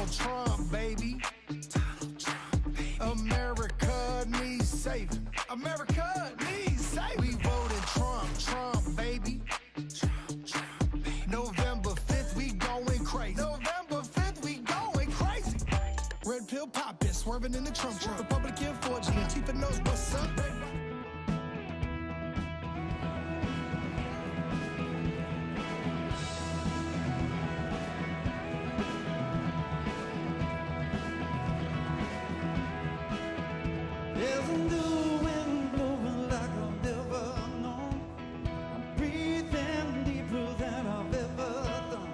Donald Trump, baby. Donald Trump, baby. America needs saving. America needs saving. We voted Trump, Trump, baby. Trump, Trump, baby. November 5th, we going crazy. November 5th, we going crazy. Red pill poppin', swerving in the Trump truck. Republican 4G, Antifa knows what's up. There's a new wind blowing like I've never known. I'm breathing deeper than I've ever done.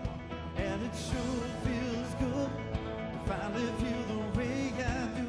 And it sure feels good to finally feel the way I do.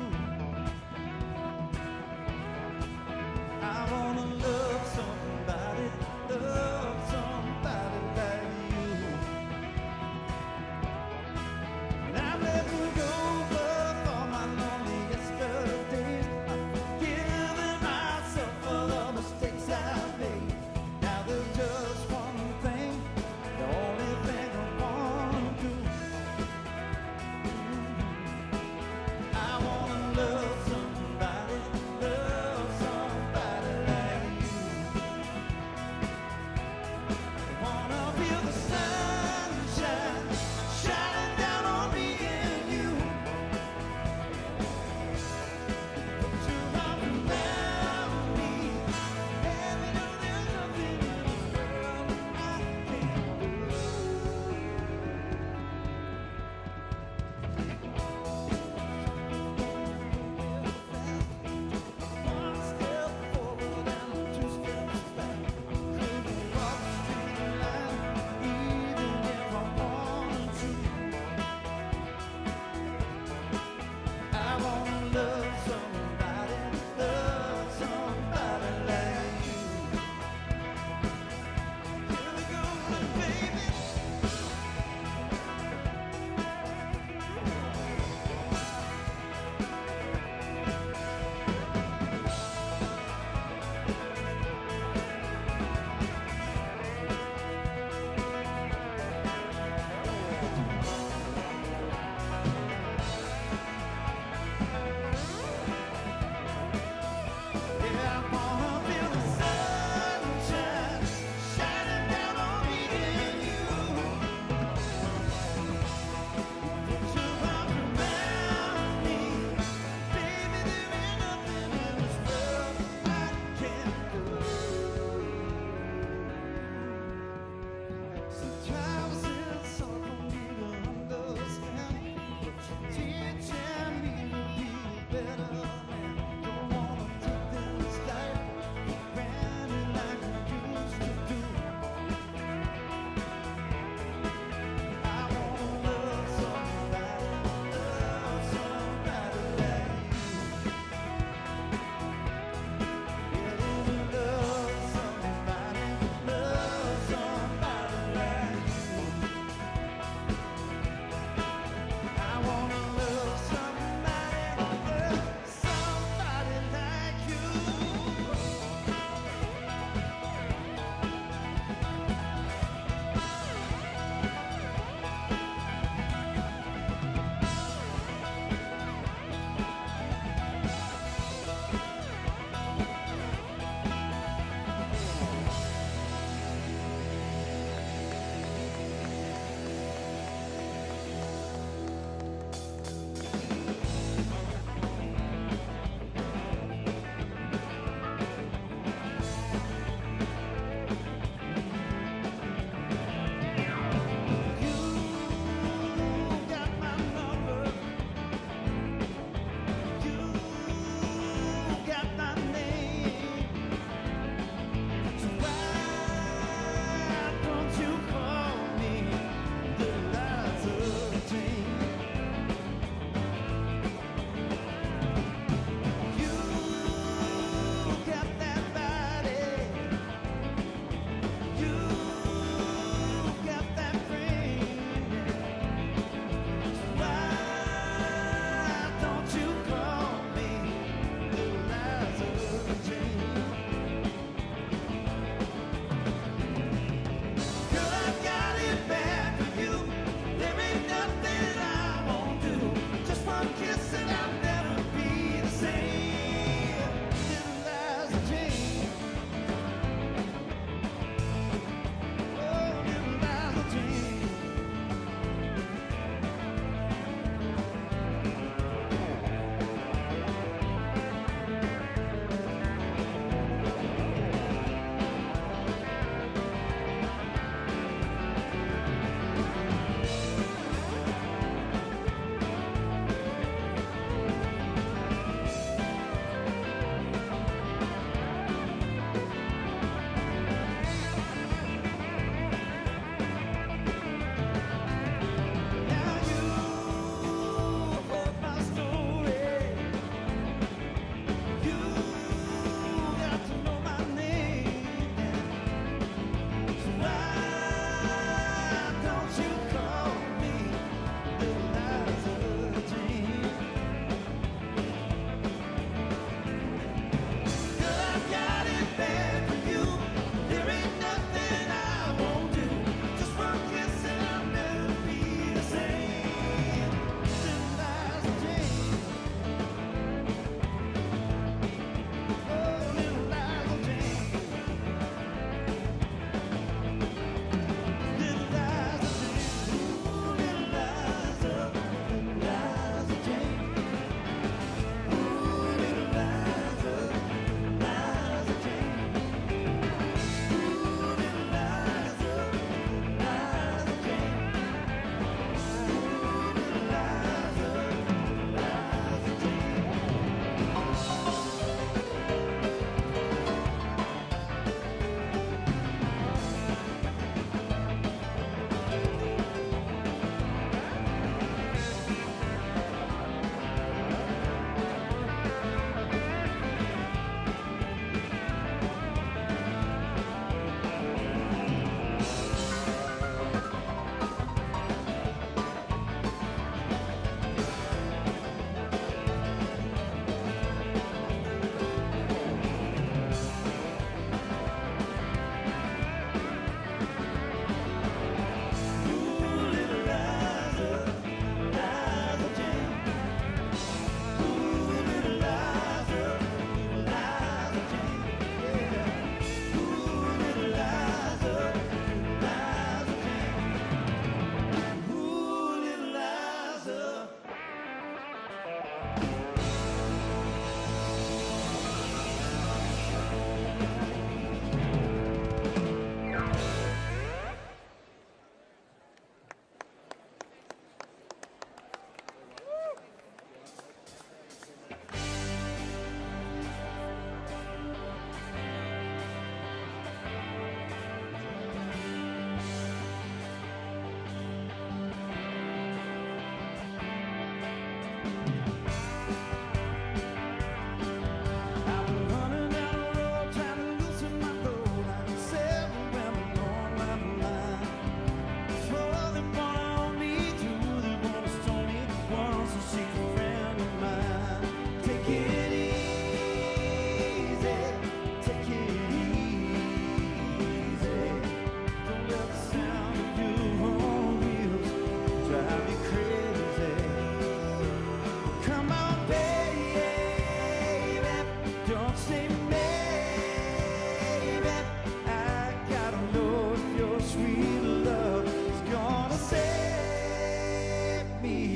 sweet love is gonna save me.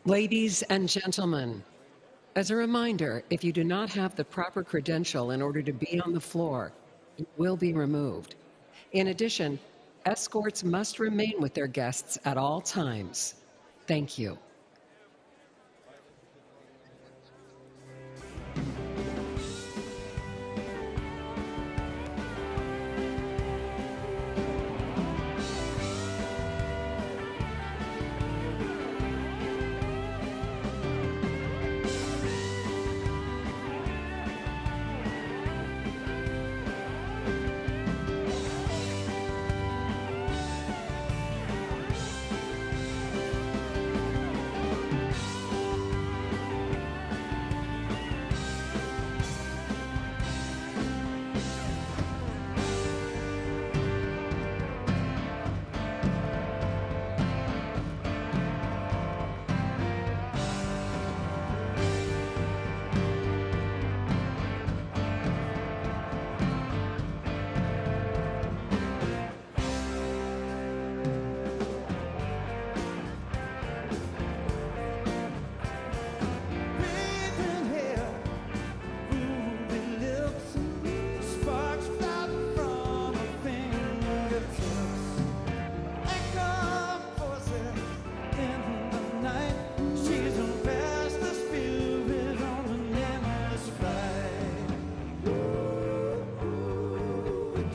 Ladies and gentlemen, as a reminder, if you do not have the proper credential in order to be on the floor, you will be removed. In addition, escorts must remain with their guests at all times. Thank you.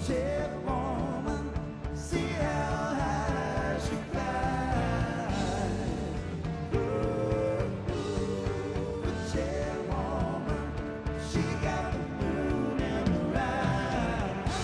chairwoman, see how high she flies. Ooh, the chairwoman, she got the moon in her eyes.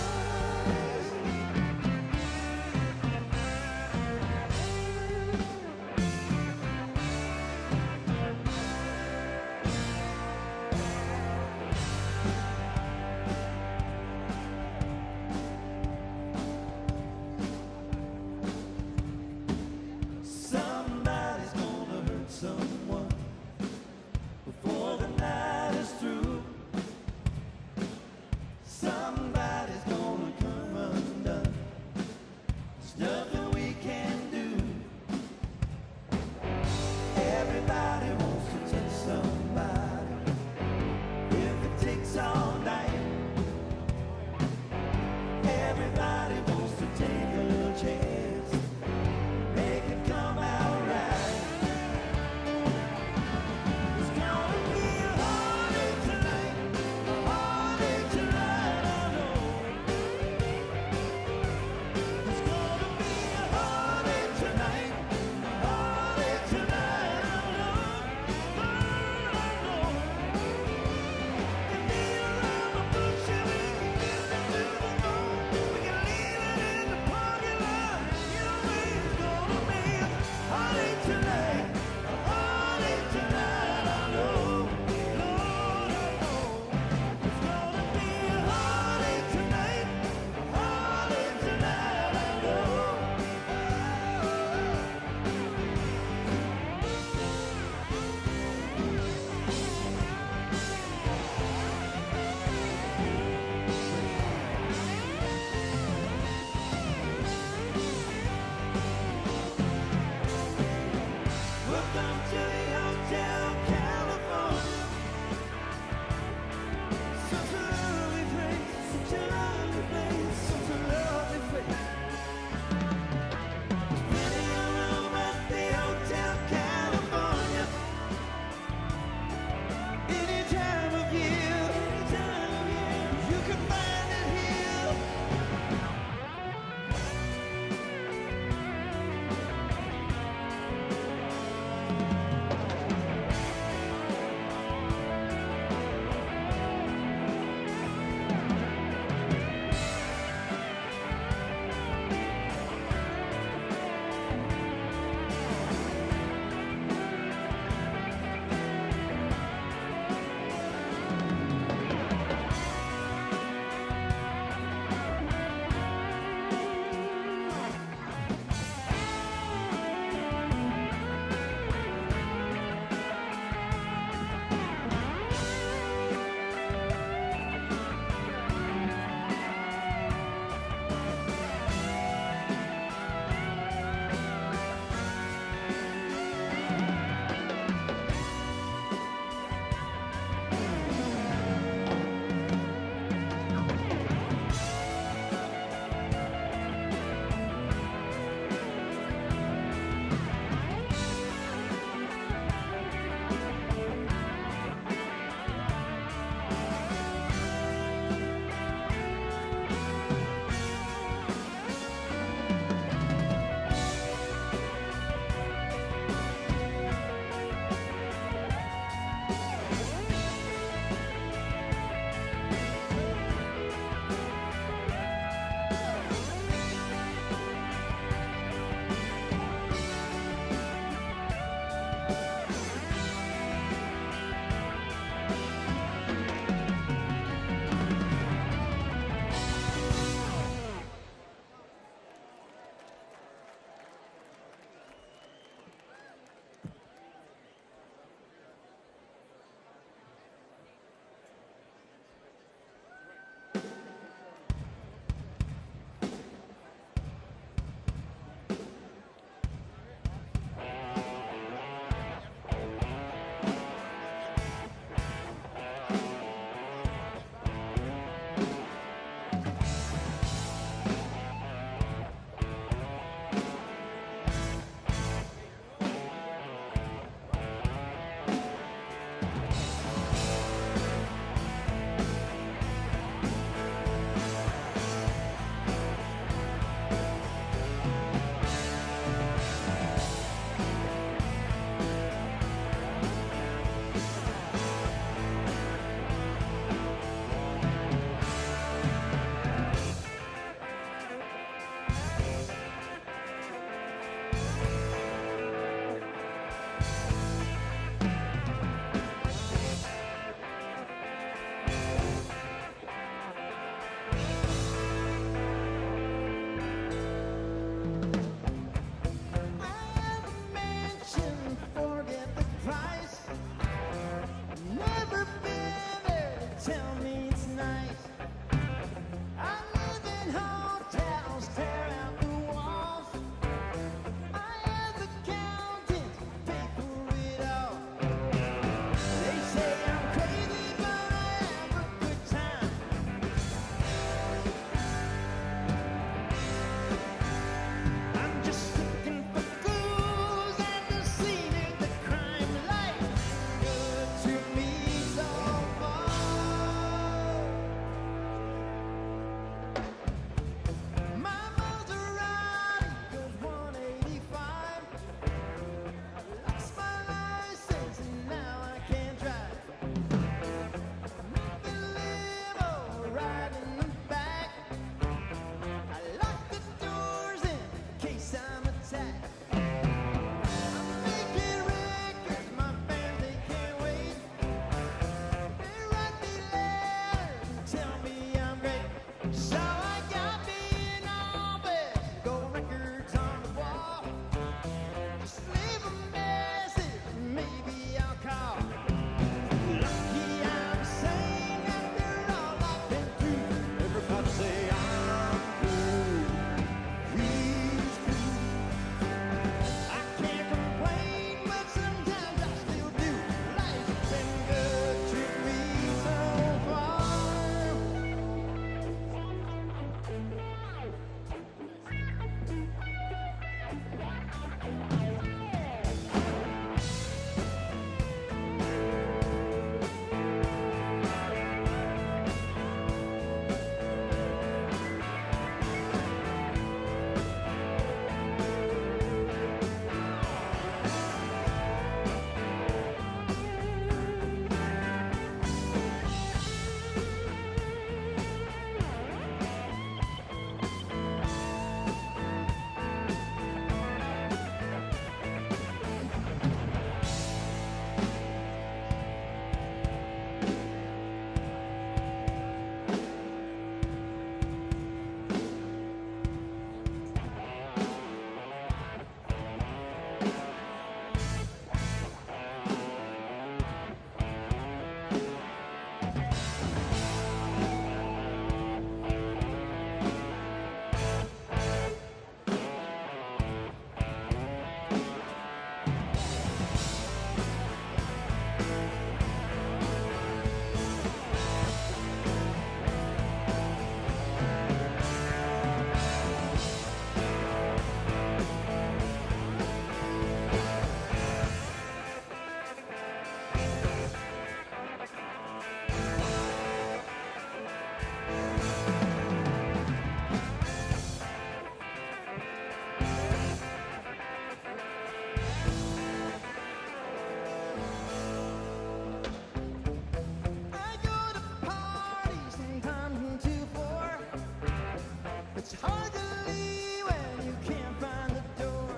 It's hard to leave when you can't find the door.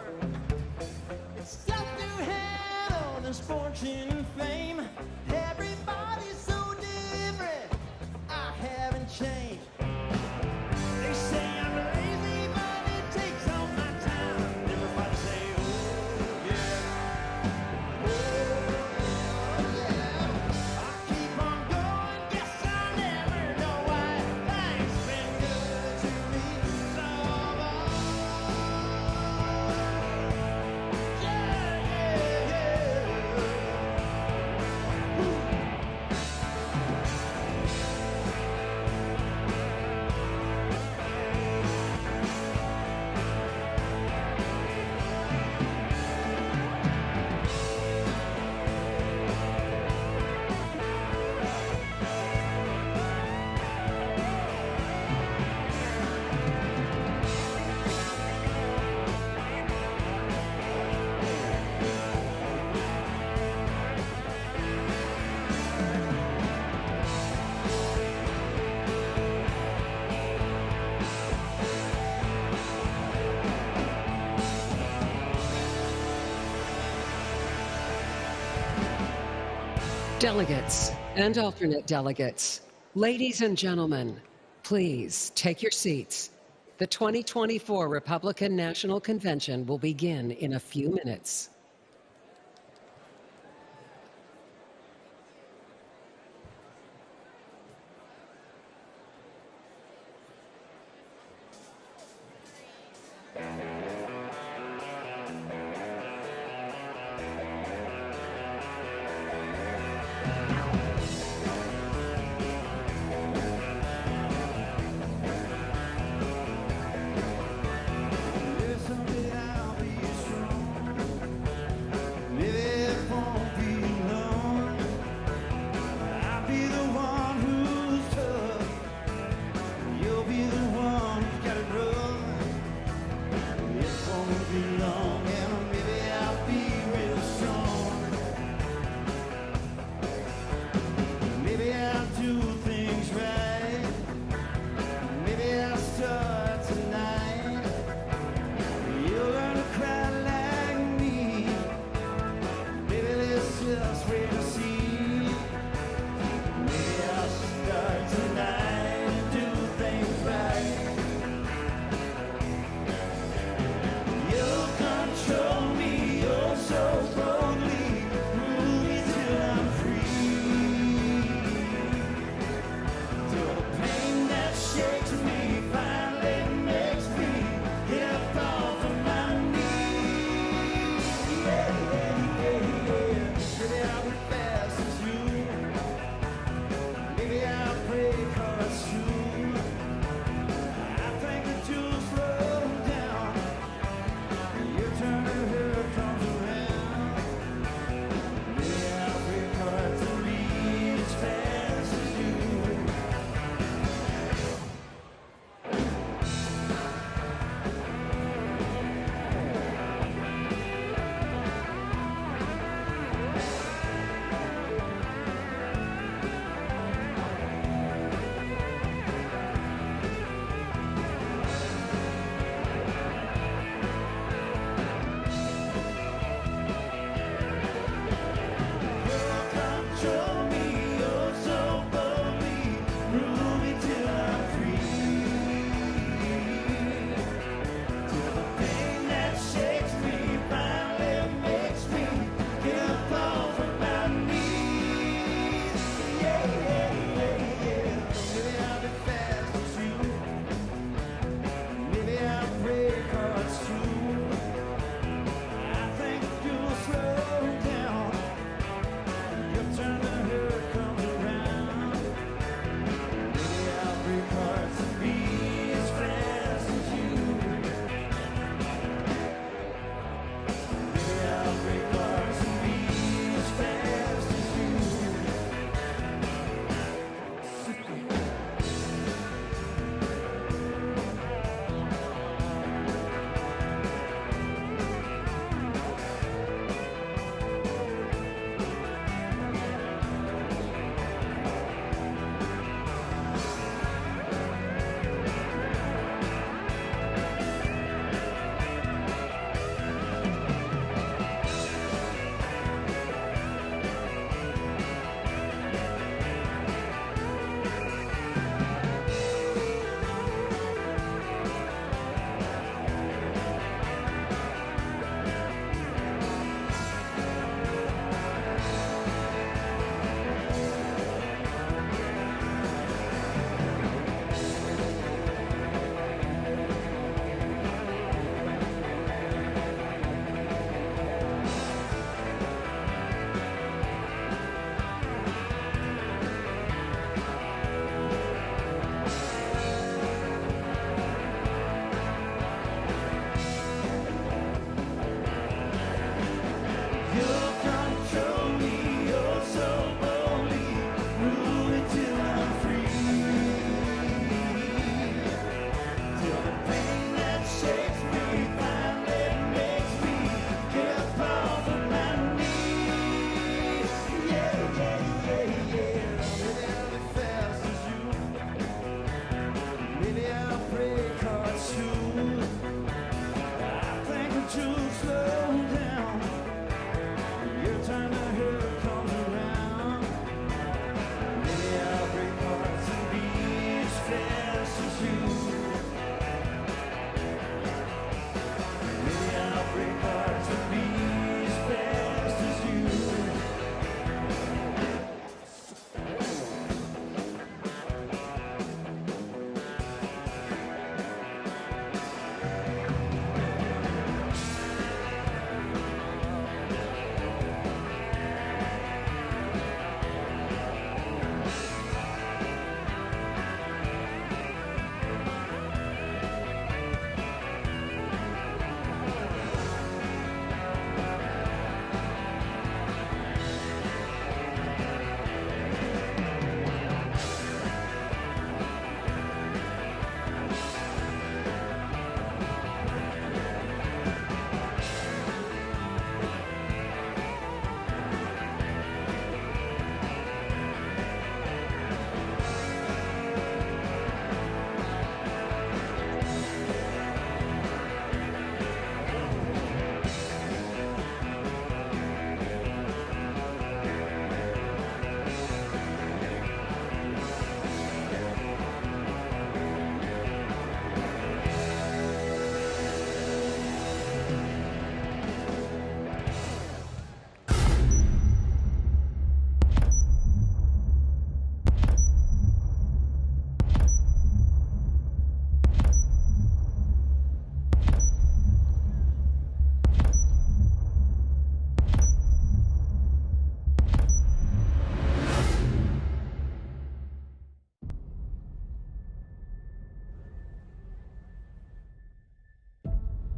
It's tough to handle this fortune and fame. Everybody's so different. I haven't changed. They say I'm lazy, but it takes all my time. Everybody say, oh yeah, oh yeah. I keep on going, guess I'll never know why. Life's been good to me so long. Yeah, yeah, yeah. Delegates and alternate delegates, ladies and gentlemen, please take your seats. The 2024 Republican National Convention will begin in a few minutes. Someday I'll be strong.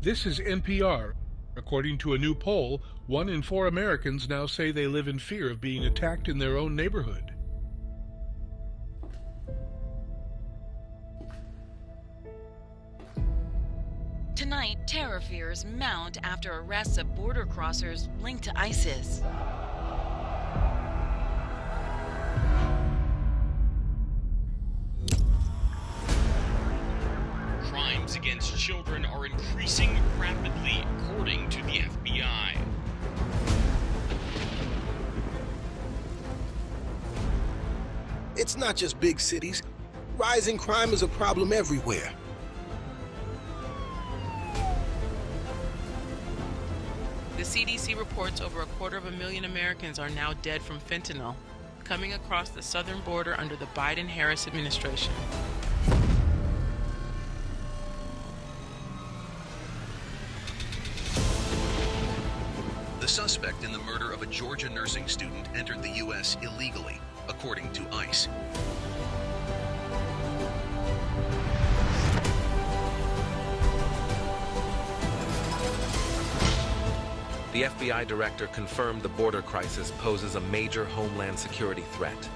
This is NPR. According to a new poll, 1 in 4 Americans now say they live in fear of being attacked in their own neighborhood. Tonight, terror fears mount after arrests of border crossers linked to ISIS. Crimes against children are increasing rapidly, according to the FBI. It's not just big cities. Rising crime is a problem everywhere. The CDC reports over 250,000 Americans are now dead from fentanyl, coming across the southern border under the Biden-Harris administration. The suspect in the murder of a Georgia nursing student entered the U.S. illegally, according to ICE. The FBI director confirmed the border crisis poses a major homeland security threat.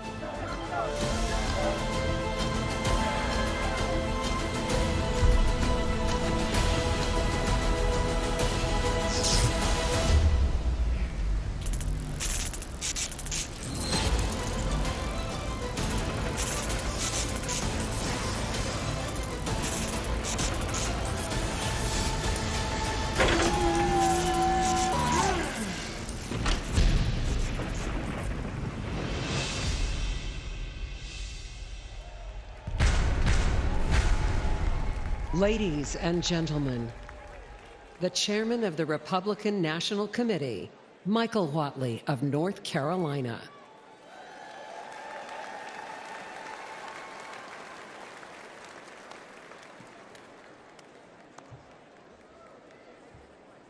Ladies and gentlemen, the chairman of the Republican National Committee, Michael Whatley of North Carolina.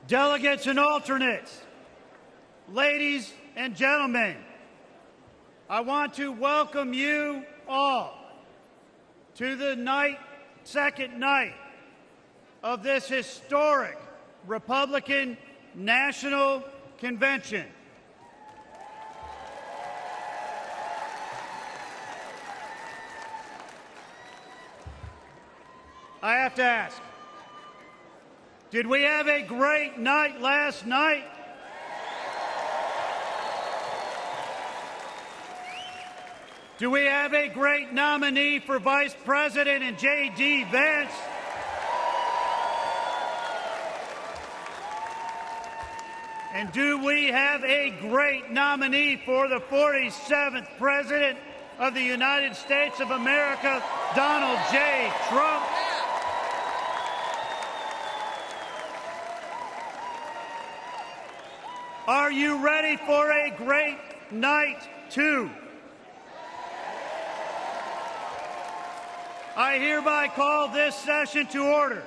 Delegates and alternates, ladies and gentlemen, I want to welcome you all to the second night of this historic Republican National Convention. I have to ask, did we have a great night last night? Do we have a great nominee for Vice President in J.D. Vance? And do we have a great nominee for the 47th President of the United States of America, Donald J. Trump? Are you ready for a great night, too? I hereby call this session to order.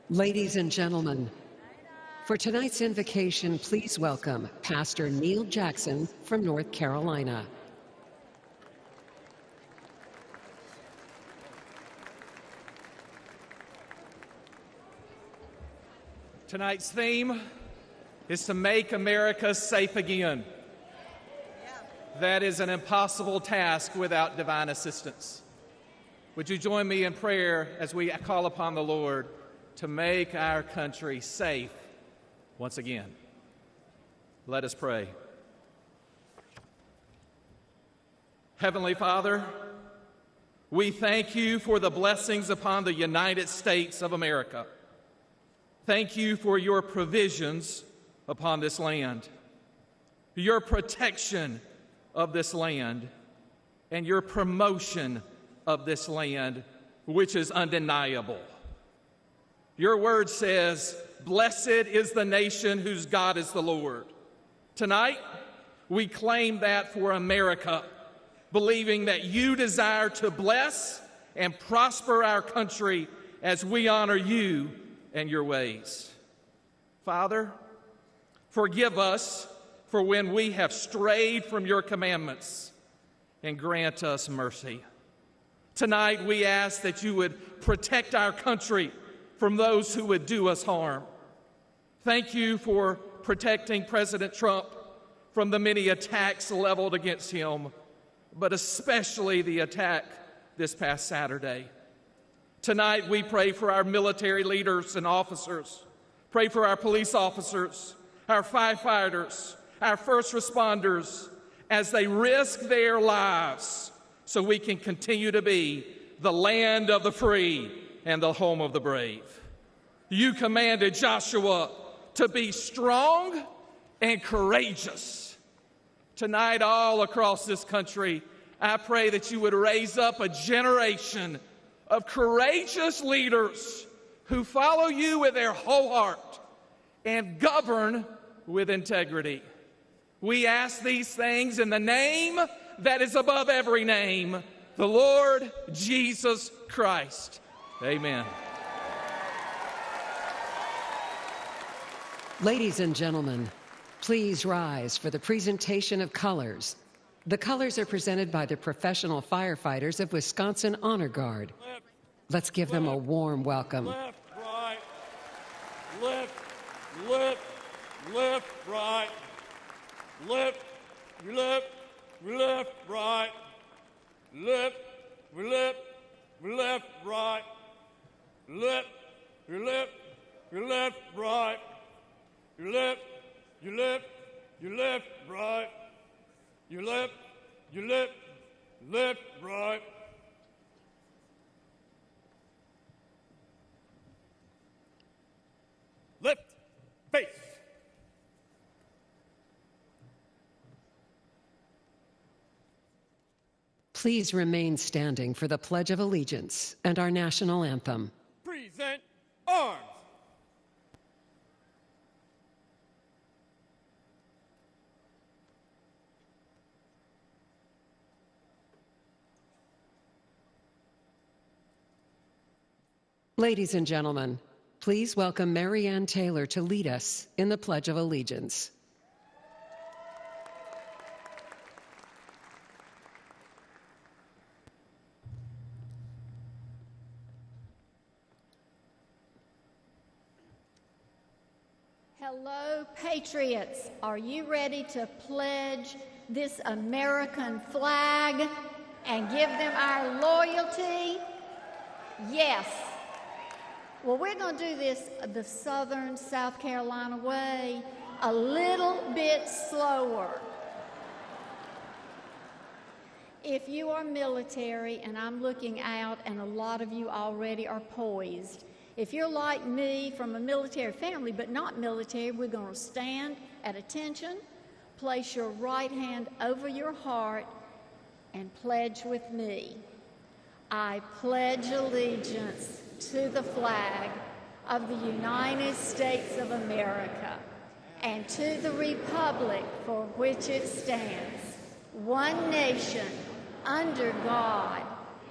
Ladies and gentlemen, for tonight's invocation, please welcome Pastor Neil Jackson from North Carolina. Tonight's theme is to make America safe again. That is an impossible task without divine assistance. Would you join me in prayer as we call upon the Lord to make our country safe once again? Let us pray. Heavenly Father, we thank you for the blessings upon the United States of America. Thank you for your provisions upon this land, your protection of this land, and your promotion of this land, which is undeniable. Your word says, "Blessed is the nation whose God is the Lord." Tonight, we claim that for America, believing that you desire to bless and prosper our country as we honor you and your ways. Father, forgive us for when we have strayed from your commandments, and grant us mercy. Tonight, we ask that you would protect our country from those who would do us harm. Thank you for protecting President Trump from the many attacks leveled against him, but especially the attack this past Saturday. Tonight, we pray for our military leaders and officers, pray for our police officers, our firefighters, our first responders, as they risk their lives so we can continue to be the land of the free and the home of the brave. You commanded Joshua to be strong and courageous. Tonight, all across this country, I pray that you would raise up a generation of courageous leaders who follow you with their whole heart and govern with integrity. We ask these things in the name that is above every name, the Lord Jesus Christ. Amen. Ladies and gentlemen, please rise for the presentation of colors. The colors are presented by the professional firefighters of Wisconsin Honor Guard. Let's give them a warm welcome. Left, right, left, left, left, right, left, left, left, right, left, left, left, right, left, left, left, right, left, you left, you left, right, you left, left, right. Left, face. Please remain standing for the Pledge of Allegiance and our national anthem. Present arms. Ladies and gentlemen, please welcome Mary Ann Taylor to lead us in the Pledge of Allegiance. Hello, patriots. Are you ready to pledge this American flag and give them our loyalty? Yes. Well, we're going to do this the Southern South Carolina way, a little bit slower. If you are military, and I'm looking out, and a lot of you already are poised, if you're like me from a military family but not military, we're going to stand at attention, place your right hand over your heart, and pledge with me. I pledge allegiance to the flag of the United States of America and to the republic for which it stands, one nation, under God,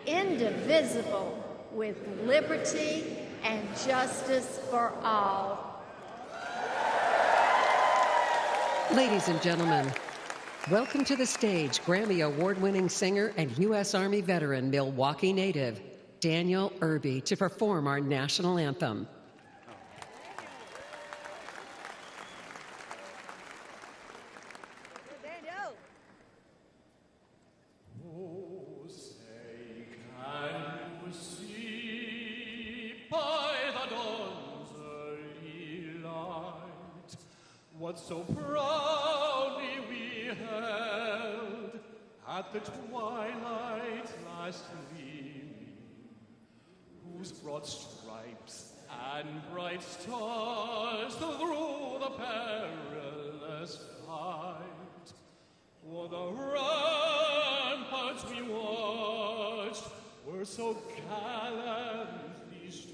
indivisible, with liberty and justice for all. Ladies and gentlemen, welcome to the stage Grammy Award-winning singer and U.S. Army veteran, Milwaukee native, Daniel Irby, to perform our national anthem. What so proudly we held at the twilight last gleaming, whose broad stripes and bright stars through the perilous fight, for the ramparts we watched were so gallantly streaming.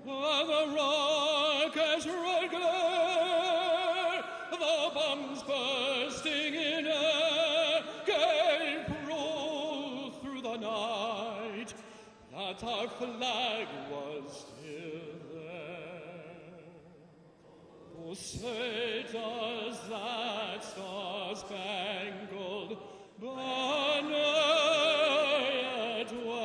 On the rocket's red glare, the bombs bursting in air, gave proof through the night that our flag was still there. Oh, say does that star-spangled banner yet wave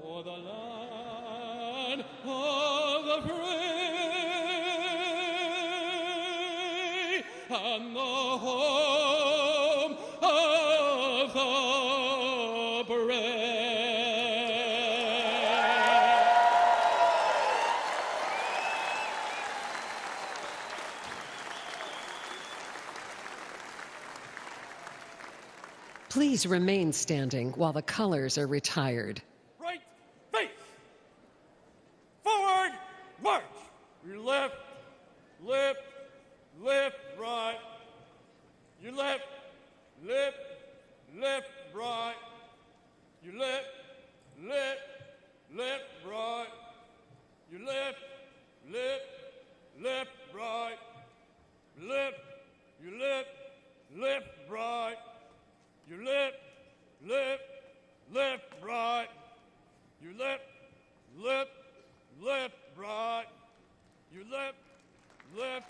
o'er the land of the free and the home of the brave? Please remain standing while the colors are retired. Right face. Forward march. You left, lift, lift, right. You left, lift, lift, right. You lift, lift, lift, right. You lift, lift, lift, right. Lift, you lift, lift, right. You lift, lift, lift, right. You lift, lift, lift, right. You lift, lift, lift.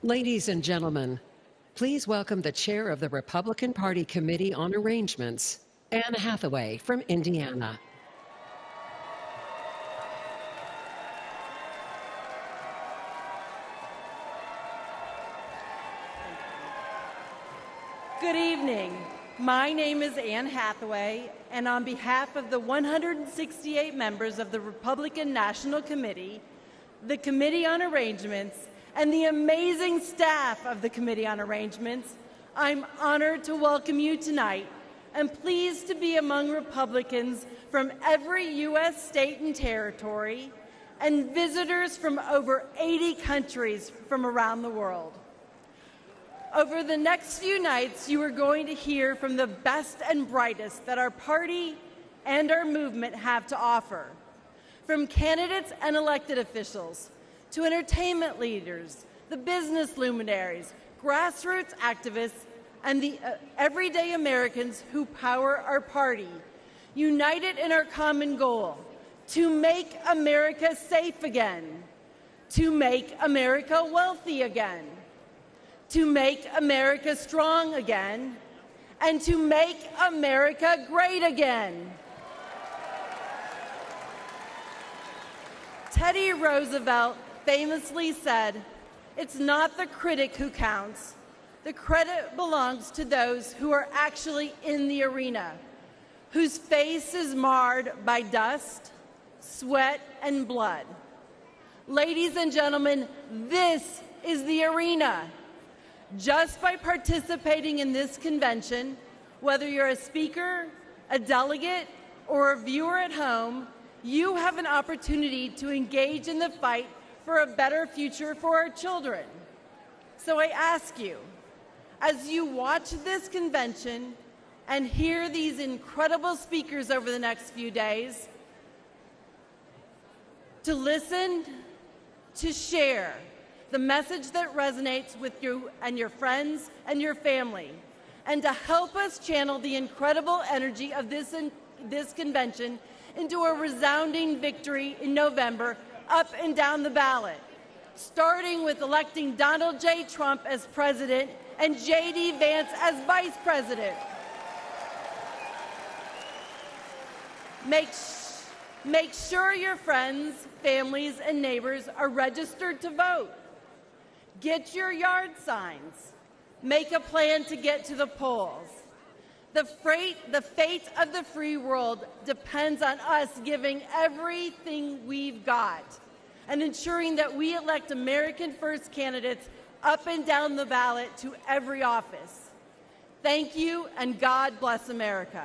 Ladies and gentlemen, please welcome the chair of the Republican Party Committee on Arrangements, Anne Hathaway from Indiana. Good evening. My name is Anne Hathaway, and on behalf of the 168 members of the Republican National Committee, the Committee on Arrangements, and the amazing staff of the Committee on Arrangements, I'm honored to welcome you tonight and pleased to be among Republicans from every U.S. state and territory and visitors from over 80 countries from around the world. Over the next few nights, you are going to hear from the best and brightest that our party and our movement have to offer, from candidates and elected officials, to entertainment leaders, the business luminaries, grassroots activists, and the everyday Americans who power our party, united in our common goal, to make America safe again, to make America wealthy again, to make America strong again, and to make America great again. Teddy Roosevelt famously said, "It's not the critic who counts. The credit belongs to those who are actually in the arena, whose face is marred by dust, sweat, and blood." Ladies and gentlemen, this is the arena. Just by participating in this convention, whether you're a speaker, a delegate, or a viewer at home, you have an opportunity to engage in the fight for a better future for our children. So I ask you, as you watch this convention and hear these incredible speakers over the next few days, to listen, to share the message that resonates with you and your friends and your family, and to help us channel the incredible energy of this convention into a resounding victory in November up and down the ballot, starting with electing Donald J. Trump as president and J.D. Vance as vice president. Make sure your friends, families, and neighbors are registered to vote. Get your yard signs. Make a plan to get to the polls. The fate of the free world depends on us giving everything we've got and ensuring that we elect American First candidates up and down the ballot to every office. Thank you, and God bless America.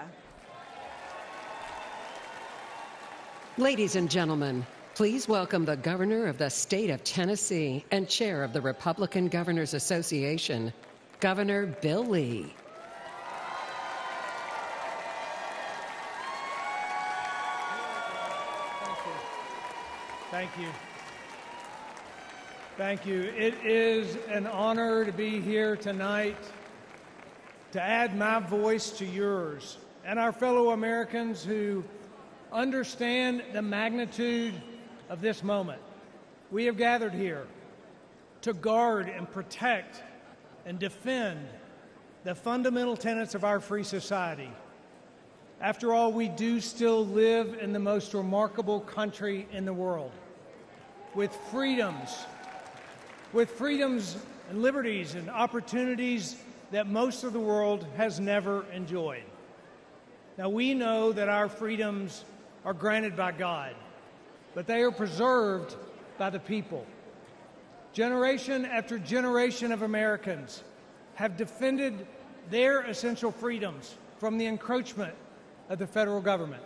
Ladies and gentlemen, please welcome the Governor of the State of Tennessee and Chair of the Republican Governors Association, Governor Bill Lee. Thank you. Thank you. It is an honor to be here tonight to add my voice to yours and our fellow Americans who understand the magnitude of this moment. We have gathered here to guard and protect and defend the fundamental tenets of our free society. After all, we do still live in the most remarkable country in the world, with freedoms and liberties and opportunities that most of the world has never enjoyed. Now, we know that our freedoms are granted by God, but they are preserved by the people. Generation after generation of Americans have defended their essential freedoms from the encroachment of the federal government.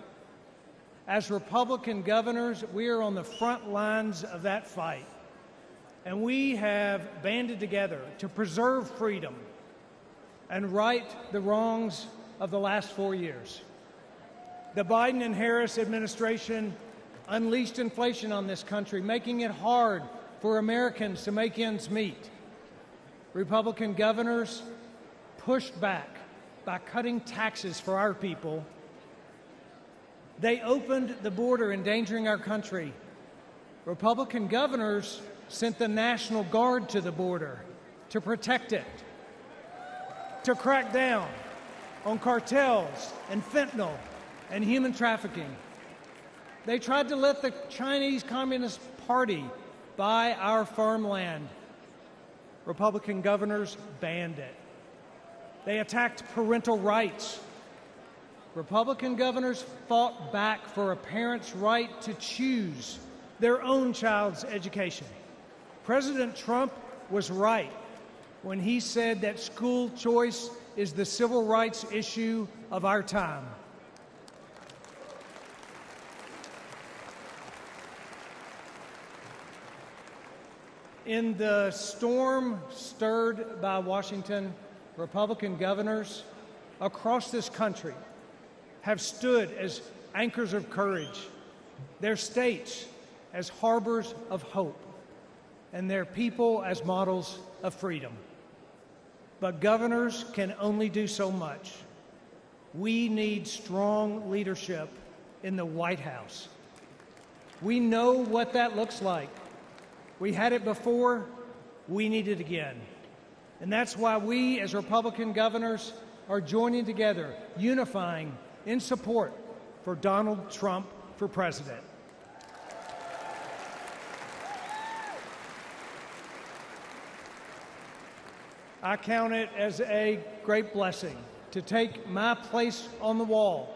As Republican governors, we are on the front lines of that fight, and we have banded together to preserve freedom and right the wrongs of the last 4 years. The Biden and Harris administration unleashed inflation on this country, making it hard for Americans to make ends meet. Republican governors pushed back by cutting taxes for our people. They opened the border, endangering our country. Republican governors sent the National Guard to the border to protect it, to crack down on cartels and fentanyl and human trafficking. They tried to let the Chinese Communist Party buy our farmland. Republican governors banned it. They attacked parental rights. Republican governors fought back for a parent's right to choose their own child's education. President Trump was right when he said that school choice is the civil rights issue of our time. In the storm stirred by Washington, Republican governors across this country have stood as anchors of courage, their states as harbors of hope, and their people as models of freedom. But governors can only do so much. We need strong leadership in the White House. We know what that looks like. We had it before, we need it again. And that's why we, as Republican governors, are joining together, unifying in support for Donald Trump for president. I count it as a great blessing to take my place on the wall,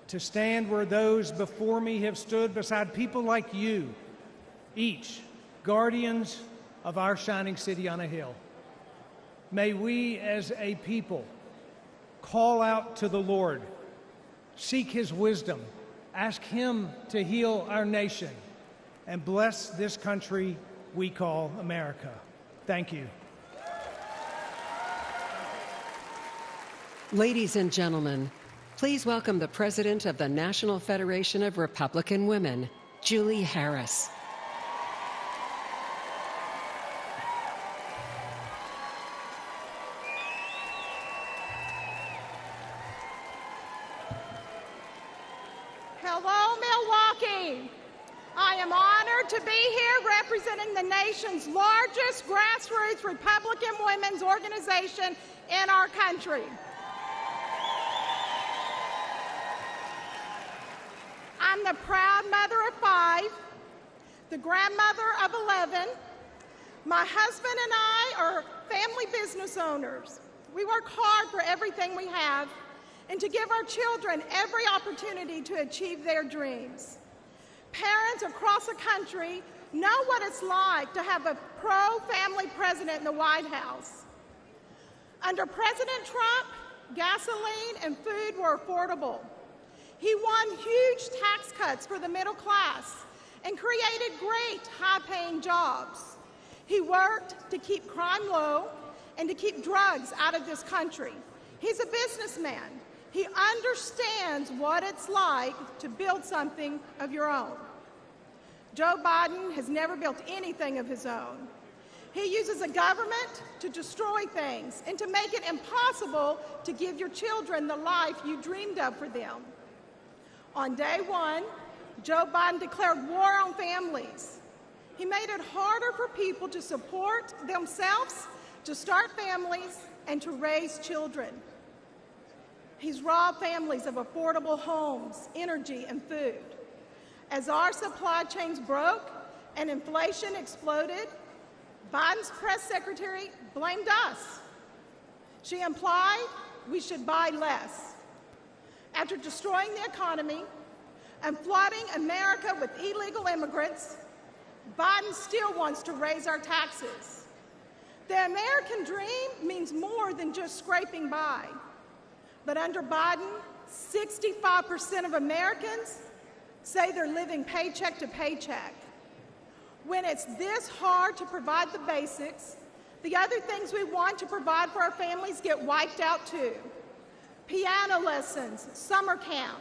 to stand where those before me have stood beside people like you, each guardians of our shining city on a hill. May we as a people call out to the Lord, seek his wisdom, ask him to heal our nation, and bless this country we call America. Thank you. Ladies and gentlemen, please welcome the President of the National Federation of Republican Women, Julie Harris. Hello, Milwaukee. I am honored to be here representing the nation's largest grassroots Republican women's organization in our country. I'm the proud mother of 5, the grandmother of 11. My husband and I are family business owners. We work hard for everything we have and to give our children every opportunity to achieve their dreams. Parents across the country know what it's like to have a pro-family president in the White House. Under President Trump, gasoline and food were affordable. He won huge tax cuts for the middle class and created great high-paying jobs. He worked to keep crime low and to keep drugs out of this country. He's a businessman. He understands what it's like to build something of your own. Joe Biden has never built anything of his own. He uses a government to destroy things and to make it impossible to give your children the life you dreamed of for them. On day one, Joe Biden declared war on families. He made it harder for people to support themselves, to start families, and to raise children. He's robbed families of affordable homes, energy, and food. As our supply chains broke and inflation exploded, Biden's press secretary blamed us. She implied we should buy less. After destroying the economy and flooding America with illegal immigrants, Biden still wants to raise our taxes. The American dream means more than just scraping by. But under Biden, 65% of Americans say they're living paycheck to paycheck. When it's this hard to provide the basics, the other things we want to provide for our families get wiped out too. Piano lessons, summer camp,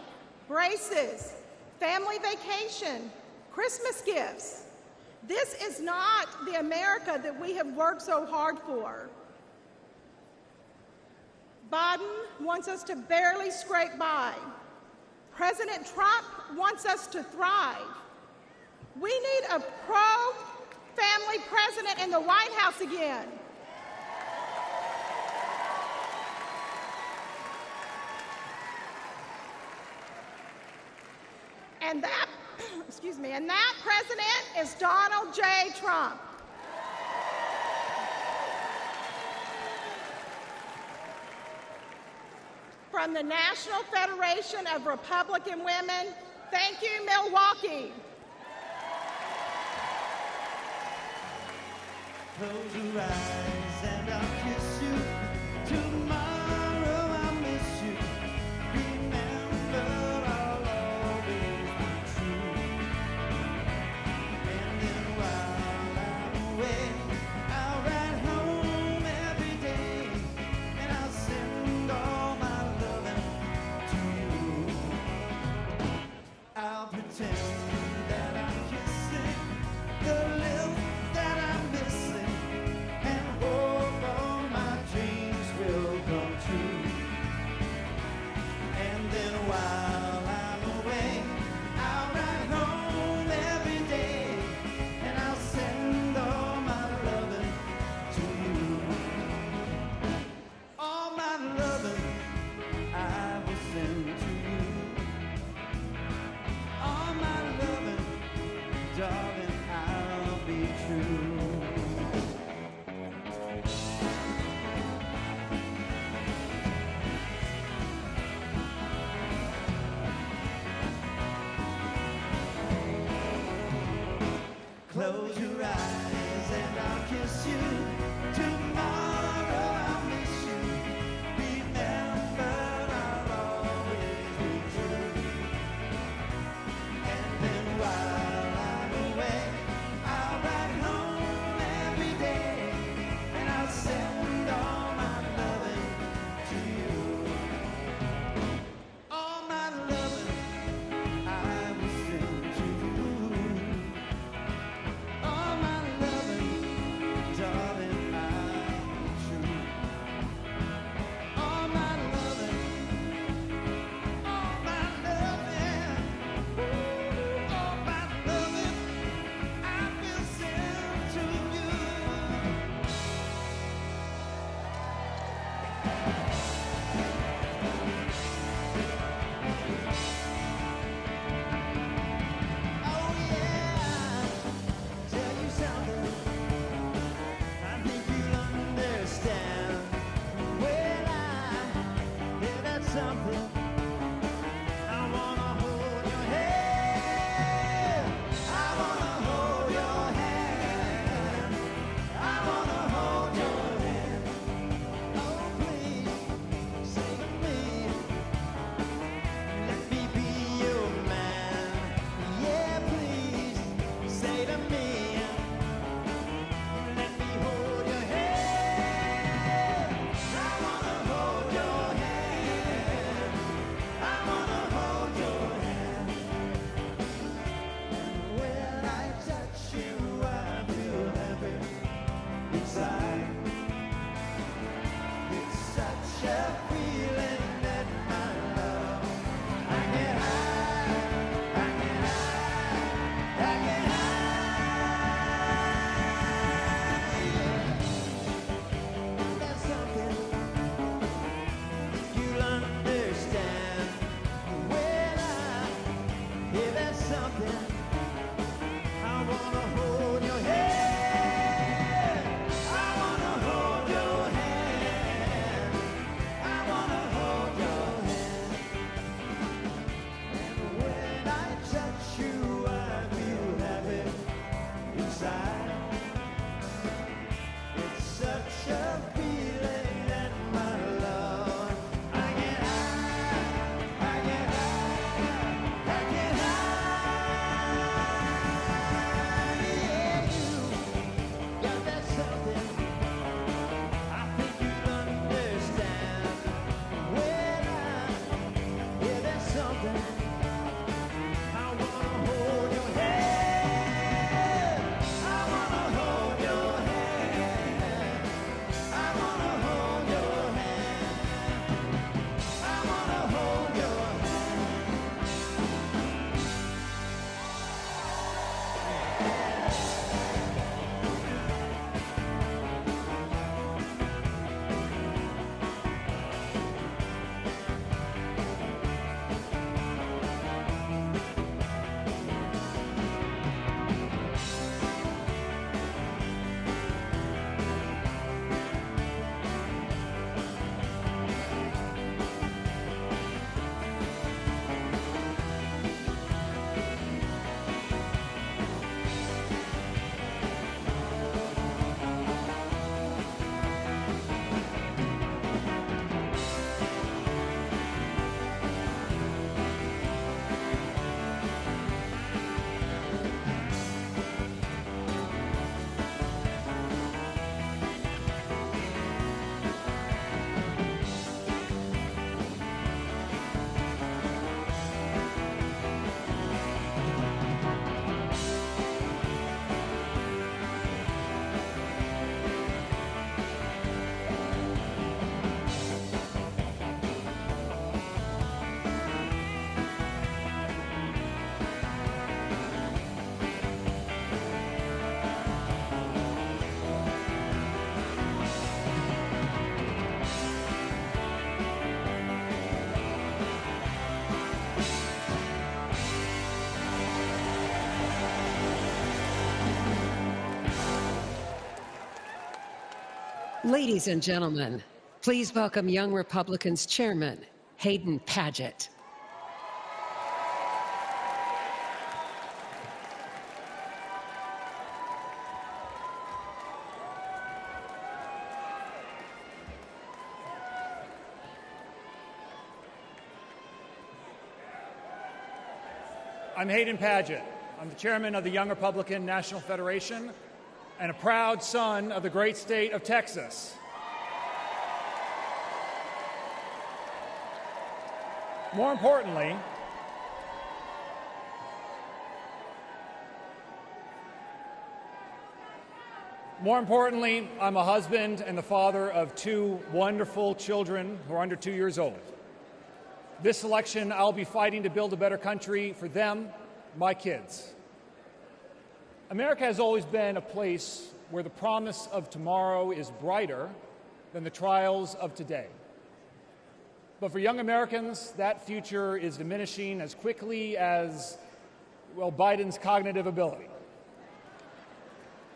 braces, family vacation, Christmas gifts. This is not the America that we have worked so hard for. Biden wants us to barely scrape by. President Trump wants us to thrive. We need a pro-family president in the White House again. And that, and that president is Donald J. Trump. From the National Federation of Republican Women, thank you, Milwaukee. Close your eyes and I'll kiss you. Tomorrow I'll miss you. Remember, I'll always be true. And then while I'm away, I'll ride home every day, and I'll send all my loving to you. I'll pretend that I'm kissing the lips that I'm missing, and hope all my dreams will come true. And then while I'm away, I'll ride home every day, and I'll send all my loving to you. All my loving I will send to you. All my loving, darling, I'll be true. Close your eyes and I'll kiss you. Tomorrow I'll miss you. Remember, I'll always be true. And then while I'm away, I'll ride home every day, and I'll send all my loving to you. All my loving I will send to you. All my loving, darling, I Ladies and gentlemen, please welcome Young Republicans Chairman Hayden Padgett. I'm Hayden Padgett. I'm the chairman of the Young Republican National Federation and a proud son of the great state of Texas. More importantly, I'm a husband and the father of two wonderful children who are under 2 years old. This election, I'll be fighting to build a better country for them, my kids. America has always been a place where the promise of tomorrow is brighter than the trials of today. But for young Americans, that future is diminishing as quickly as, well, Biden's cognitive ability.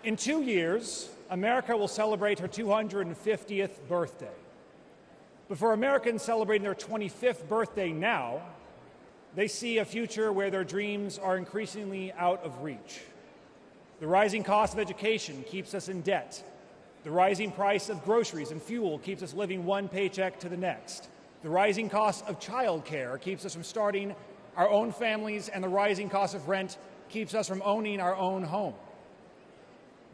In 2 years, America will celebrate her 250th birthday. But for Americans celebrating their 25th birthday now, they see a future where their dreams are increasingly out of reach. The rising cost of education keeps us in debt. The rising price of groceries and fuel keeps us living one paycheck to the next. The rising cost of childcare keeps us from starting our own families, and the rising cost of rent keeps us from owning our own home.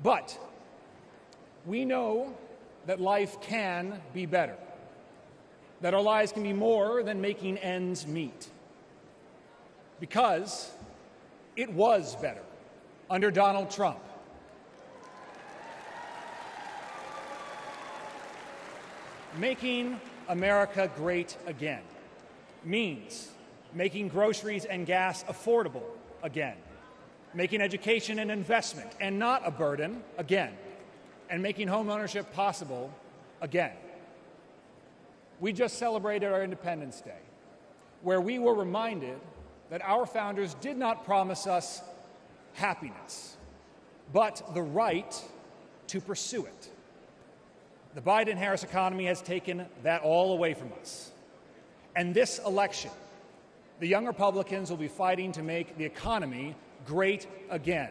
But we know that life can be better, that our lives can be more than making ends meet. Because it was better under Donald Trump. Making America great again means making groceries and gas affordable again, making education an investment and not a burden again, and making home ownership possible again. We just celebrated our Independence Day, where we were reminded that our founders did not promise us happiness, but the right to pursue it. The Biden-Harris economy has taken that all away from us. And this election, the Young Republicans will be fighting to make the economy great again.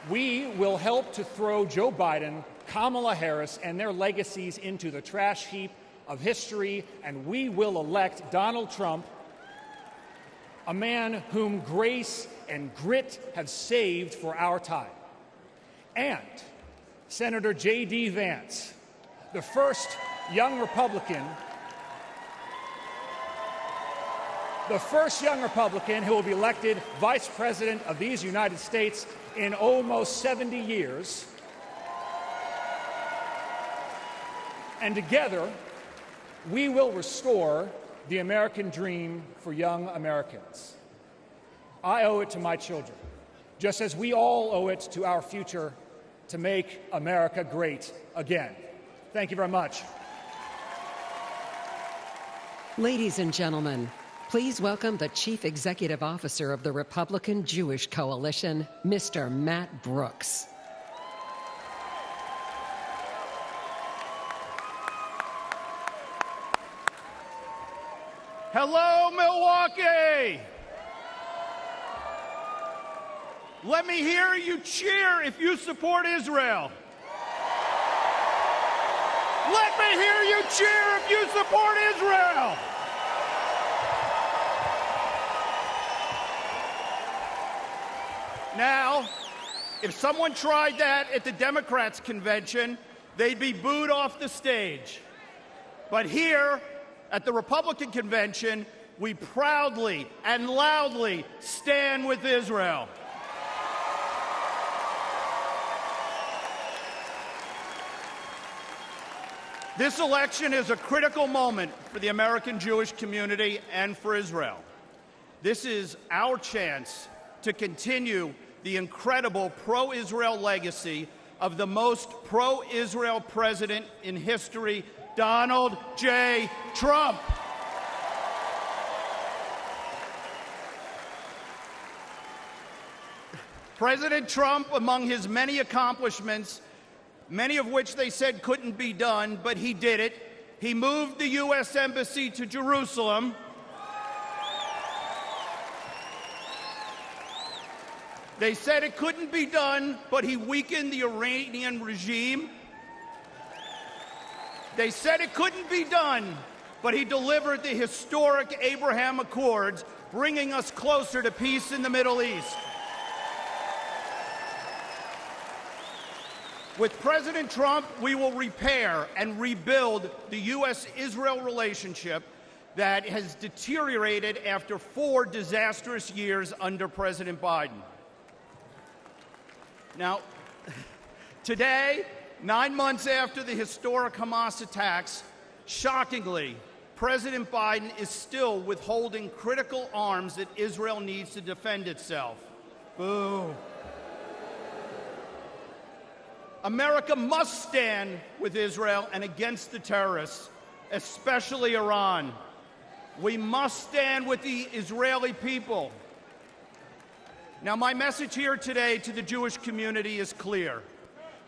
We will help to throw Joe Biden, Kamala Harris, and their legacies into the trash heap of history, and we will elect Donald Trump, a man whom grace and grit have saved for our time, and Senator J.D. Vance, the first young Republican who will be elected Vice President of these United States in almost 70 years. And together, we will restore the American dream for young Americans. I owe it to my children, just as we all owe it to our future, to make America great again. Thank you very much. Ladies and gentlemen, please welcome the Chief Executive Officer of the Republican Jewish Coalition, Mr. Matt Brooks. Hello, Milwaukee! Let me hear you cheer if you support Israel. Let me hear you cheer if you support Israel. Now, if someone tried that at the Democrats' convention, they'd be booed off the stage. But here, at the Republican convention, we proudly and loudly stand with Israel. This election is a critical moment for the American Jewish community and for Israel. This is our chance to continue the incredible pro-Israel legacy of the most pro-Israel president in history, Donald J. Trump. President Trump, among his many accomplishments, many of which they said couldn't be done, but he did it. He moved the U.S. Embassy to Jerusalem. They said it couldn't be done, but he weakened the Iranian regime. They said it couldn't be done, but he delivered the historic Abraham Accords, bringing us closer to peace in the Middle East. With President Trump, we will repair and rebuild the U.S.-Israel relationship that has deteriorated after 4 disastrous years under President Biden. Now, today, 9 months after the historic Hamas attacks, shockingly, President Biden is still withholding critical arms that Israel needs to defend itself. Boo. America must stand with Israel and against the terrorists, especially Iran. We must stand with the Israeli people. Now, my message here today to the Jewish community is clear.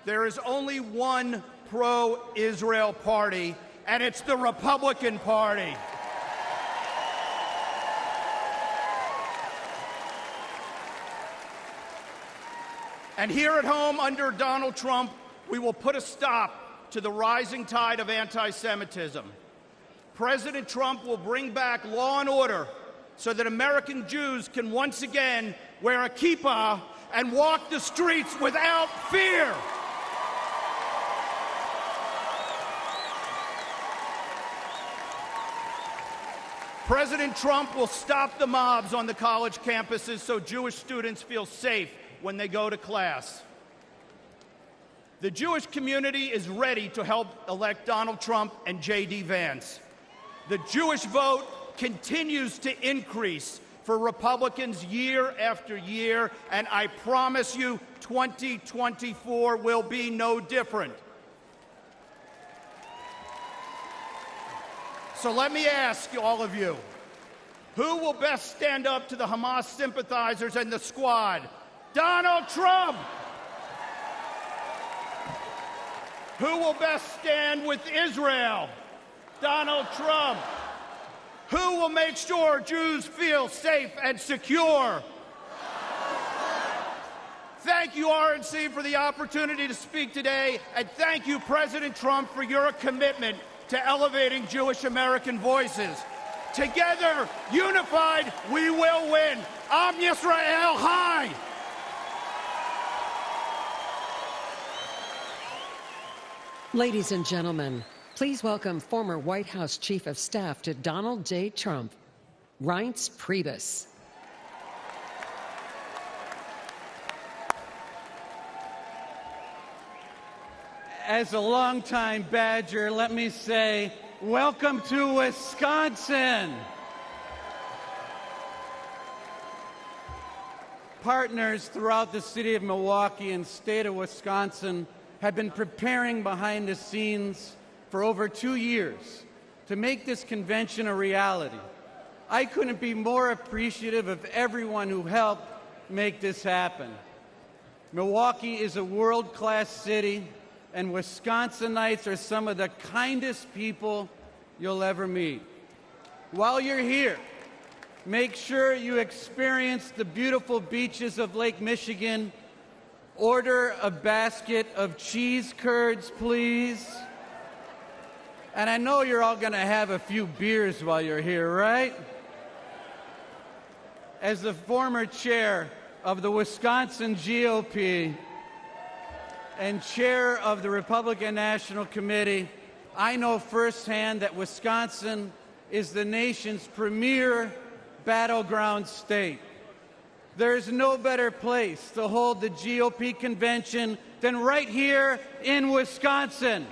There is only one pro-Israel party, and it's the Republican Party. And here at home, under Donald Trump, we will put a stop to the rising tide of anti-Semitism. President Trump will bring back law and order so that American Jews can once again wear a kippah and walk the streets without fear. President Trump will stop the mobs on the college campuses so Jewish students feel safe when they go to class. The Jewish community is ready to help elect Donald Trump and J.D. Vance. The Jewish vote continues to increase for Republicans year after year, and I promise you 2024 will be no different. So let me ask all of you, who will best stand up to the Hamas sympathizers and the squad? Donald Trump! Who will best stand with Israel? Donald Trump! Who will make sure Jews feel safe and secure? Thank you, RNC, for the opportunity to speak today, and thank you, President Trump, for your commitment to elevating Jewish American voices. Together, unified, we will win. Am Yisrael Chai! Ladies and gentlemen, please welcome former White House Chief of Staff to Donald J. Trump, Reince Priebus. As a longtime Badger, let me say, welcome to Wisconsin. Partners throughout the city of Milwaukee and state of Wisconsin have been preparing behind the scenes for over 2 years to make this convention a reality. I couldn't be more appreciative of everyone who helped make this happen. Milwaukee is a world-class city, and Wisconsinites are some of the kindest people you'll ever meet. While you're here, make sure you experience the beautiful beaches of Lake Michigan. Order a basket of cheese curds, please. And I know you're all going to have a few beers while you're here, right? As the former chair of the Wisconsin GOP and chair of the Republican National Committee, I know firsthand that Wisconsin is the nation's premier battleground state. There's no better place to hold the GOP convention than right here in Wisconsin.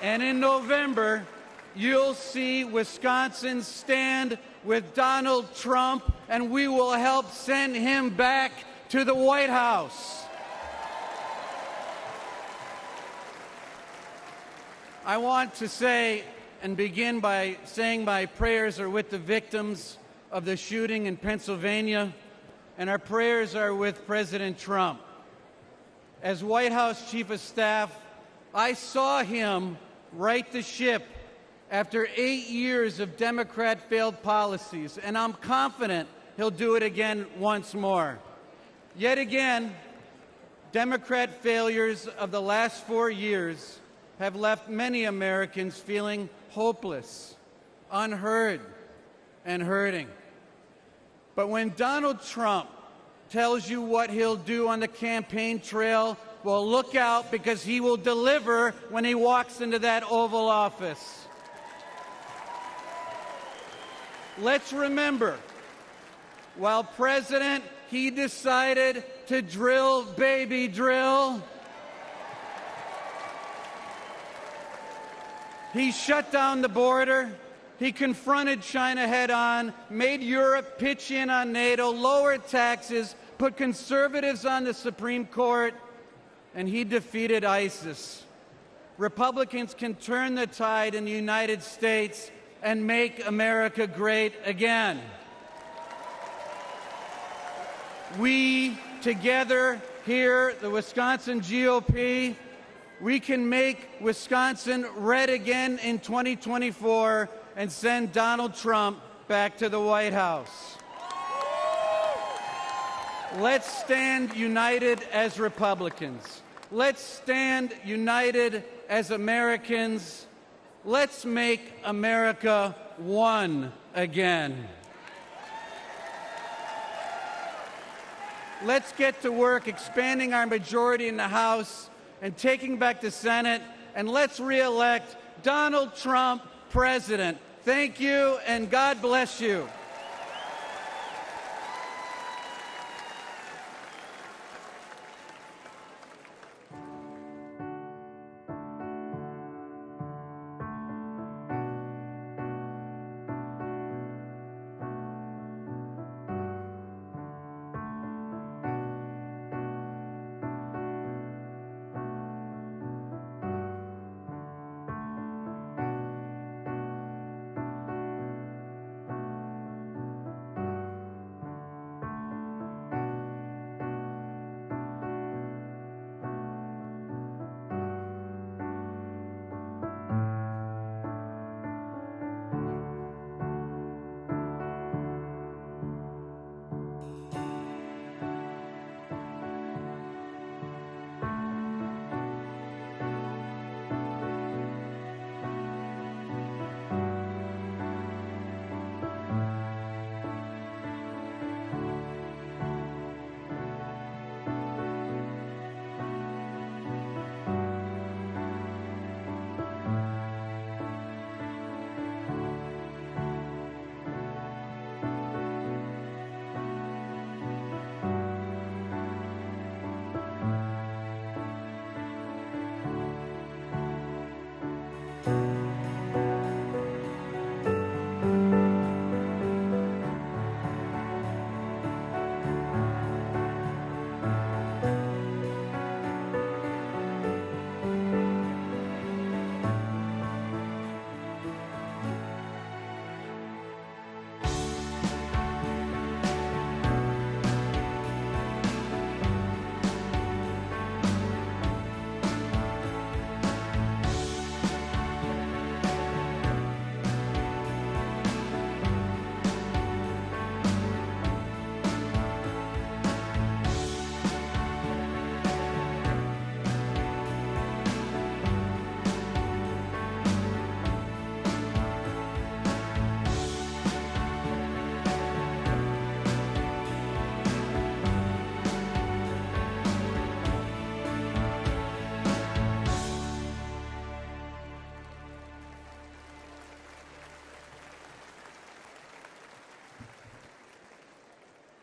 And in November, you'll see Wisconsin stand with Donald Trump, and we will help send him back to the White House. I want to say and begin by saying my prayers are with the victims of the shooting in Pennsylvania, and our prayers are with President Trump. As White House Chief of Staff, I saw him right the ship after 8 years of Democrat failed policies, and I'm confident he'll do it again once more. Yet again, Democrat failures of the last 4 years have left many Americans feeling hopeless, unheard, and hurting. But when Donald Trump tells you what he'll do on the campaign trail, well, look out, because he will deliver when he walks into that Oval Office. Let's remember, while president, he decided to drill, baby, drill. He shut down the border. He confronted China head-on, made Europe pitch in on NATO, lowered taxes, put conservatives on the Supreme Court, and he defeated ISIS. Republicans can turn the tide in the United States and make America great again. We, together here, the Wisconsin GOP, we can make Wisconsin red again in 2024 and send Donald Trump back to the White House. Let's stand united as Republicans. Let's stand united as Americans. Let's make America one again. Let's get to work expanding our majority in the House and taking back the Senate, and let's re-elect Donald Trump president. Thank you, and God bless you.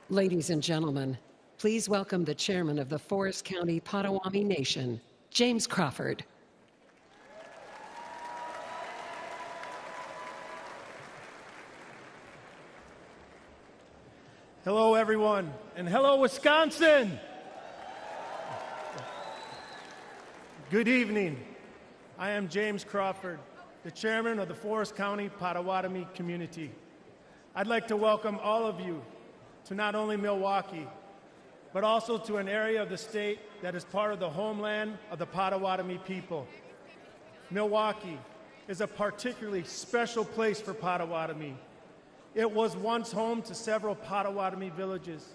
Ladies and gentlemen, please welcome the chairman of the Forest County Potawatomi Nation, James Crawford. Hello, everyone, and hello, Wisconsin. Good evening. I am James Crawford, the chairman of the Forest County Potawatomi community. I'd like to welcome all of you to not only Milwaukee, but also to an area of the state that is part of the homeland of the Potawatomi people. Milwaukee is a particularly special place for Potawatomi. It was once home to several Potawatomi villages,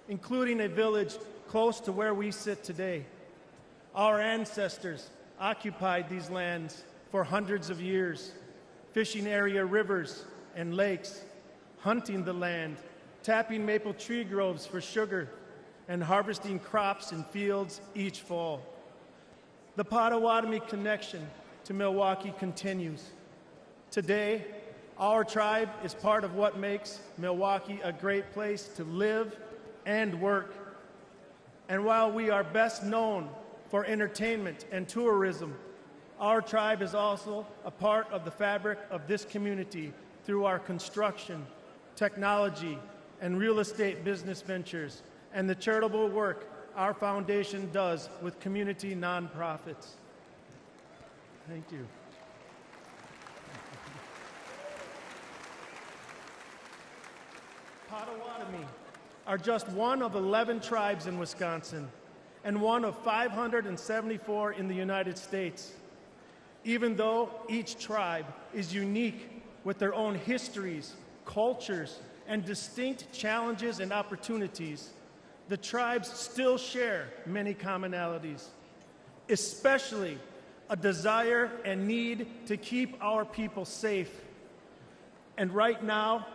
including a village close to where we sit today. Our ancestors occupied these lands for hundreds of years, fishing area rivers and lakes, hunting the land, tapping maple tree groves for sugar, and harvesting crops in fields each fall. The Potawatomi connection to Milwaukee continues. Today, our tribe is part of what makes Milwaukee a great place to live and work. And while we are best known for entertainment and tourism, our tribe is also a part of the fabric of this community through our construction, technology, and real estate business ventures, and the charitable work our foundation does with community nonprofits. Thank you. Potawatomi are just one of 11 tribes in Wisconsin and one of 574 in the United States. Even though each tribe is unique with their own histories, cultures, and distinct challenges and opportunities, the tribes still share many commonalities, especially a desire and need to keep our people safe. And right now,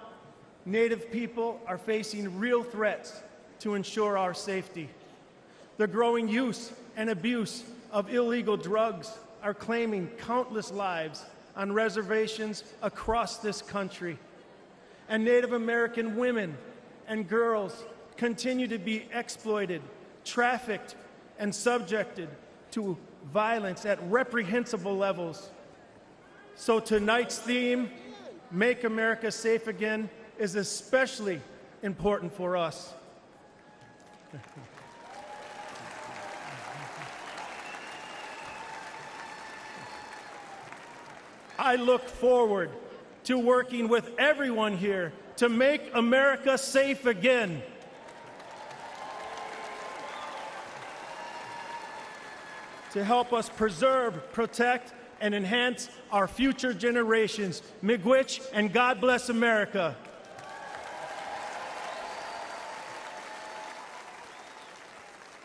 Native people are facing real threats to ensure our safety. The growing use and abuse of illegal drugs are claiming countless lives on reservations across this country. And Native American women and girls continue to be exploited, trafficked, and subjected to violence at reprehensible levels. So tonight's theme, Make America Safe Again, is especially important for us. I look forward to working with everyone here to make America safe again. To help us preserve, protect, and enhance our future generations. Miigwech, and God bless America.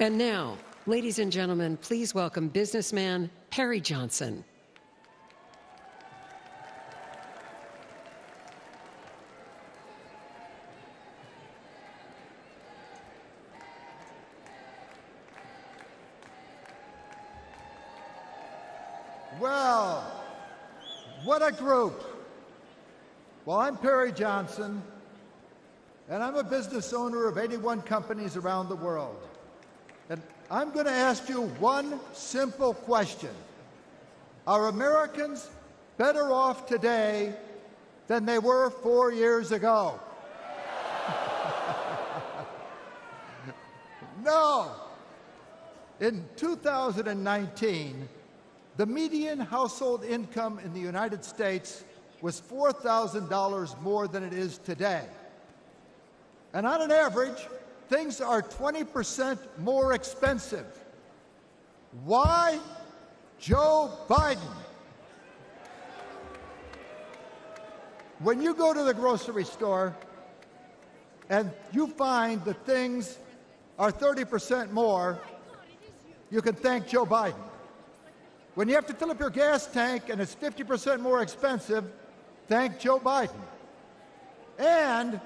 And now, ladies and gentlemen, please welcome businessman Perry Johnson. Well, what a group. Well, I'm Perry Johnson, and I'm a business owner of 81 companies around the world. And I'm going to ask you one simple question. Are Americans better off today than they were 4 years ago? No. In 2019, the median household income in the United States was $4,000 more than it is today. And on an average, things are 20% more expensive. Why? Joe Biden. When you go to the grocery store and you find that things are 30% more, you can thank Joe Biden. When you have to fill up your gas tank and it's 50% more expensive, thank Joe Biden. And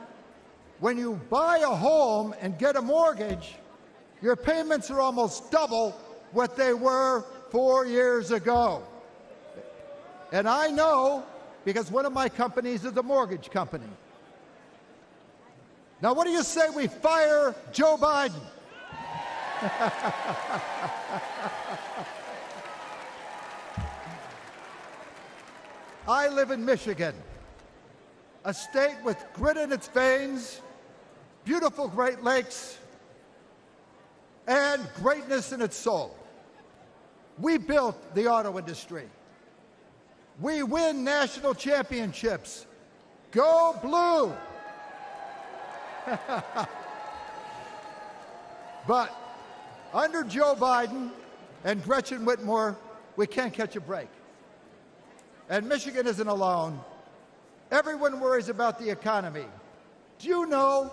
when you buy a home and get a mortgage, your payments are almost double what they were 4 years ago. And I know because one of my companies is a mortgage company. Now, what do you say we fire Joe Biden? I live in Michigan, a state with grit in its veins, beautiful Great Lakes, and greatness in its soul. We built the auto industry. We win national championships. Go Blue! But under Joe Biden and Gretchen Whitmer, we can't catch a break. And Michigan isn't alone. Everyone worries about the economy. Do you know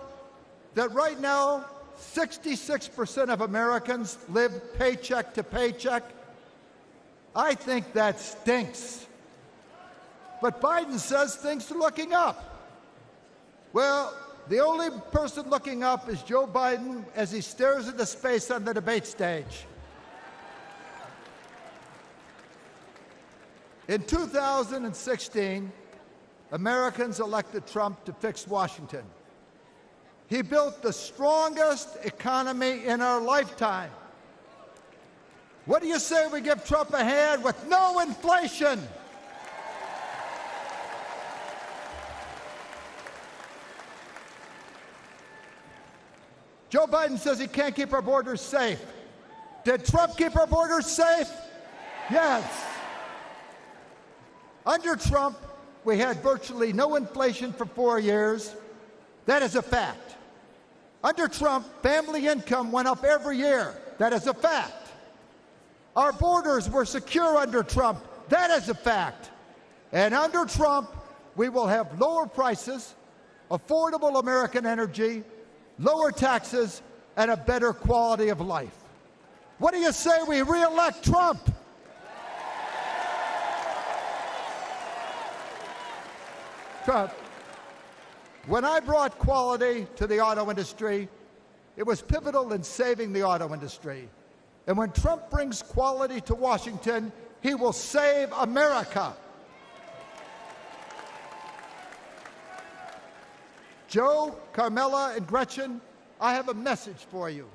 that right now, 66% of Americans live paycheck to paycheck? I think that stinks. But Biden says things are looking up. Well, the only person looking up is Joe Biden as he stares into space on the debate stage. In 2016, Americans elected Trump to fix Washington. He built the strongest economy in our lifetime. What do you say we give Trump a hand with no inflation? Joe Biden says he can't keep our borders safe. Did Trump keep our borders safe? Yes. Under Trump, we had virtually no inflation for 4 years. That is a fact. Under Trump, family income went up every year. That is a fact. Our borders were secure under Trump. That is a fact. And under Trump, we will have lower prices, affordable American energy, lower taxes, and a better quality of life. What do you say we re-elect Trump? Trump, when I brought quality to the auto industry, it was pivotal in saving the auto industry. And when Trump brings quality to Washington, he will save America. Joe, Carmela, and Gretchen, I have a message for you.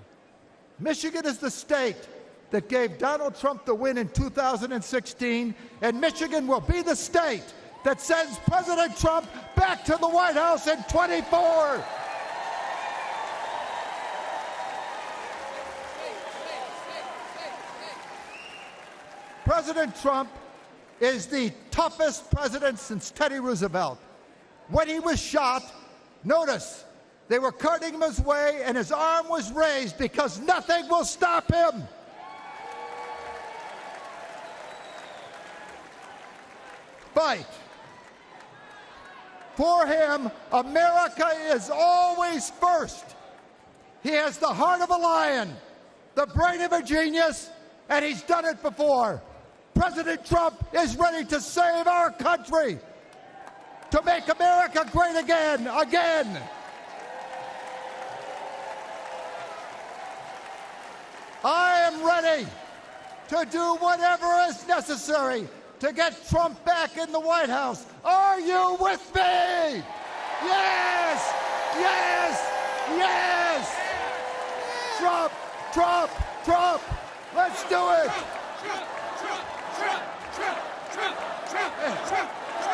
Michigan is the state that gave Donald Trump the win in 2016, and Michigan will be the state that sends President Trump back to the White House in 24. President Trump is the toughest president since Teddy Roosevelt. When he was shot, notice, they were carting him his way and his arm was raised because nothing will stop him. Fight. For him, America is always first. He has the heart of a lion, the brain of a genius, and he's done it before. President Trump is ready to save our country, to make America great again. I am ready to do whatever is necessary to get Trump back in the White House. Are you with me? Yes! Yes! Yes! Trump! Trump! Trump! Let's do it! Trump! Trump! Trump! Trump! Trump! Trump! Trump! Trump!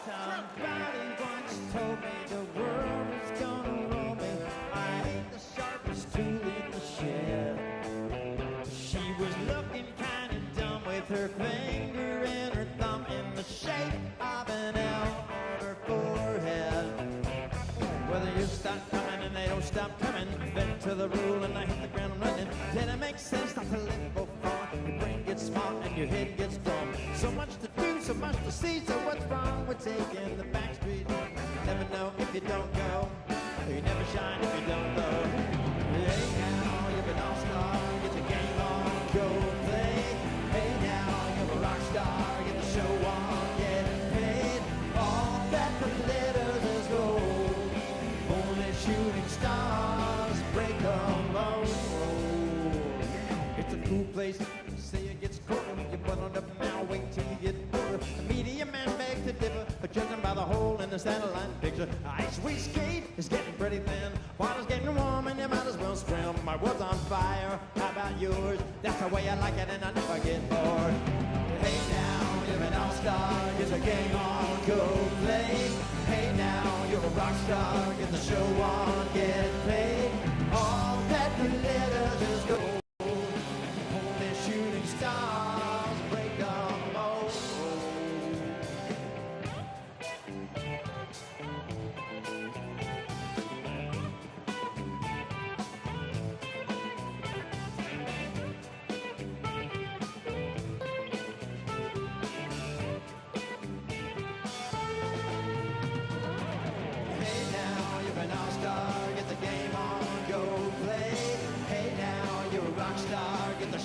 Somebody once told me the world is gonna roll me. I ain't the sharpest tool in the shed. She was looking kind of dumb with her finger and her thumb in the shape of an L on her forehead. Whether you start coming and they don't stop coming, bend to the rule and I hit the ground running. Then it makes sense not to let go far. Your brain gets smart and your head gets dumb. So much to do, so much to see. So what's wrong with taking the back street? You never know if you don't go. You never shine if you don't go. Hey now, you're an all-star. Get the game on, go play. Hey now, you're a rock star. Get the show on, get paid. All that glitters is gold. Only shooting stars break the mold. It's a cool place. Say it gets colder. You put on up now, wait till you get older. The media man begs to differ, judging by the hole in the satellite picture. Ice we skate is getting pretty thin. Water's getting warm and you might as well swim. My world's on fire, how about yours? That's the way I like it and I never get bored. Hey now, you're an all-star, get the game on, go play. Hey now, you're a rock star, get the show on, get paid. All that glitters is gold. Only shooting stars break the mold.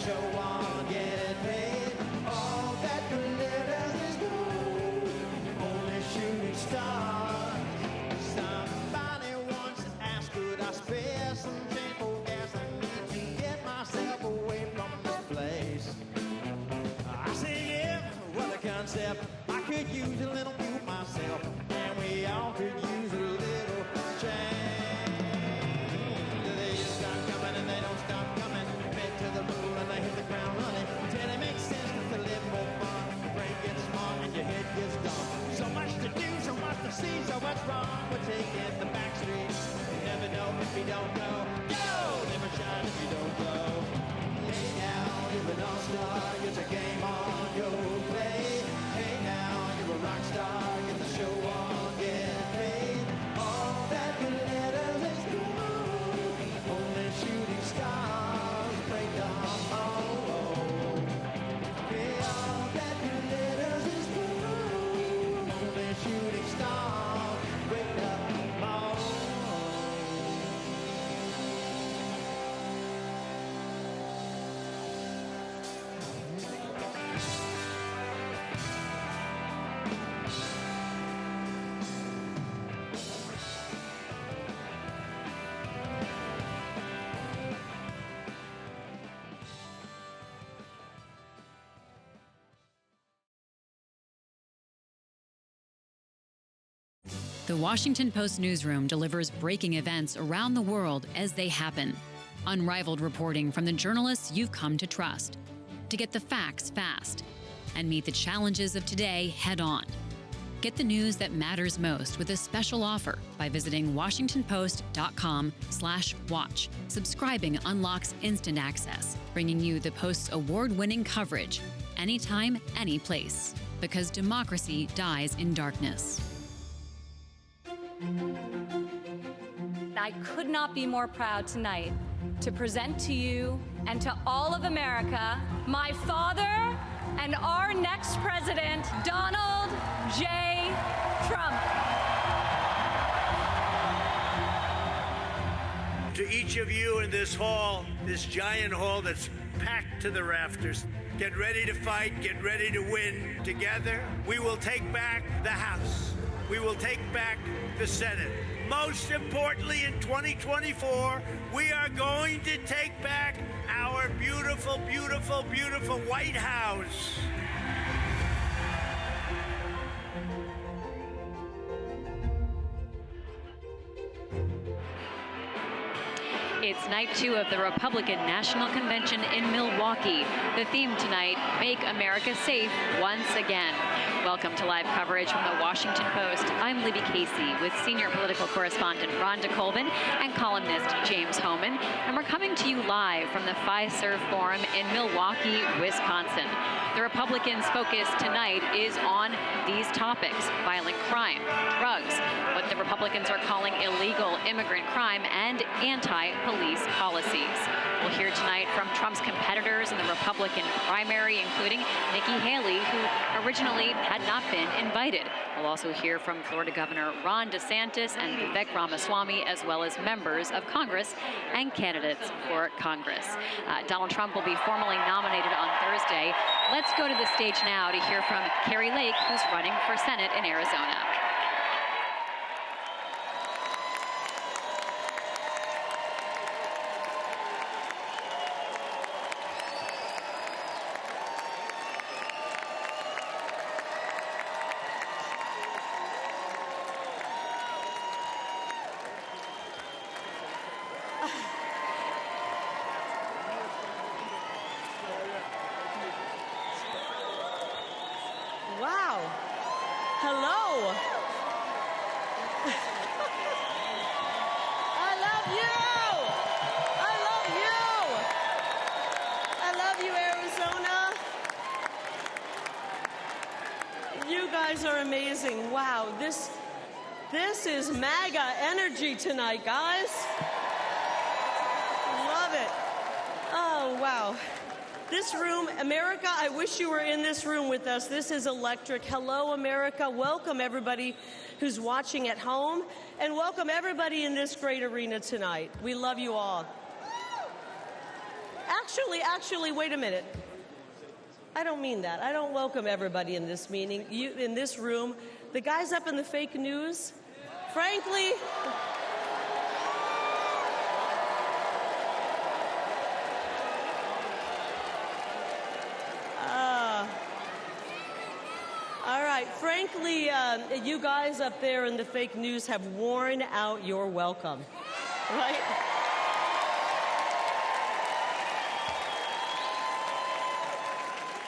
show on, get paid. All that glitters is gold, only shooting stars. Somebody once asked, could I spare some change for gas? I need to get myself away from this place. I say, yeah, what a concept. I could use a little fuel myself, and we all could use a little change. They just stop coming and they don't stop coming. Head to the moon and they hit the ground running. Till it makes sense to live more fun. Your brain gets smart and your head gets dumb. So much to do, so much to see, so what's wrong with taking the back streets? You never know if you don't go. Go! Never shine if you don't glow. Hey now, you're an all-star, it's a game on, go play. Hey now, you're a rock star, get the show on, get paid. All that glitters is gold, only shooting stars break down. Hey, all that glitters is gold, only shooting stars break down. The Washington Post newsroom delivers breaking events around the world as they happen. Unrivaled reporting from the journalists you've come to trust. To get the facts fast and meet the challenges of today head on. Get the news that matters most with a special offer by visiting WashingtonPost.com/watch. Subscribing unlocks instant access, bringing you the Post's award-winning coverage anytime, any place. Because democracy dies in darkness. I could not be more proud tonight to present to you and to all of America my father and our next president, Donald J. Trump. To each of you in this hall, this giant hall that's packed to the rafters, get ready to fight, get ready to win. Together, we will take back the House. We will take back the Senate. Most importantly, in 2024, we are going to take back our beautiful, beautiful, beautiful White House. It's night 2 of the Republican National Convention in Milwaukee. The theme tonight, Make America Safe Once Again. Welcome to live coverage from the Washington Post. I'm Libby Casey with senior political correspondent Rhonda Colvin and columnist James Hohmann. And we're coming to you live from the Fiserv Forum in Milwaukee, Wisconsin. The Republicans' focus tonight is on these topics: violent crime, drugs, what the Republicans are calling illegal immigrant crime, and anti-police policies. We'll hear tonight from Trump's competitors in the Republican primary, including Nikki Haley, who originally had not been invited. We'll also hear from Florida Governor Ron DeSantis and Vivek Ramaswamy, as well as members of Congress and candidates for Congress. Donald Trump will be formally nominated on Thursday. Let's go to the stage now to hear from Kari Lake, who's running for Senate in Arizona. Wow. Hello. I love you. I love you. I love you, Arizona. You guys are amazing. Wow. This is MAGA energy tonight, guys. Love it. Oh, wow. This room, America, I wish you were in this room with us. This is electric. Hello, America. Welcome, everybody who's watching at home, and welcome everybody in this great arena tonight. We love you all. Actually, wait a minute. I don't mean that. I don't welcome everybody in this meeting, in this room. The guys up in the fake news, frankly, all right, frankly, you guys up there in the fake news have worn out your welcome, right?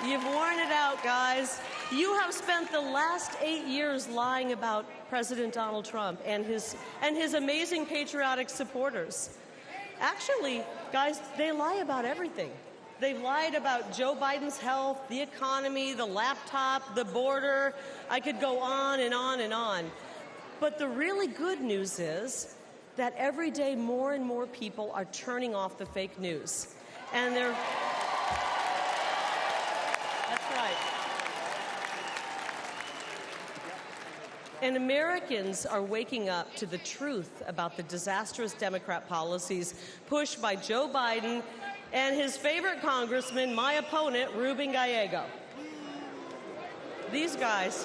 You've worn it out, guys. You have spent the last 8 years lying about President Donald Trump and his amazing patriotic supporters. Actually, guys, they lie about everything. They've lied about Joe Biden's health, the economy, the laptop, the border. I could go on and on and on. But the really good news is that every day more and more people are turning off the fake news. And they're... That's right. And Americans are waking up to the truth about the disastrous Democrat policies pushed by Joe Biden and his favorite congressman, my opponent, Ruben Gallego. These guys,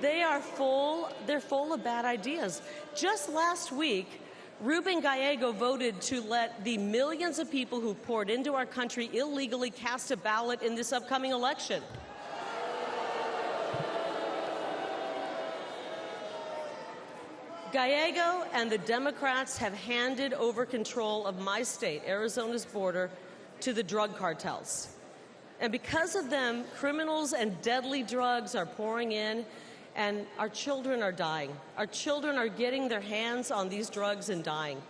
they're full of bad ideas. Just last week, Ruben Gallego voted to let the millions of people who poured into our country illegally cast a ballot in this upcoming election. Gallego and the Democrats have handed over control of my state, Arizona's border, to the drug cartels. And because of them, criminals and deadly drugs are pouring in, and our children are dying. Our children are getting their hands on these drugs and dying.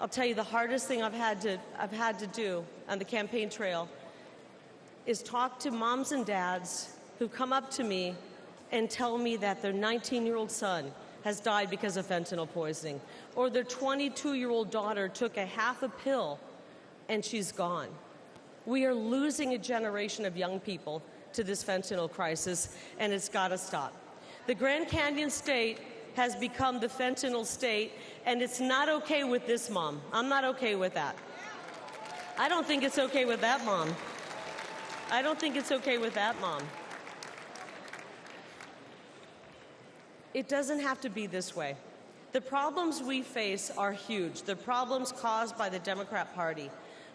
I'll tell you, the hardest thing I've had to do on the campaign trail is talk to moms and dads who come up to me and tell me that their 19-year-old son has died because of fentanyl poisoning, or their 22-year-old daughter took a half a pill and she's gone. We are losing a generation of young people to this fentanyl crisis, and it's got to stop. The Grand Canyon state has become the fentanyl state, and it's not okay with this mom. I'm not okay with that. I don't think it's okay with that mom. I don't think it's okay with that mom. It doesn't have to be this way. The problems we face are huge. The problems caused by the Democrat Party.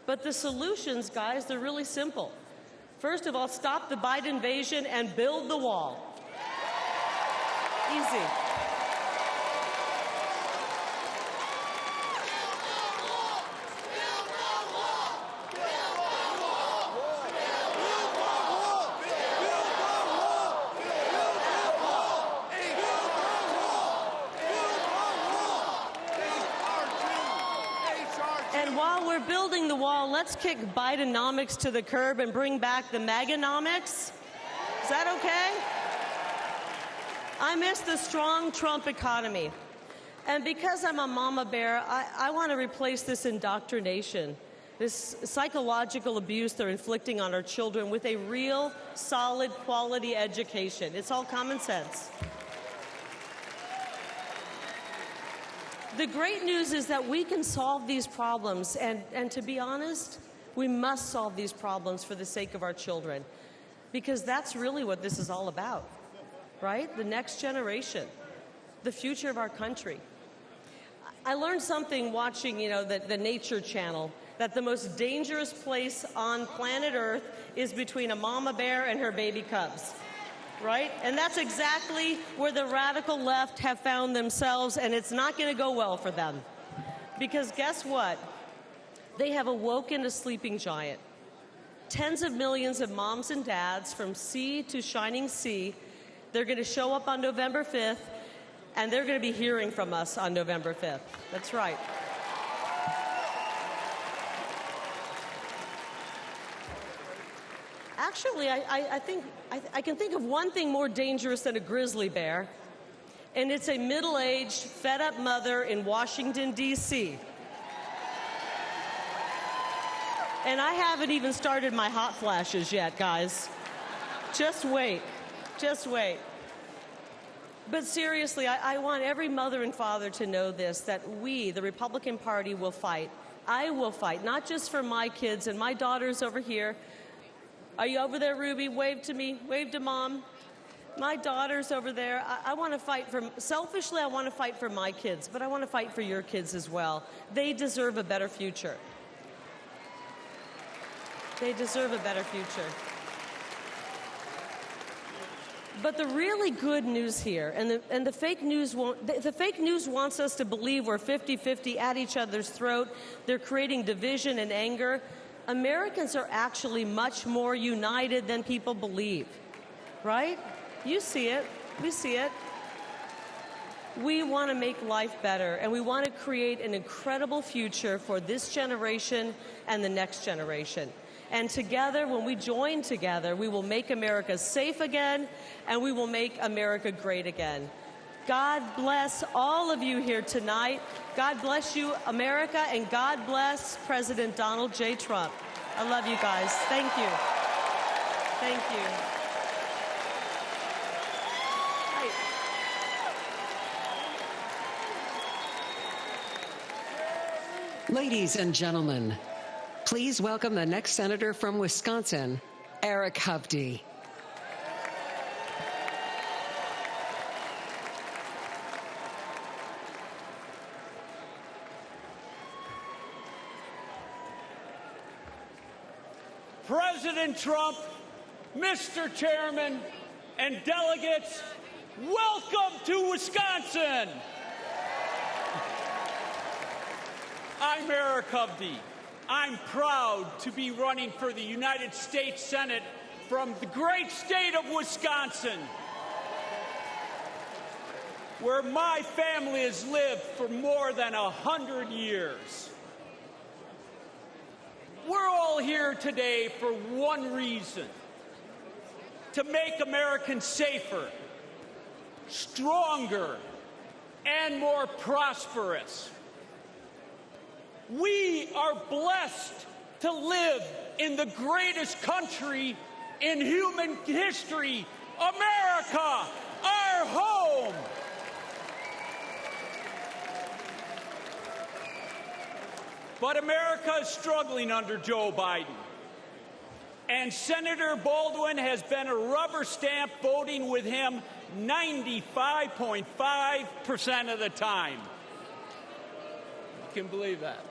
But the solutions, guys, they're really simple. First of all, stop the Biden invasion and build the wall. Easy. And while we're building the wall, let's kick Bidenomics to the curb and bring back the MAGAnomics. Is that okay? I miss the strong Trump economy. And because I'm a mama bear, I want to replace this indoctrination, this psychological abuse they're inflicting on our children with a real, solid, quality education. It's all common sense. The great news is that we can solve these problems, and to be honest, we must solve these problems for the sake of our children, because that's really what this is all about, right? The next generation, the future of our country. I learned something watching, the Nature Channel, that the most dangerous place on planet Earth is between a mama bear and her baby cubs. Right? And that's exactly where the radical left have found themselves, and it's not going to go well for them. Because guess what? They have awoken a sleeping giant. Tens of millions of moms and dads from sea to shining sea, they're going to show up on November 5th, and they're going to be hearing from us on November 5th. That's right. Actually, I can think of one thing more dangerous than a grizzly bear, and it's a middle-aged, fed-up mother in Washington, D.C. And I haven't even started my hot flashes yet, guys. Just wait. Just wait. But seriously, I want every mother and father to know this, that we, the Republican Party, will fight I will fight, not just for my kids and my daughters over here. Are you over there, Ruby? Wave to me. Wave to Mom. My daughters over there. I want to fight for, selfishly, I want to fight for my kids, but I want to fight for your kids as well. They deserve a better future. They deserve a better future. But the really good news here, and the fake news the fake news wants us to believe we're 50-50 at each other's throat. They're creating division and anger. Americans are actually much more united than people believe, right? You see it. We see it. We want to make life better, and we want to create an incredible future for this generation and the next generation. And together, when we join together, we will make America safe again, and we will make America great again. God bless all of you here tonight. God bless you, America, and God bless President Donald J. Trump. I love you guys. Thank you. Thank you. Ladies and gentlemen, please welcome the next senator from Wisconsin, Eric Hovde. President Trump, Mr. Chairman, and delegates, welcome to Wisconsin. I'm Eric Hovde. I'm proud to be running for the United States Senate from the great state of Wisconsin, where my family has lived for more than 100 years. We're all here today for one reason: to make Americans safer, stronger, and more prosperous. We are blessed to live in the greatest country in human history, America, our home. But America is struggling under Joe Biden. And Senator Baldwin has been a rubber stamp voting with him 95.5% of the time. You can believe that.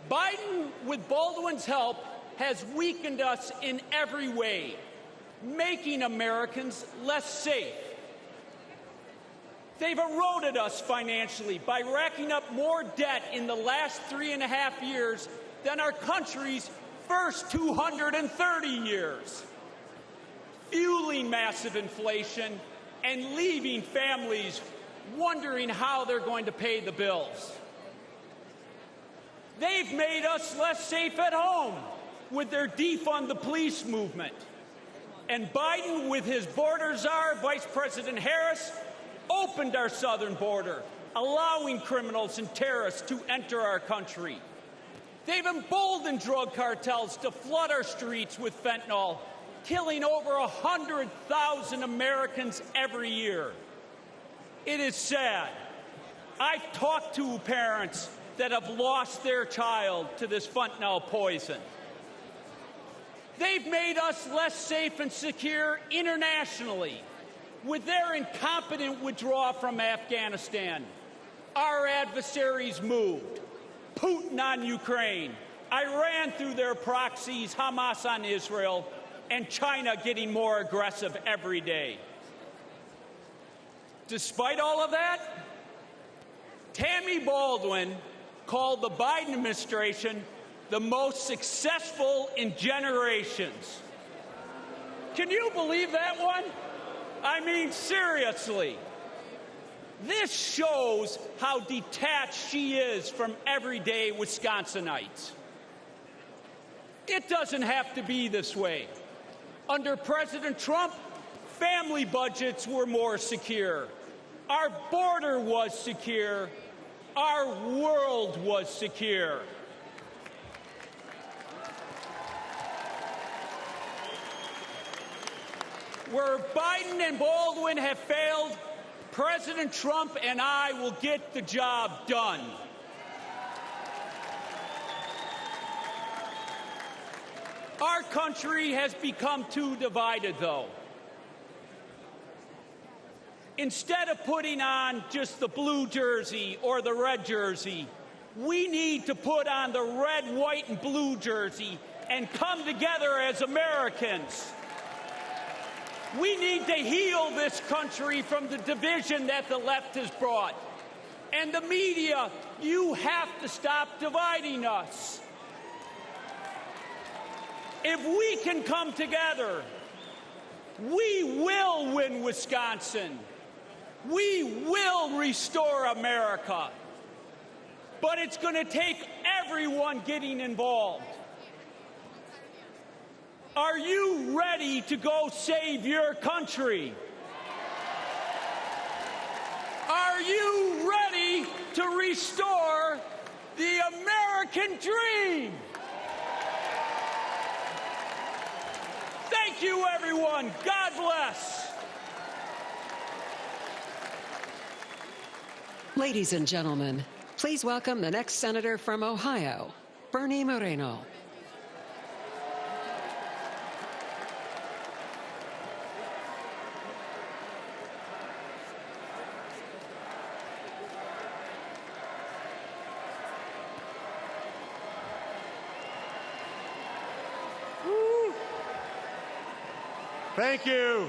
Biden, with Baldwin's help, has weakened us in every way, making Americans less safe. They've eroded us financially by racking up more debt in the last 3.5 years than our country's first 230 years, fueling massive inflation and leaving families wondering how they're going to pay the bills. They've made us less safe at home with their defund the police movement. And Biden, with his border czar, Vice President Harris, opened our southern border, allowing criminals and terrorists to enter our country. They've emboldened drug cartels to flood our streets with fentanyl, killing over 100,000 Americans every year. It is sad. I've talked to parents that have lost their child to this fentanyl poison. They've made us less safe and secure internationally with their incompetent withdrawal from Afghanistan. Our adversaries moved. Putin on Ukraine, Iran through their proxies, Hamas on Israel, and China getting more aggressive every day. Despite all of that, Tammy Baldwin called the Biden administration the most successful in generations. Can you believe that one? I mean, seriously. This shows how detached she is from everyday Wisconsinites. It doesn't have to be this way. Under President Trump, family budgets were more secure. Our border was secure. Our world was secure. Where Biden and Baldwin have failed, President Trump and I will get the job done. Our country has become too divided, though. Instead of putting on just the blue jersey or the red jersey, we need to put on the red, white, and blue jersey and come together as Americans. We need to heal this country from the division that the left has brought. And the media, you have to stop dividing us. If we can come together, we will win Wisconsin. We will restore America. But it's going to take everyone getting involved. Are you ready to go save your country? Are you ready to restore the American dream? Thank you, everyone. God bless. Ladies and gentlemen, please welcome the next senator from Ohio, Bernie Moreno. Thank you.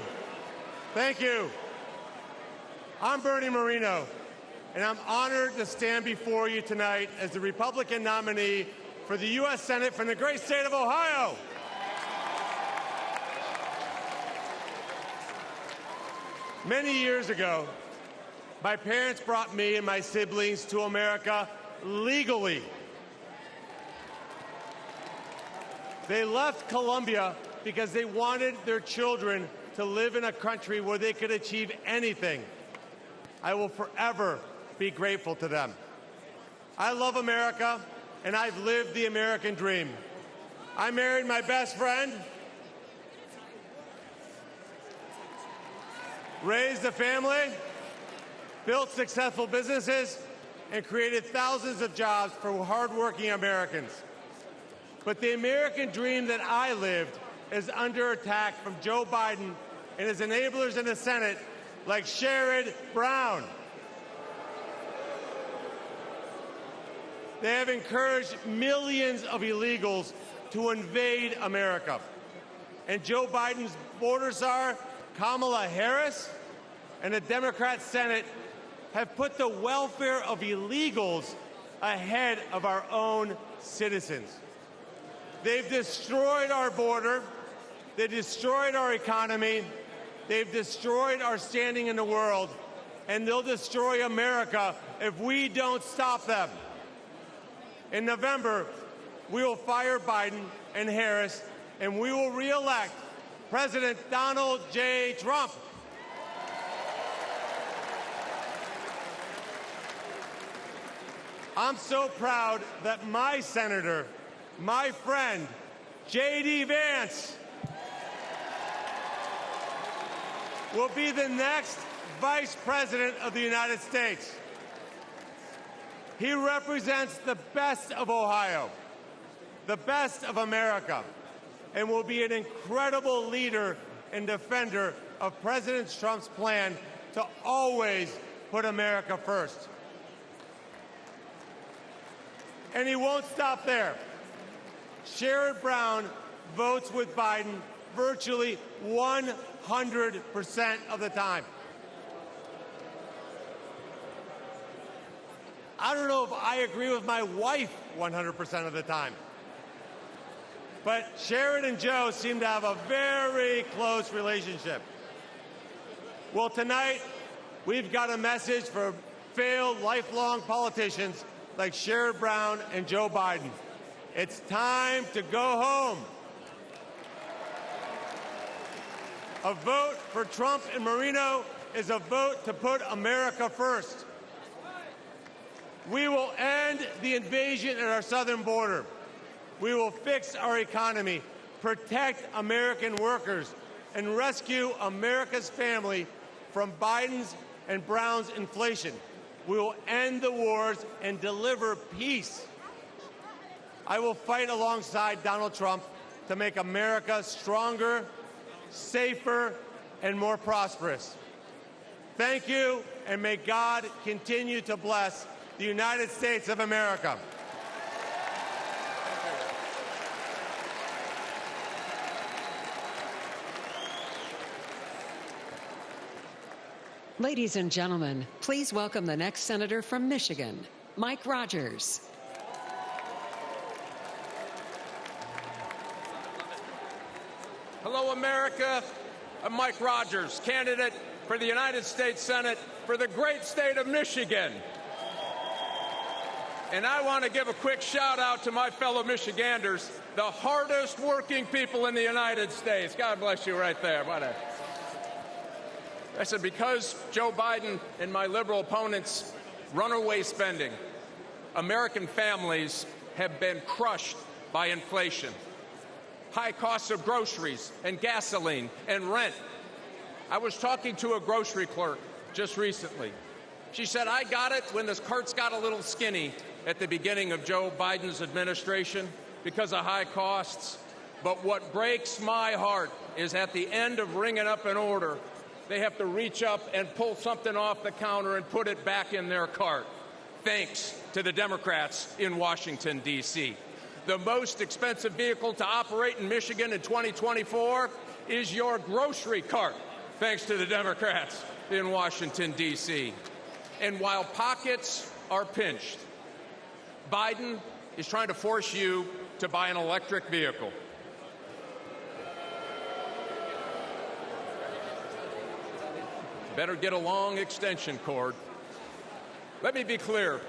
Thank you. I'm Bernie Moreno, and I'm honored to stand before you tonight as the Republican nominee for the U.S. Senate from the great state of Ohio. Many years ago, my parents brought me and my siblings to America legally. They left Colombia because they wanted their children to live in a country where they could achieve anything. I will forever be grateful to them. I love America, and I've lived the American dream. I married my best friend, raised a family, built successful businesses, and created thousands of jobs for hardworking Americans. But the American dream that I lived is under attack from Joe Biden and his enablers in the Senate like Sherrod Brown. They have encouraged millions of illegals to invade America. And Joe Biden's border czar, Kamala Harris, and the Democrat Senate have put the welfare of illegals ahead of our own citizens. They've destroyed our border. They destroyed our economy. They've destroyed our standing in the world. And they'll destroy America if we don't stop them. In November, we will fire Biden and Harris, and we will re-elect President Donald J. Trump. I'm so proud that my senator, my friend, J.D. Vance, will be the next Vice President of the United States. He represents the best of Ohio, the best of America, and will be an incredible leader and defender of President Trump's plan to always put America first. And he won't stop there. Sherrod Brown votes with Biden virtually 100% of the time. I don't know if I agree with my wife 100% of the time. But Sherrod and Joe seem to have a very close relationship. Well, tonight, we've got a message for failed lifelong politicians like Sherrod Brown and Joe Biden. It's time to go home. A vote for Trump and Moreno is a vote to put America first. We will end the invasion at our southern border. We will fix our economy, protect American workers, and rescue America's family from Biden's and Brown's inflation. We will end the wars and deliver peace. I will fight alongside Donald Trump to make America stronger, safer, and more prosperous. Thank you, and may God continue to bless the United States of America. Ladies and gentlemen, please welcome the next senator from Michigan, Mike Rogers. Hello, America. I'm Mike Rogers, candidate for the United States Senate for the great state of Michigan. And I want to give a quick shout out to my fellow Michiganders, the hardest working people in the United States. God bless you right there. I said, because Joe Biden and my liberal opponents' runaway spending, American families have been crushed by inflation. High costs of groceries and gasoline and rent. I was talking to a grocery clerk just recently. She said, I got it when this carts got a little skinny at the beginning of Joe Biden's administration because of high costs. But what breaks my heart is at the end of ringing up an order, they have to reach up and pull something off the counter and put it back in their cart, thanks to the Democrats in Washington, D.C. The most expensive vehicle to operate in Michigan in 2024 is your grocery cart, thanks to the Democrats in Washington, D.C. And while pockets are pinched, Biden is trying to force you to buy an electric vehicle. Better get a long extension cord. Let me be clear.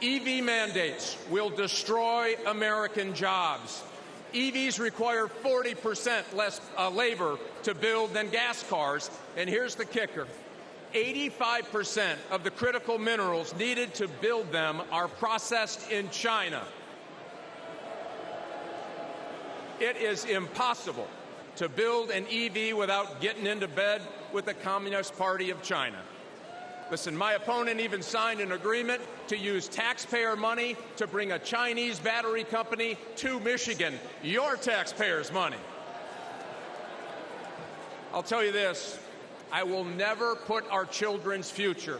EV mandates will destroy American jobs. EVs require 40% less labor to build than gas cars. And here's the kicker. 85% of the critical minerals needed to build them are processed in China. It is impossible to build an EV without getting into bed with the Communist Party of China. Listen, my opponent even signed an agreement to use taxpayer money to bring a Chinese battery company to Michigan, your taxpayers' money. I'll tell you this, I will never put our children's future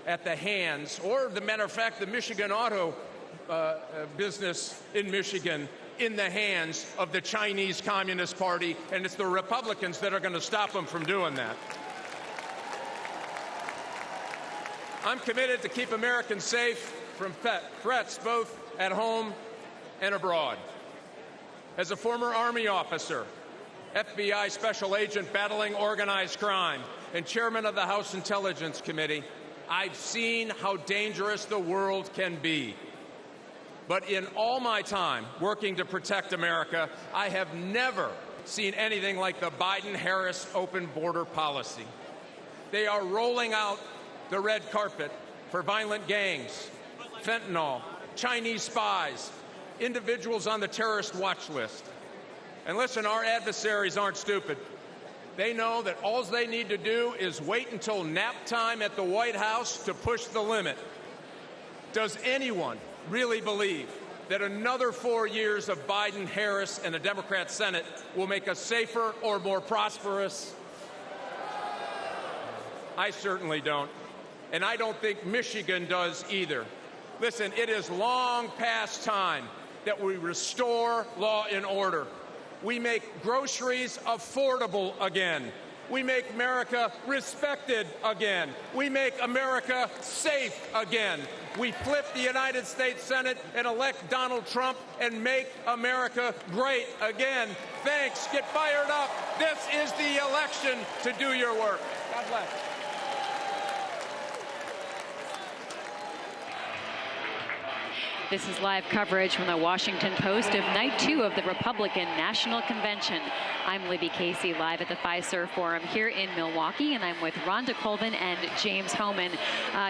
at the hands, or the matter of fact, the Michigan auto business in Michigan, in the hands of the Chinese Communist Party, and it's the Republicans that are going to stop them from doing that. I'm committed to keep Americans safe from threats both at home and abroad. As a former Army officer, FBI special agent battling organized crime, and chairman of the House Intelligence Committee, I've seen how dangerous the world can be. But in all my time working to protect America, I have never seen anything like the Biden-Harris open border policy. They are rolling out the red carpet for violent gangs, fentanyl, Chinese spies, individuals on the terrorist watch list. And listen, our adversaries aren't stupid. They know that all they need to do is wait until nap time at the White House to push the limit. Does anyone really believe that another 4 years of Biden, Harris, and a Democrat Senate will make us safer or more prosperous? I certainly don't. And I don't think Michigan does either. Listen, it is long past time that we restore law and order. We make groceries affordable again. We make America respected again. We make America safe again. We flip the United States Senate and elect Donald Trump and make America great again. Thanks. Get fired up. This is the election to do your work. God bless. This is live coverage from the Washington Post of Night 2 of the Republican National Convention. I'm Libby Casey, live at the Fiserv Forum here in Milwaukee, and I'm with Rhonda Colvin and James Hohmann,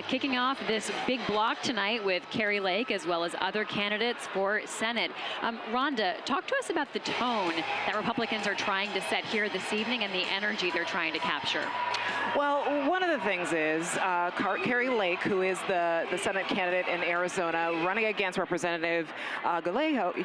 kicking off this big block tonight with Kari Lake as well as other candidates for Senate. Rhonda, talk to us about the tone that Republicans are trying to set here this evening and the energy they're trying to capture. Well, one of the things is Kari Lake, who is the Senate candidate in Arizona, running against against Representative Gallejo.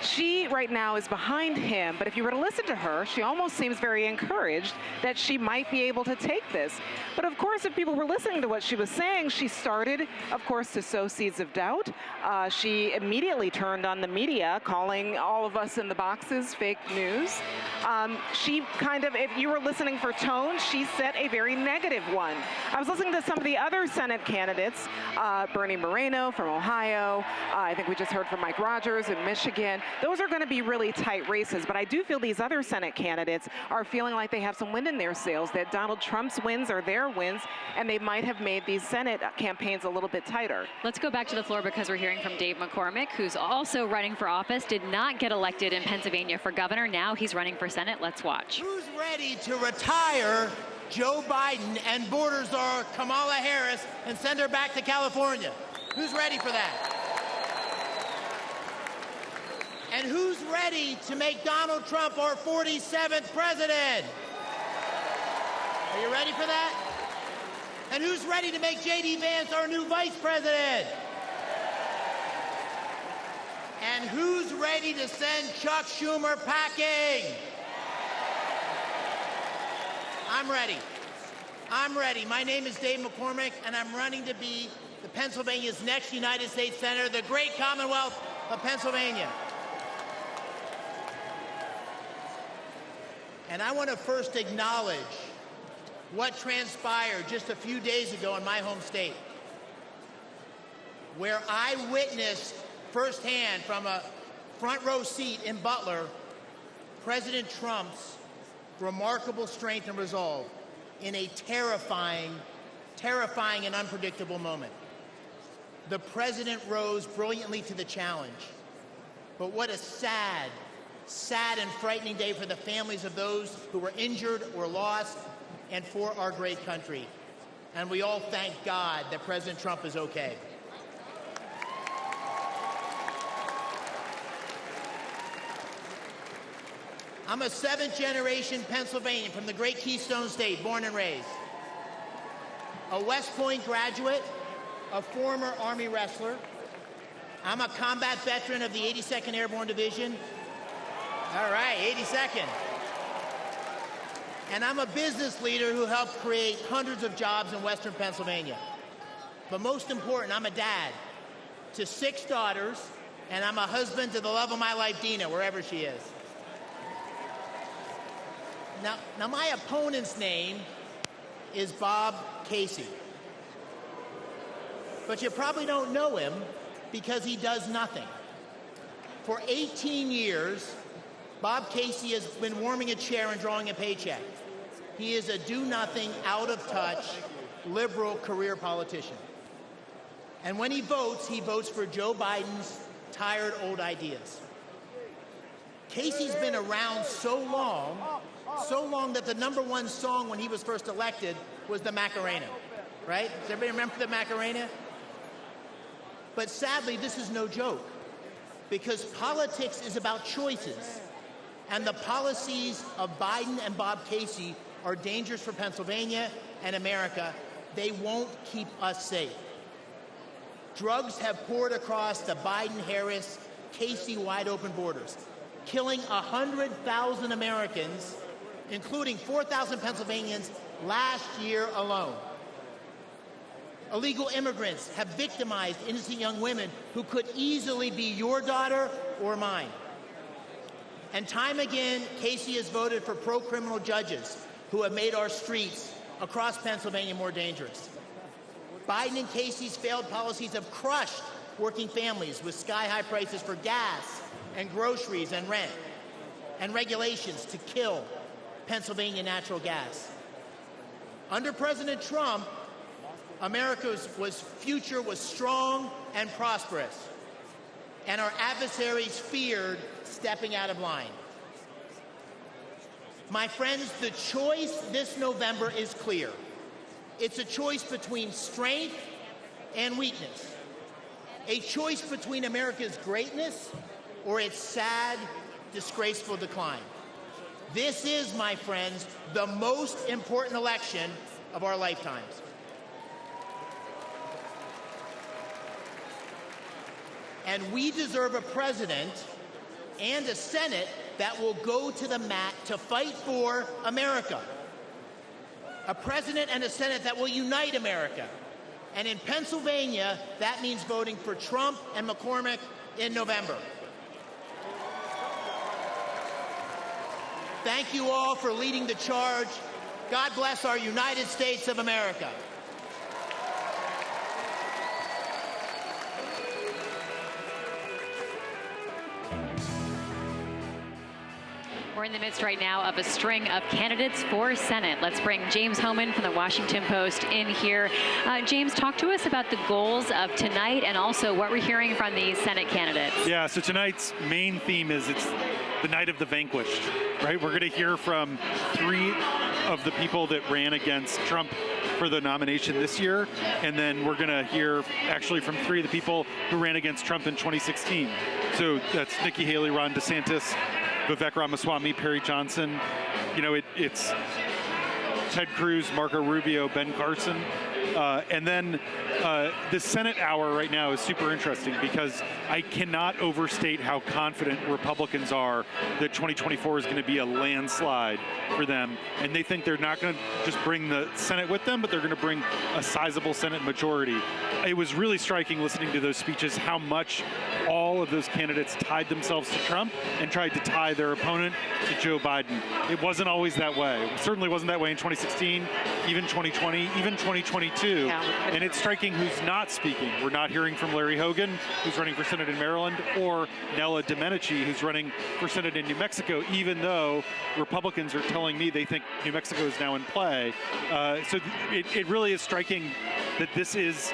She right now is behind him, but if you were to listen to her, she almost seems very encouraged that she might be able to take this. But of course, if people were listening to what she was saying, she started, of course, to sow seeds of doubt. She immediately turned on the media, calling all of us in the boxes fake news. She kind of, if you were listening for tone, she set a very negative one. I was listening to some of the other Senate candidates, Bernie Moreno from Ohio. I think we just heard from Mike Rogers in Michigan. Those are going to be really tight races, but I do feel these other Senate candidates are feeling like they have some wind in their sails, that Donald Trump's wins are their wins, and they might have made these Senate campaigns a little bit tighter. Let's go back to the floor because we're hearing from Dave McCormick, who's also running for office, did not get elected in Pennsylvania for governor. Now he's running for Senate. Let's watch. Who's ready to retire Joe Biden and border czar Kamala Harris and send her back to California? Who's ready for that? And who's ready to make Donald Trump our 47th president? Are you ready for that? And who's ready to make J.D. Vance our new vice president? And who's ready to send Chuck Schumer packing? I'm ready. I'm ready. My name is Dave McCormick, and I'm running to be the Pennsylvania's next United States Senator, the great Commonwealth of Pennsylvania. And I want to first acknowledge what transpired just a few days ago in my home state, where I witnessed firsthand from a front row seat in Butler, President Trump's remarkable strength and resolve in a terrifying and unpredictable moment. The president rose brilliantly to the challenge. But what a sad and frightening day for the families of those who were injured or lost, and for our great country. And we all thank God that President Trump is okay. I'm a seventh-generation Pennsylvanian from the great Keystone State, born and raised. A West Point graduate, a former Army wrestler. I'm a combat veteran of the 82nd Airborne Division. All right, 82nd. And I'm a business leader who helped create hundreds of jobs in Western Pennsylvania. But most important, I'm a dad to 6 daughters, and I'm a husband to the love of my life, Dina, wherever she is. Now my opponent's name is Bob Casey. But you probably don't know him because he does nothing. For 18 years, Bob Casey has been warming a chair and drawing a paycheck. He is a do-nothing, out-of-touch, liberal career politician. And when he votes for Joe Biden's tired old ideas. Casey's been around so long that the #1 song when he was first elected was the Macarena, right? Does everybody remember the Macarena? But sadly, this is no joke, because politics is about choices. And the policies of Biden and Bob Casey are dangerous for Pennsylvania and America. They won't keep us safe. Drugs have poured across the Biden-Harris, Casey wide-open borders, killing 100,000 Americans, including 4,000 Pennsylvanians last year alone. Illegal immigrants have victimized innocent young women who could easily be your daughter or mine. And time again, Casey has voted for pro-criminal judges who have made our streets across Pennsylvania more dangerous. Biden and Casey's failed policies have crushed working families with sky-high prices for gas and groceries and rent, and regulations to kill Pennsylvania natural gas. Under President Trump, America's future was strong and prosperous, and our adversaries feared stepping out of line. My friends, the choice this November is clear. It's a choice between strength and weakness, a choice between America's greatness or its sad, disgraceful decline. This is, my friends, the most important election of our lifetimes. And we deserve a president and a Senate that will go to the mat to fight for America. A president and a Senate that will unite America. And in Pennsylvania, that means voting for Trump and McCormick in November. Thank you all for leading the charge. God bless our United States of America. We're in the midst right now of a string of candidates for Senate. Let's bring James Hohmann from the Washington Post in here. James, talk to us about the goals of tonight and also what we're hearing from the Senate candidates. Yeah, so tonight's main theme is it's the night of the vanquished, right? We're going to hear from 3 of the people that ran against Trump for the nomination this year, and then we're going to hear actually from 3 of the people who ran against Trump in 2016. So that's Nikki Haley, Ron DeSantis, Vivek Ramaswamy, Perry Johnson. You know, it's Ted Cruz, Marco Rubio, Ben Carson. And then the Senate hour right now is super interesting because I cannot overstate how confident Republicans are that 2024 is going to be a landslide for them. And they think they're not going to just bring the Senate with them, but they're going to bring a sizable Senate majority. It was really striking listening to those speeches how much all of those candidates tied themselves to Trump and tried to tie their opponent to Joe Biden. It wasn't always that way. It certainly wasn't that way in 2016, even 2020, even 2022. And it's striking who's not speaking. We're not hearing from Larry Hogan, who's running for Senate in Maryland, or Nella Domenici, who's running for Senate in New Mexico, even though Republicans are telling me they think New Mexico is now in play. So it really is striking that this is,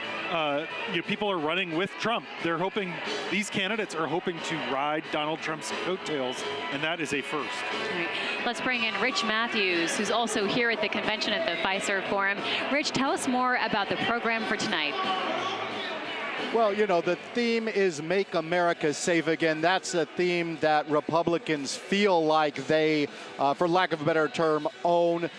people are running with Trump. They're hoping, these candidates are hoping to ride Donald Trump's coattails, and that is a first. All right. Let's bring in Rich Matthews, who's also here at the convention at the Fiserv Forum. Rich, tell us more about the program for tonight. Well, you know, the theme is Make America Safe Again. That's a theme that Republicans feel like they, for lack of a better term, own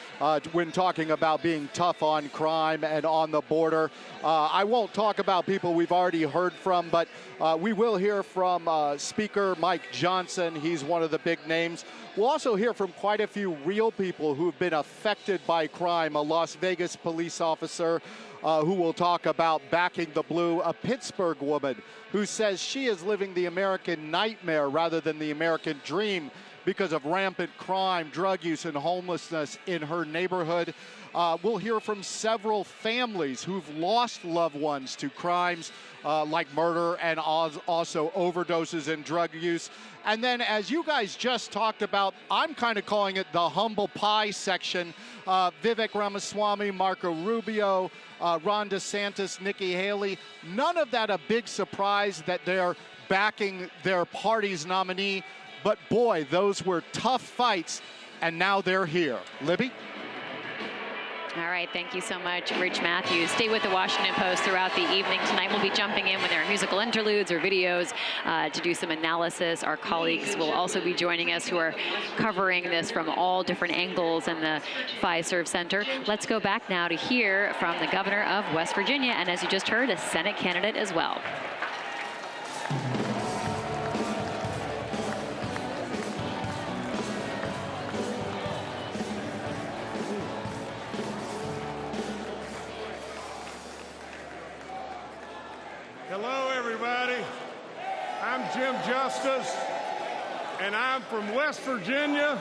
when talking about being tough on crime and on the border. I won't talk about people we've already heard from, but we will hear from Speaker Mike Johnson. He's one of the big names. We'll also hear from quite a few real people who've been affected by crime. A Las Vegas police officer who will talk about backing the blue, a Pittsburgh woman who says she is living the American nightmare rather than the American dream because of rampant crime, drug use, and homelessness in her neighborhood. We'll hear from several families who've lost loved ones to crimes like murder and also overdoses and drug use. And then, as you guys just talked about, I'm kind of calling it the humble pie section. Vivek Ramaswamy, Marco Rubio, Ron DeSantis, Nikki Haley. None of that a big surprise that they're backing their party's nominee. But boy, those were tough fights, and now they're here. Libby? All right, thank you so much, Rich Matthews. Stay with the Washington Post throughout the evening. Tonight we'll be jumping in with our musical interludes or videos to do some analysis. Our colleagues will also be joining us who are covering this from all different angles in the Fiserv Center. Let's go back now to hear from the governor of West Virginia, and as you just heard, a Senate candidate as well. Hello, everybody. I'm Jim Justice, and I'm from West Virginia,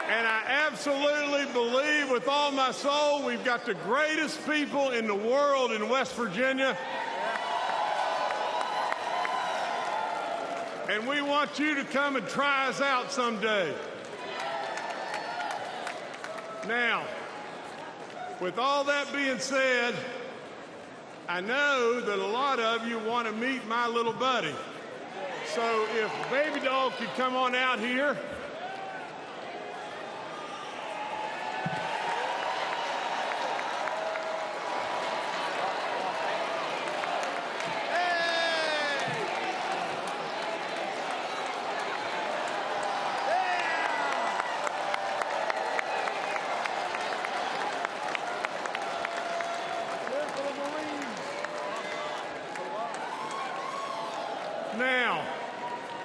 and I absolutely believe with all my soul we've got the greatest people in the world in West Virginia, and we want you to come and try us out someday. Now, with all that being said, I know that a lot of you want to meet my little buddy. So if Baby Doll could come on out here.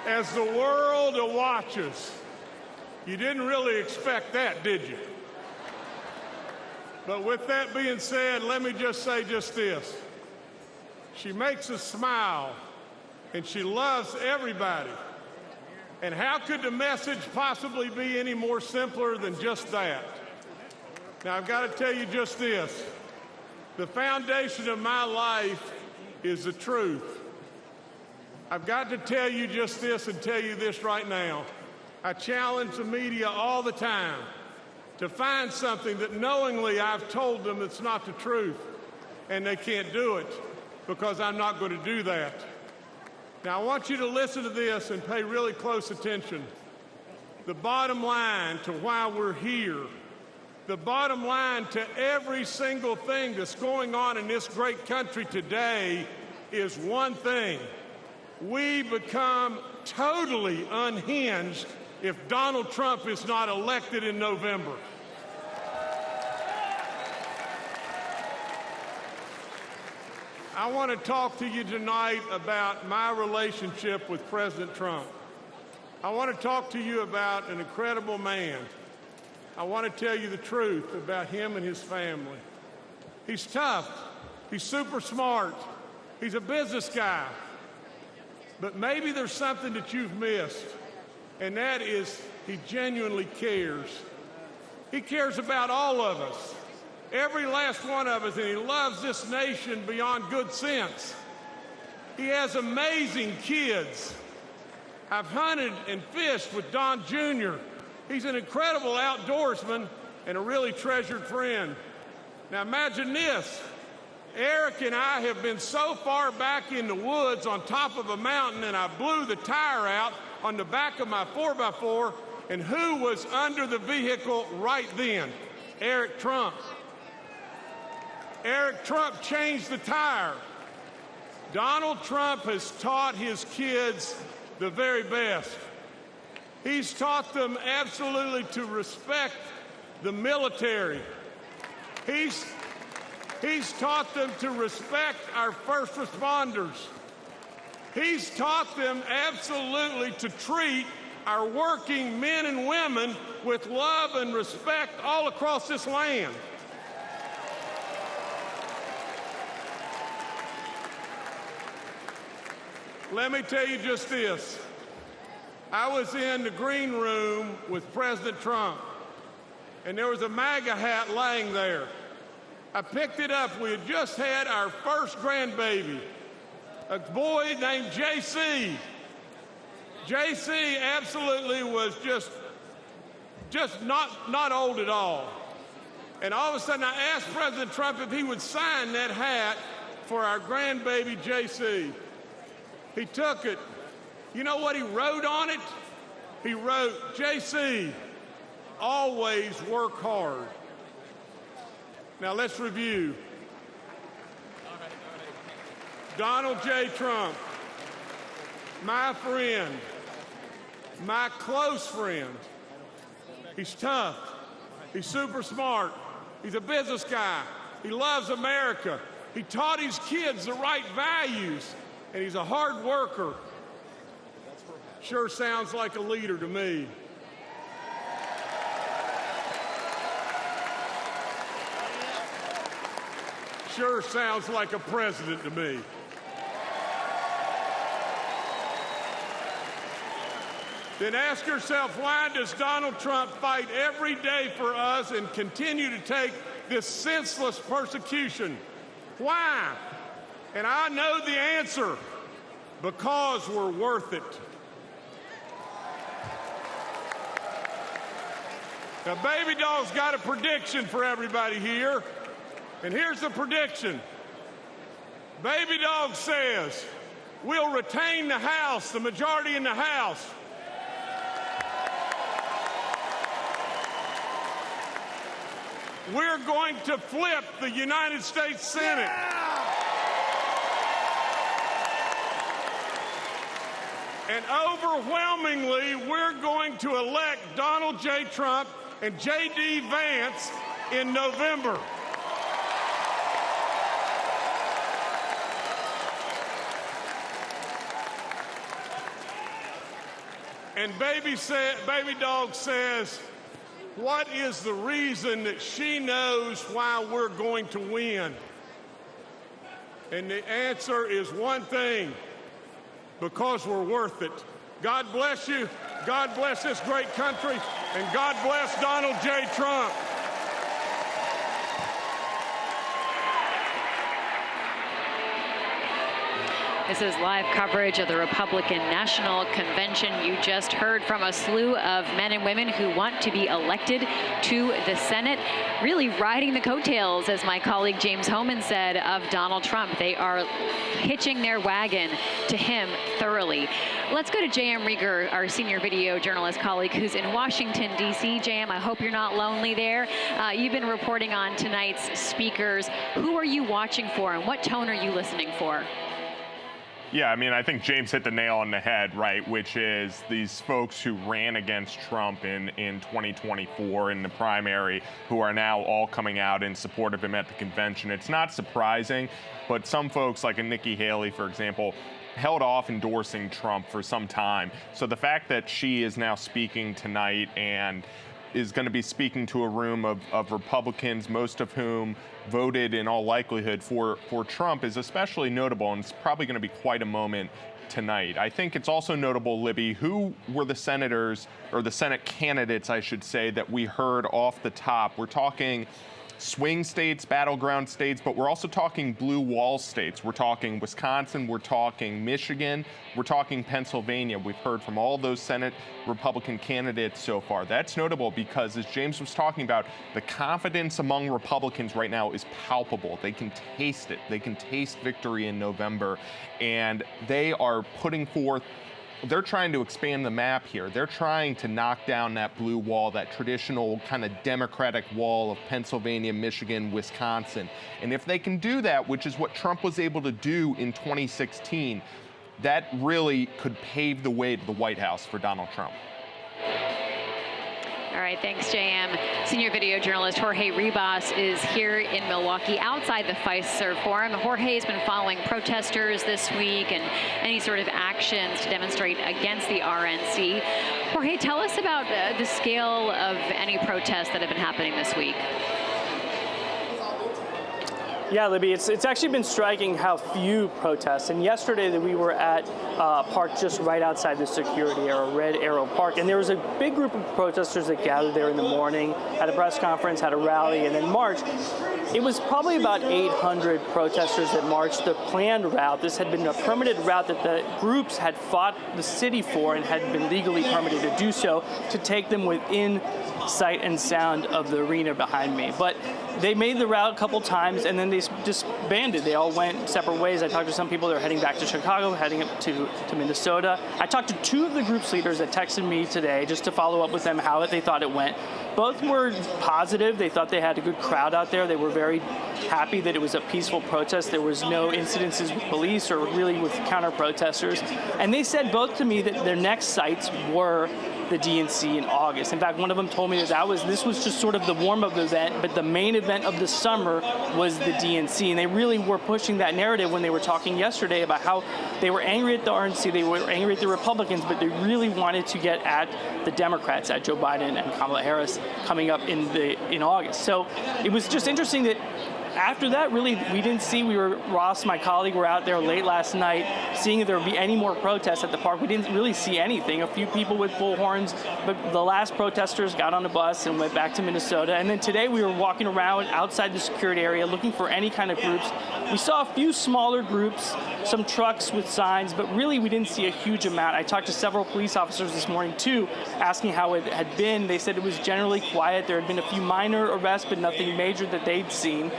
as the world watches. You didn't really expect that, did you? But with that being said, let me just say just this. She makes us smile, and she loves everybody. And how could the message possibly be any more simpler than just that? Now, I've got to tell you just this. The foundation of my life is the truth. I've got to tell you just this and tell you this right now. I challenge the media all the time to find something that knowingly I've told them it's not the truth, and they can't do it because I'm not going to do that. Now, I want you to listen to this and pay really close attention. The bottom line to why we're here, the bottom line to every single thing that's going on in this great country today is one thing. We become totally unhinged if Donald Trump is not elected in November. I want to talk to you tonight about my relationship with President Trump. I want to talk to you about an incredible man. I want to tell you the truth about him and his family. He's tough. He's super smart. He's a business guy. But maybe there's something that you've missed, and that is he genuinely cares. He cares about all of us, every last one of us, and he loves this nation beyond good sense. He has amazing kids. I've hunted and fished with Don Jr. He's an incredible outdoorsman and a really treasured friend. Now imagine this. Eric and I have been so far back in the woods on top of a mountain, and I blew the tire out on the back of my 4x4, and who was under the vehicle right then? Eric Trump. Eric Trump changed the tire. Donald Trump has taught his kids the very best. He's taught them absolutely to respect the military. He's taught them to respect our first responders. He's taught them absolutely to treat our working men and women with love and respect all across this land. Let me tell you just this. I was in the green room with President Trump, and there was a MAGA hat laying there. I picked it up. We had just had our first grandbaby, a boy named JC. JC absolutely was just not old at all. And all of a sudden I asked President Trump if he would sign that hat for our grandbaby JC. He took it. You know what he wrote on it? He wrote, JC, always work hard. Now let's review. Donald J. Trump, my friend, my close friend. He's tough. He's super smart. He's a business guy. He loves America. He taught his kids the right values, and he's a hard worker. Sure sounds like a leader to me. Sure sounds like a president to me. Then ask yourself, why does Donald Trump fight every day for us and continue to take this senseless persecution? Why? And I know the answer. Because we're worth it. Now, Baby Doll's got a prediction for everybody here. And here's the prediction. Baby Dog says, we'll retain the House, the majority in the House. We're going to flip the United States Senate. And overwhelmingly, we're going to elect Donald J. Trump and J.D. Vance in November. And baby dog says, what is the reason that she knows why we're going to win? And the answer is one thing: because we're worth it. God bless you. God bless this great country. And God bless Donald J. Trump. This is live coverage of the Republican National Convention. You just heard from a slew of men and women who want to be elected to the Senate, really riding the coattails, as my colleague James Hohmann said, of Donald Trump. They are hitching their wagon to him thoroughly. Let's go to JM Rieger, our senior video journalist colleague who's in Washington, D.C. JM, I hope you're not lonely there. You've been reporting on tonight's speakers. Who are you watching for, and what tone are you listening for? Yeah, I mean, I think James hit the nail on the head, right, which is these folks who ran against Trump in 2024 in the primary, who are now all coming out in support of him at the convention. It's not surprising, but some folks, like a Nikki Haley, for example, held off endorsing Trump for some time. So the fact that she is now speaking tonight and is going to be speaking to a room of Republicans, most of whom voted in all likelihood for Trump, is especially notable, and it's probably going to be quite a moment tonight. I think it's also notable, Libby, who were the senators, or the Senate candidates, I should say, that we heard off the top. We're talking swing states, battleground states, but we're also talking blue wall states. We're talking Wisconsin, we're talking Michigan, we're talking Pennsylvania. We've heard from all those Senate Republican candidates so far. That's notable because, as James was talking about, the confidence among Republicans right now is palpable. They can taste it. They can taste victory in November, and they are putting forth. They're trying to expand the map here. They're trying to knock down that blue wall, that traditional kind of Democratic wall of Pennsylvania, Michigan, Wisconsin. And if they can do that, which is what Trump was able to do in 2016, that really could pave the way to the White House for Donald Trump. All right, thanks, JM. Senior video journalist Jorge Ribas is here in Milwaukee outside the Fiserv Forum. Jorge has been following protesters this week and any sort of actions to demonstrate against the RNC. Jorge, tell us about the scale of any protests that have been happening this week. Yeah, Libby, it's actually been striking how few protests. And yesterday that we were at a park just right outside the security area, Red Arrow Park, and there was a big group of protesters that gathered there in the morning, had a press conference, had a rally, and then marched. It was probably about 800 protesters that marched the planned route. This had been a permitted route that the groups had fought the city for and had been legally permitted to do so, to take them within sight and sound of the arena behind me. But they made the route a couple times and then they disbanded. They all went separate ways. I talked to some people that are heading back to Chicago, heading up to Minnesota. I talked to two of the group's leaders that texted me today just to follow up with them how they thought it went. Both were positive. They thought they had a good crowd out there. They were very happy that it was a peaceful protest. There was no incidences with police or really with counter-protesters. And they said both to me that their next sites were the DNC in August. In fact, one of them told me that this was just sort of the warm-up event, but the main event of the summer was the DNC. And they really were pushing that narrative when they were talking yesterday about how they were angry at the RNC, they were angry at the Republicans, but they really wanted to get at the Democrats, at Joe Biden and Kamala Harris coming up in August. So it was just interesting that after that, really, we didn't see, Ross, my colleague, were out there late last night seeing if there would be any more protests at the park. We didn't really see anything. A few people with bullhorns, but the last protesters got on a bus and went back to Minnesota. And then today we were walking around outside the security area looking for any kind of groups. We saw a few smaller groups, some trucks with signs, but really we didn't see a huge amount. I talked to several police officers this morning, too, asking how it had been. They said it was generally quiet. There had been a few minor arrests, but nothing major that they'd seen.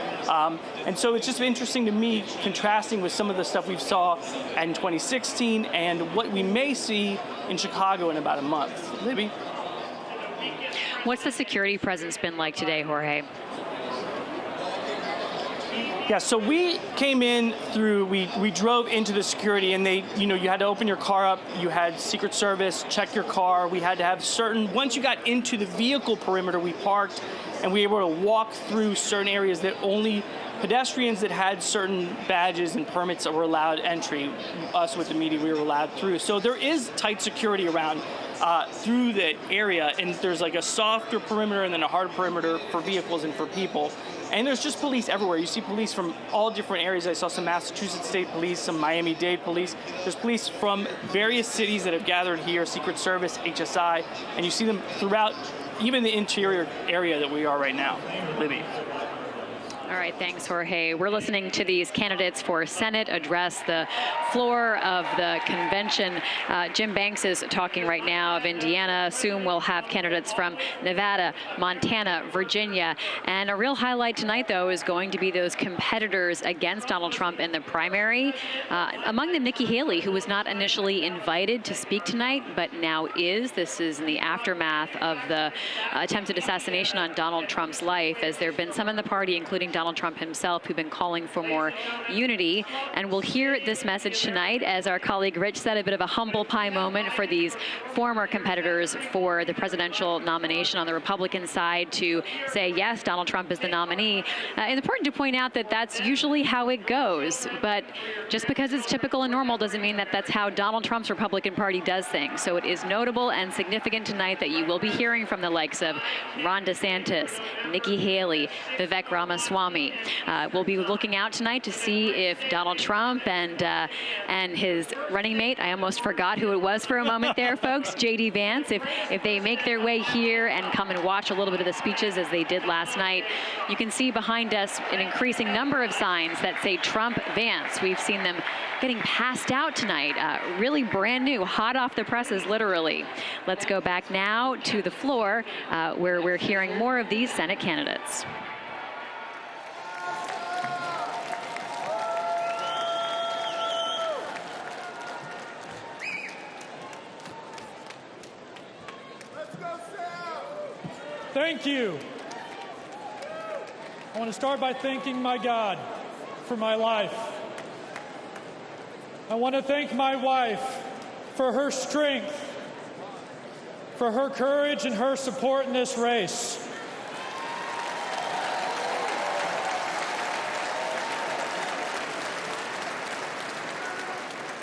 And so it's just interesting to me, contrasting with some of the stuff we saw in 2016 and what we may see in Chicago in about a month. Libby? What's the security presence been like today, Jorge? Yeah, so we came in through, we drove into the security and you had to open your car up, you had Secret Service, check your car, we had to have once you got into the vehicle perimeter, we parked and we were able to walk through certain areas that only pedestrians that had certain badges and permits that were allowed entry. Us with the media, we were allowed through. So there is tight security around. through the area, and there's like a softer perimeter and then a hard perimeter for vehicles and for people. And there's just police everywhere. You see police from all different areas. I saw some Massachusetts State Police, some Miami-Dade Police. There's police from various cities that have gathered here, Secret Service, HSI, and you see them throughout even the interior area that we are right now. Libby. All right, thanks, Jorge. We're listening to these candidates for Senate address the floor of the convention. Jim Banks is talking right now of Indiana. Soon we'll have candidates from Nevada, Montana, Virginia. And a real highlight tonight, though, is going to be those competitors against Donald Trump in the primary. Among them, Nikki Haley, who was not initially invited to speak tonight, but now is. This is in the aftermath of the attempted assassination on Donald Trump's life, as there have been some in the party, including Donald Trump himself, who've been calling for more unity. And we'll hear this message tonight, as our colleague Rich said, a bit of a humble pie moment for these former competitors for the presidential nomination on the Republican side to say, yes, Donald Trump is the nominee. It's important to point out that that's usually how it goes. But just because it's typical and normal doesn't mean that that's how Donald Trump's Republican Party does things. So it is notable and significant tonight that you will be hearing from the likes of Ron DeSantis, Nikki Haley, Vivek Ramaswamy. We'll be looking out tonight to see if Donald Trump and his running mate, I almost forgot who it was for a moment there, folks, J.D. Vance, if they make their way here and come and watch a little bit of the speeches as they did last night. You can see behind us an increasing number of signs that say Trump Vance. We've seen them getting passed out tonight, really brand new, hot off the presses, literally. Let's go back now to the floor where we're hearing more of these Senate candidates. Thank you. I want to start by thanking my God for my life. I want to thank my wife for her strength, for her courage and her support in this race.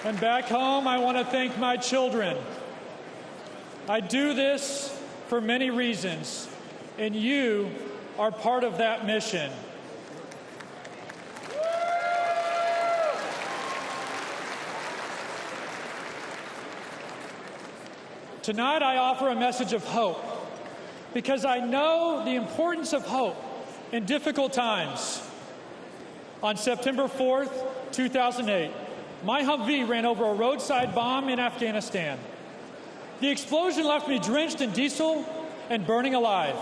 And back home, I want to thank my children. I do this for many reasons, and you are part of that mission. Tonight, I offer a message of hope, because I know the importance of hope in difficult times. On September 4th, 2008, my Humvee ran over a roadside bomb in Afghanistan. The explosion left me drenched in diesel and burning alive.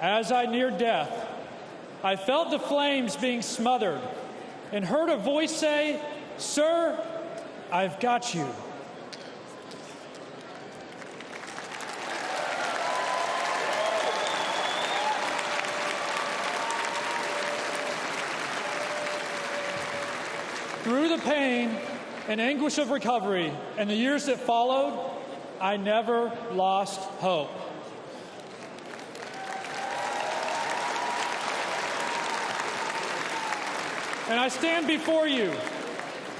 As I neared death, I felt the flames being smothered and heard a voice say, "Sir, I've got you." Through the pain and anguish of recovery and the years that followed, I never lost hope. And I stand before you.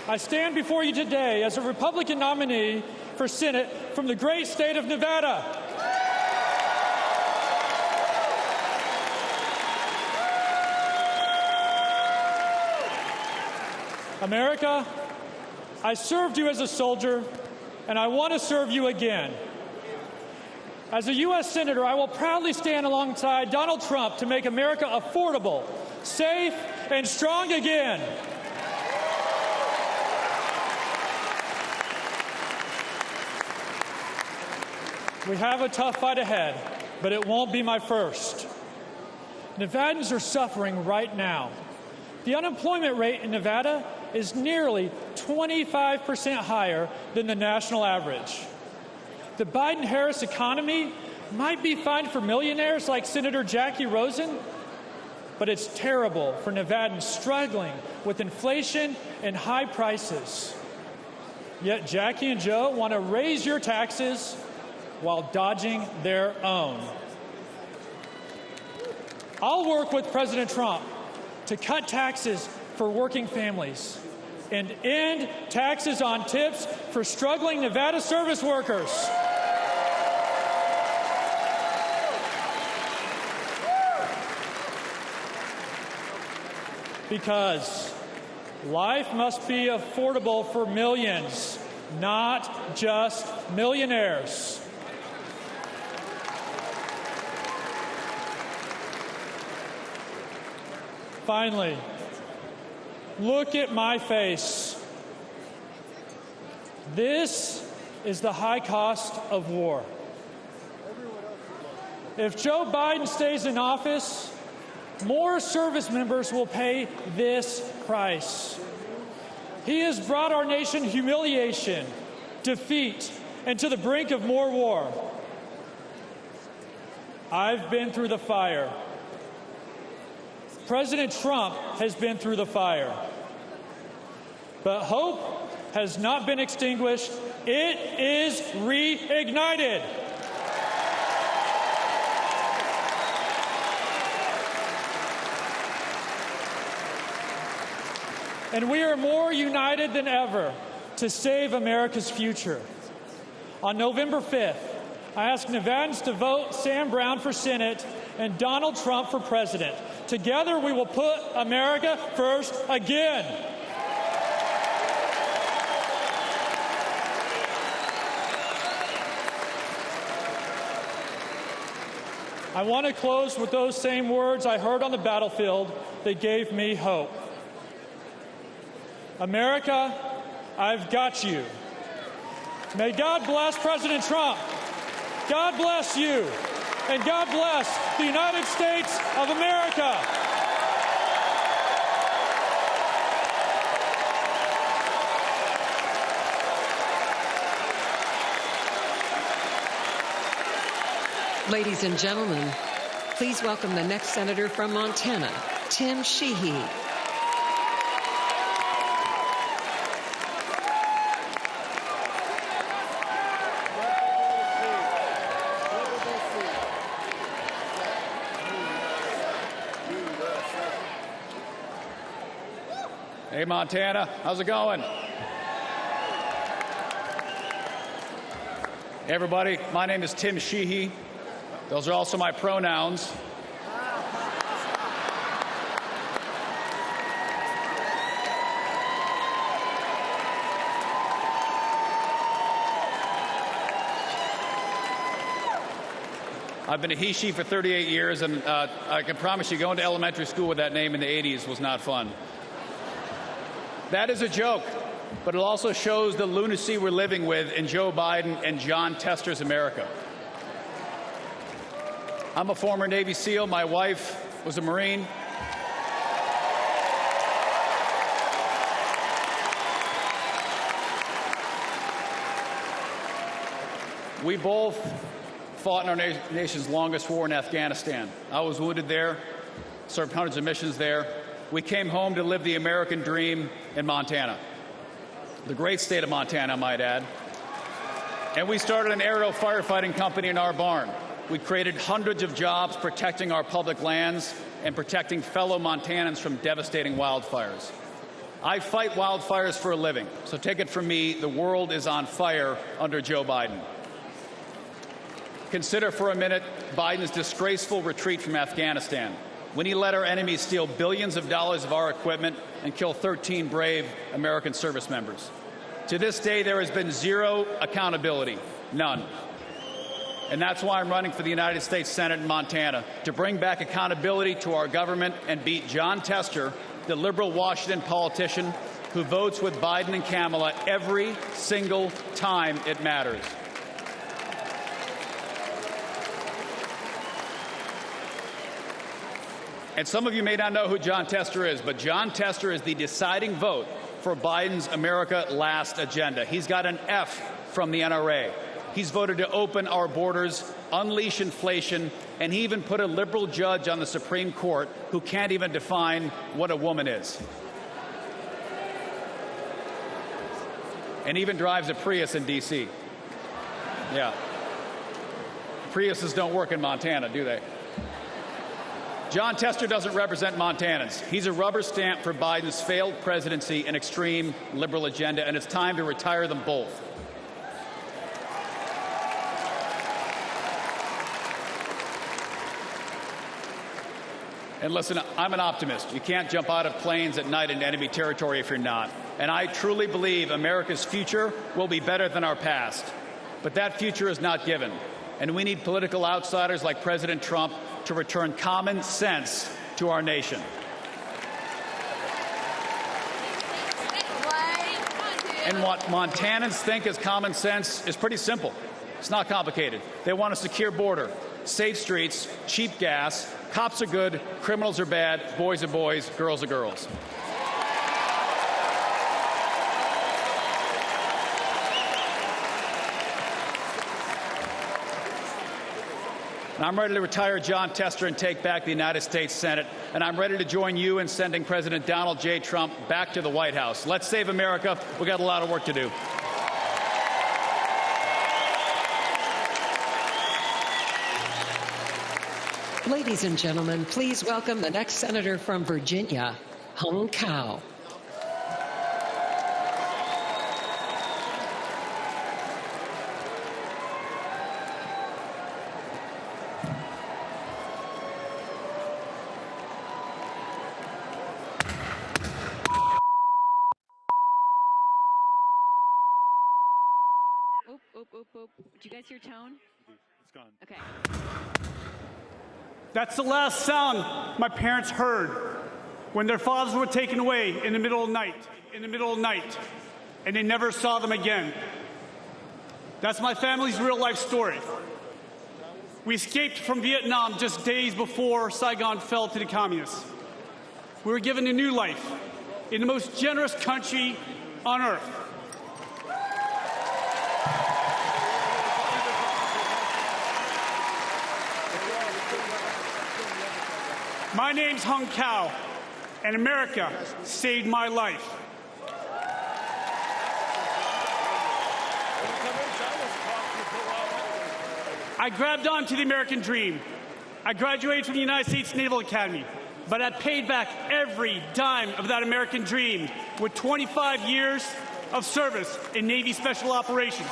I stand before you today as a Republican nominee for Senate from the great state of Nevada. America, I served you as a soldier, and I want to serve you again. As a U.S. Senator, I will proudly stand alongside Donald Trump to make America affordable, safe, and strong again. We have a tough fight ahead, but it won't be my first. Nevadans are suffering right now. The unemployment rate in Nevada is nearly 25% higher than the national average. The Biden-Harris economy might be fine for millionaires like Senator Jackie Rosen, but it's terrible for Nevadans struggling with inflation and high prices. Yet Jackie and Joe want to raise your taxes while dodging their own. I'll work with President Trump to cut taxes for working families, and end taxes on tips for struggling Nevada service workers. Because life must be affordable for millions, not just millionaires. Finally, look at my face. This is the high cost of war. If Joe Biden stays in office, more service members will pay this price. He has brought our nation humiliation, defeat, and to the brink of more war. I've been through the fire. President Trump has been through the fire. But hope has not been extinguished. It is reignited. And we are more united than ever to save America's future. On November 5th, I ask Nevadans to vote Sam Brown for Senate and Donald Trump for President. Together, we will put America first again. I want to close with those same words I heard on the battlefield that gave me hope. America, I've got you. May God bless President Trump. God bless you. And God bless the United States of America. Ladies and gentlemen, please welcome the next senator from Montana, Tim Sheehy. Hey, Montana, how's it going? Hey, everybody, my name is Tim Sheehy. Those are also my pronouns. I've been a he-she for 38 years, and I can promise you going to elementary school with that name in the 80s was not fun. That is a joke, but it also shows the lunacy we're living with in Joe Biden and John Tester's America. I'm a former Navy SEAL. My wife was a Marine. We both fought in our nation's longest war in Afghanistan. I was wounded there, served hundreds of missions there. We came home to live the American dream in Montana, the great state of Montana, I might add. And we started an aerial firefighting company in our barn. We created hundreds of jobs protecting our public lands and protecting fellow Montanans from devastating wildfires. I fight wildfires for a living, so take it from me, the world is on fire under Joe Biden. Consider for a minute Biden's disgraceful retreat from Afghanistan, when he let our enemies steal billions of dollars of our equipment and kill 13 brave American service members. To this day, there has been zero accountability, none. And that's why I'm running for the United States Senate in Montana, to bring back accountability to our government and beat John Tester, the liberal Washington politician who votes with Biden and Kamala every single time it matters. And some of you may not know who John Tester is, but John Tester is the deciding vote for Biden's America Last agenda. He's got an F from the NRA. He's voted to open our borders, unleash inflation, and he even put a liberal judge on the Supreme Court who can't even define what a woman is. And even drives a Prius in D.C. Yeah. Priuses don't work in Montana, do they? John Tester doesn't represent Montanans. He's a rubber stamp for Biden's failed presidency and extreme liberal agenda, and it's time to retire them both. And listen, I'm an optimist. You can't jump out of planes at night into enemy territory if you're not. And I truly believe America's future will be better than our past. But that future is not given. And we need political outsiders like President Trump to return common sense to our nation. And what Montanans think is common sense is pretty simple. It's not complicated. They want a secure border, safe streets, cheap gas. Cops are good, criminals are bad, boys are boys, girls are girls. And I'm ready to retire John Tester and take back the United States Senate. And I'm ready to join you in sending President Donald J. Trump back to the White House. Let's save America. We've got a lot of work to do. Ladies and gentlemen, please welcome the next senator from Virginia, Hung Cao. Did you guys hear tone? It's gone. Okay. That's the last sound my parents heard when their fathers were taken away in the middle of the night, and they never saw them again. That's my family's real life story. We escaped from Vietnam just days before Saigon fell to the communists. We were given a new life in the most generous country on earth. My name's Hung Cao, and America saved my life. I grabbed onto the American dream. I graduated from the United States Naval Academy, but I paid back every dime of that American dream with 25 years of service in Navy Special Operations.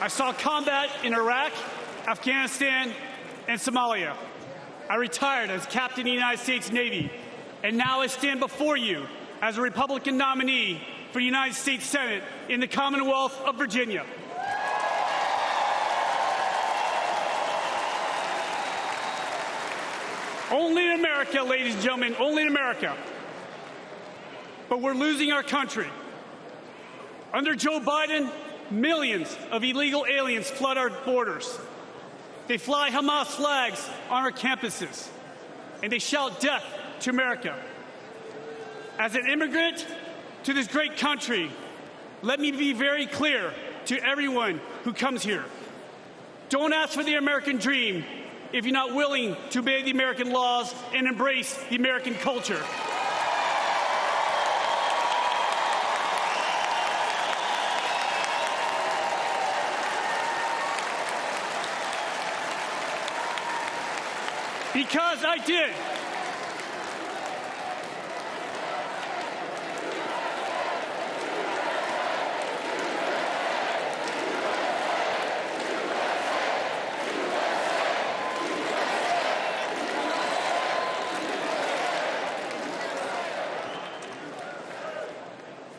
I saw combat in Iraq, Afghanistan, and Somalia. I retired as captain of the United States Navy, and now I stand before you as a Republican nominee for the United States Senate in the Commonwealth of Virginia. Only in America, ladies and gentlemen, only in America. But we're losing our country. Under Joe Biden, millions of illegal aliens flood our borders. They fly Hamas flags on our campuses, and they shout death to America. As an immigrant to this great country, let me be very clear to everyone who comes here. Don't ask for the American dream if you're not willing to obey the American laws and embrace the American culture. Because I did.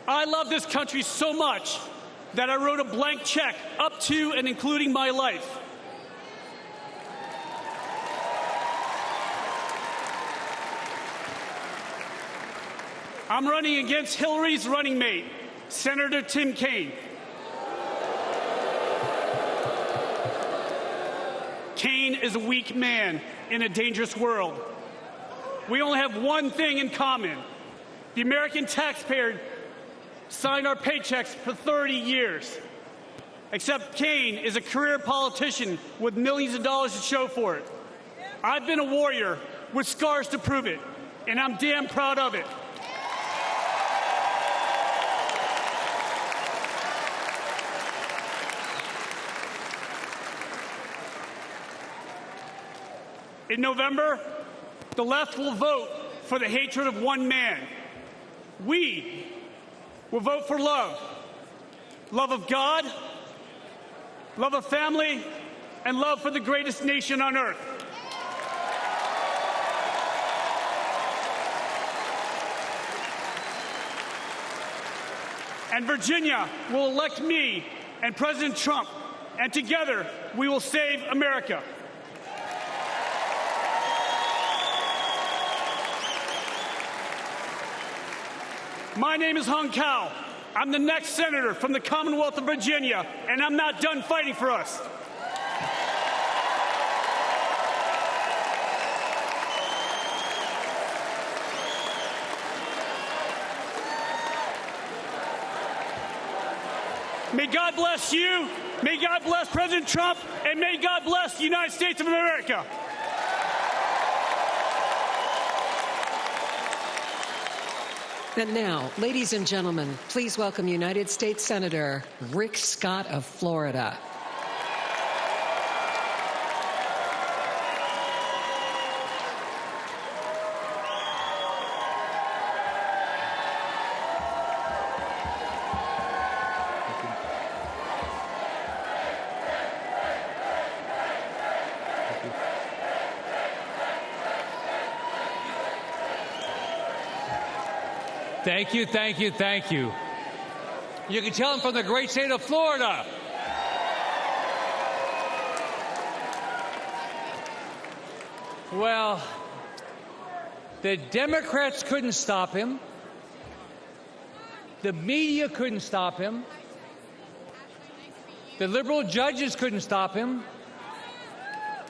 I love this country so much that I wrote a blank check up to and including my life. I'm running against Hillary's running mate, Senator Tim Kaine. Kaine is a weak man in a dangerous world. We only have one thing in common. The American taxpayer signed our paychecks for 30 years. Except Kaine is a career politician with millions of dollars to show for it. I've been a warrior with scars to prove it, and I'm damn proud of it. In November, the left will vote for the hatred of one man. We will vote for love. Love of God, love of family, and love for the greatest nation on earth. And Virginia will elect me and President Trump, and together we will save America. My name is Hung Kao. I'm the next senator from the Commonwealth of Virginia, and I'm not done fighting for us. May God bless you, may God bless President Trump, and may God bless the United States of America. And now, ladies and gentlemen, please welcome United States Senator Rick Scott of Florida. Thank you, thank you, thank you. You can tell I'm from the great state of Florida. Well, the Democrats couldn't stop him. The media couldn't stop him. The liberal judges couldn't stop him.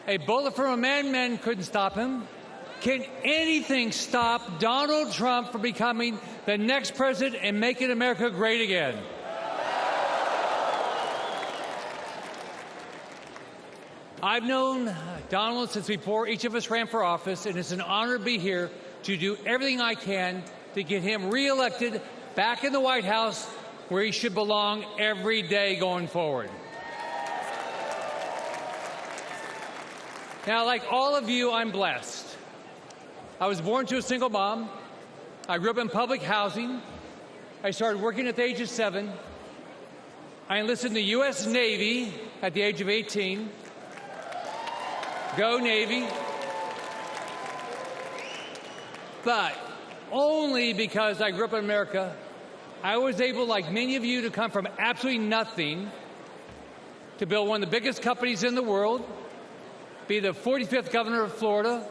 A bullet from a madman couldn't stop him. Can anything stop Donald Trump from becoming the next president and making America great again? I've known Donald since before each of us ran for office, and it's an honor to be here to do everything I can to get him reelected back in the White House where he should belong every day going forward. Now, like all of you, I'm blessed. I was born to a single mom. I grew up in public housing. I started working at the age of 7. I enlisted in the U.S. Navy at the age of 18. Go Navy. But only because I grew up in America, I was able, like many of you, to come from absolutely nothing to build one of the biggest companies in the world, be the 45th governor of Florida,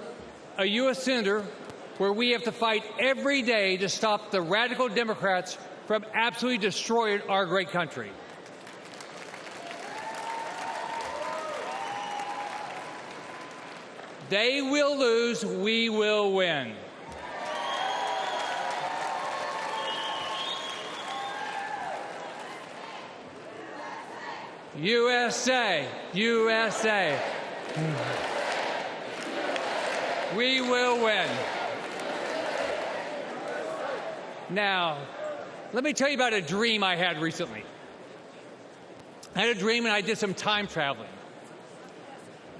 a U.S. senator, where we have to fight every day to stop the radical Democrats from absolutely destroying our great country. They will lose, we will win. USA, USA. We will win. Now, let me tell you about a dream I had recently. I had a dream and I did some time traveling.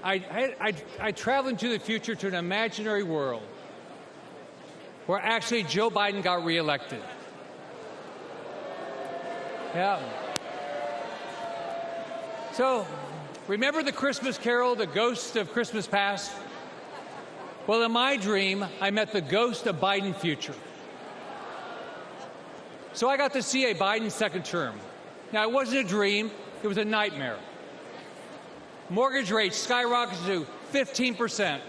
I traveled into the future to an imaginary world where actually Joe Biden got reelected. Yeah. So, remember the Christmas Carol, the ghost of Christmas past? Well, in my dream, I met the ghost of Biden's future. So I got to see a Biden second term. Now, it wasn't a dream, it was a nightmare. Mortgage rates skyrocketed to 15%.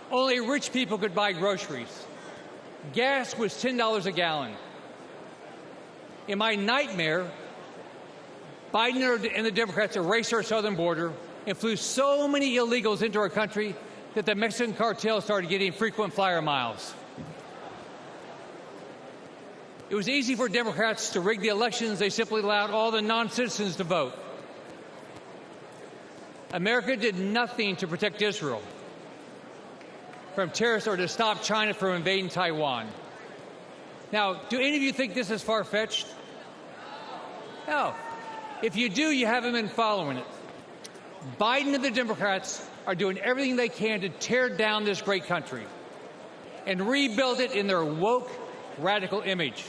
Only rich people could buy groceries. Gas was $10 a gallon. In my nightmare, Biden and the Democrats erased our southern border and flew so many illegals into our country that the Mexican cartel started getting frequent flyer miles. It was easy for Democrats to rig the elections. They simply allowed all the non-citizens to vote. America did nothing to protect Israel from terrorists or to stop China from invading Taiwan. Now, do any of you think this is far-fetched? No. If you do, you haven't been following it. Biden and the Democrats are doing everything they can to tear down this great country and rebuild it in their woke, radical image.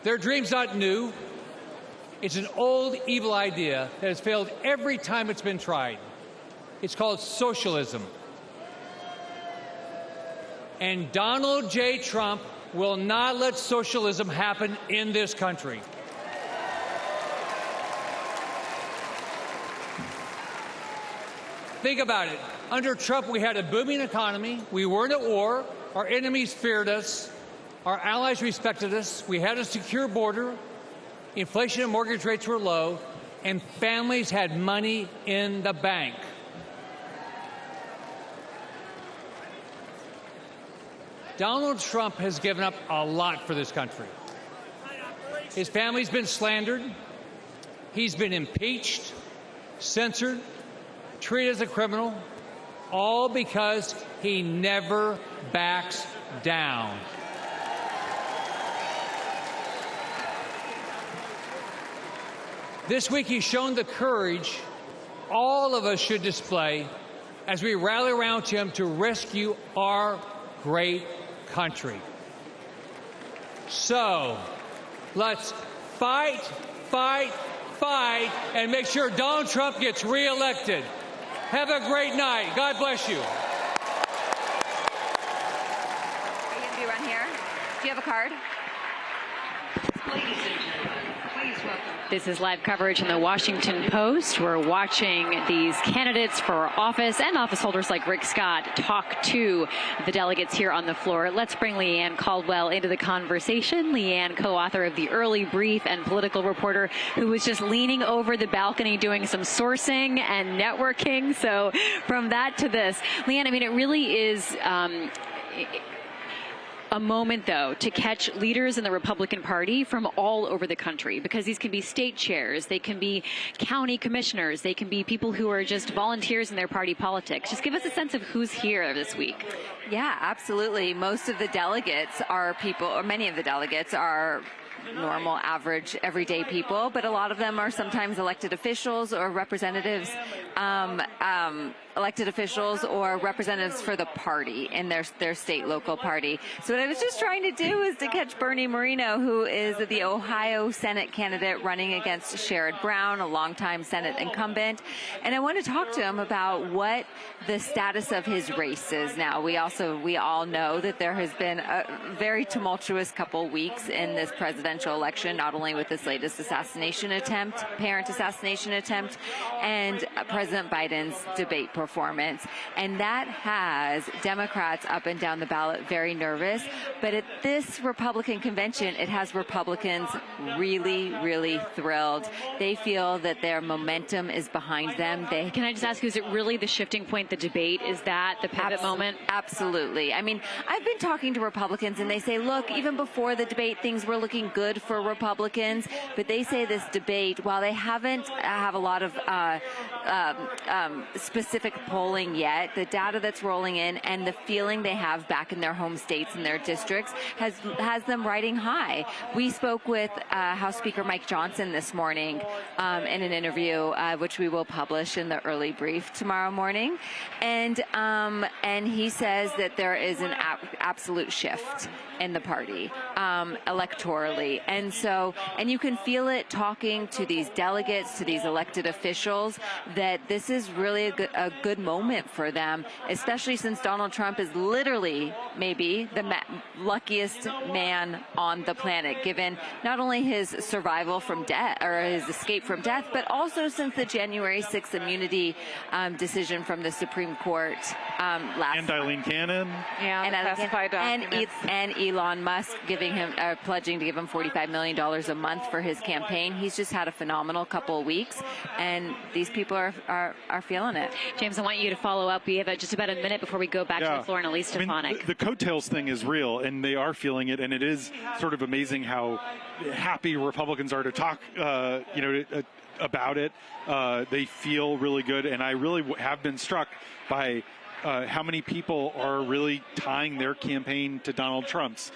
Their dream's not new. It's an old, evil idea that has failed every time it's been tried. It's called socialism. And Donald J. Trump will not let socialism happen in this country. Think about it. Under Trump, we had a booming economy. We weren't at war. Our enemies feared us. Our allies respected us. We had a secure border. Inflation and mortgage rates were low. And families had money in the bank. Donald Trump has given up a lot for this country. His family's been slandered. He's been impeached, censored, treated as a criminal, all because he never backs down. This week he's shown the courage all of us should display as we rally around him to rescue our great country. So, let's fight, fight, fight, and make sure Donald Trump gets reelected. Have a great night. God bless you. Are you going to be around here? Do you have a card? Please welcome. This is live coverage in the Washington Post. We're watching these candidates for office and office holders like Rick Scott talk to the delegates here on the floor. Let's bring Leanne Caldwell into the conversation. Leanne, co-author of The Early Brief and political reporter who was just leaning over the balcony doing some sourcing and networking. So from that to this, Leanne, I mean, it really is a moment, though, to catch leaders in the Republican Party from all over the country, because these can be state chairs, they can be county commissioners, they can be people who are just volunteers in their party politics. Just give us a sense of who's here this week. Yeah, absolutely. Most of the delegates are people, or many of the delegates are normal, average, everyday people, but a lot of them are sometimes elected officials or representatives, elected officials or representatives for the party in their state local party. So what I was just trying to do is to catch Bernie Moreno, who is the Ohio Senate candidate running against Sherrod Brown, a longtime Senate incumbent. And I want to talk to him about what the status of his race is now. We all know that there has been a very tumultuous couple weeks in this presidential election, not only with this latest parent assassination attempt, and President Biden's debate performance. And that has Democrats up and down the ballot very nervous. But at this Republican convention, it has Republicans really, really thrilled. They feel that their momentum is behind them. Can I just ask you, is it really the shifting point, the debate? Is that the pivot moment? Absolutely. I mean, I've been talking to Republicans, and they say, look, even before the debate, things were looking good for Republicans. But they say this debate, while they haven't have a lot of specific polling yet, the data that's rolling in and the feeling they have back in their home states and their districts has them riding high. We spoke with House Speaker Mike Johnson this morning in an interview, which we will publish in the Early Brief tomorrow morning, and he says that there is an absolute shift in the party electorally, and you can feel it talking to these delegates, to these elected officials, that this is really a good moment for them, especially since Donald Trump is literally maybe the luckiest man on the planet, given not only his survival from death or his escape from death, but also since the January 6th immunity decision from the Supreme Court last. And Eileen Cannon. Yeah, and Elon Musk pledging to give him $45 million a month for his campaign. He's just had a phenomenal couple of weeks, and these people are feeling it. James, I want you to follow up. We have just about a minute before we go back to the floor and Elise Stefanik. I mean, the coattails thing is real, and they are feeling it, and it is sort of amazing how happy Republicans are to talk, about it. They feel really good, and I really have been struck by how many people are really tying their campaign to Donald Trump's.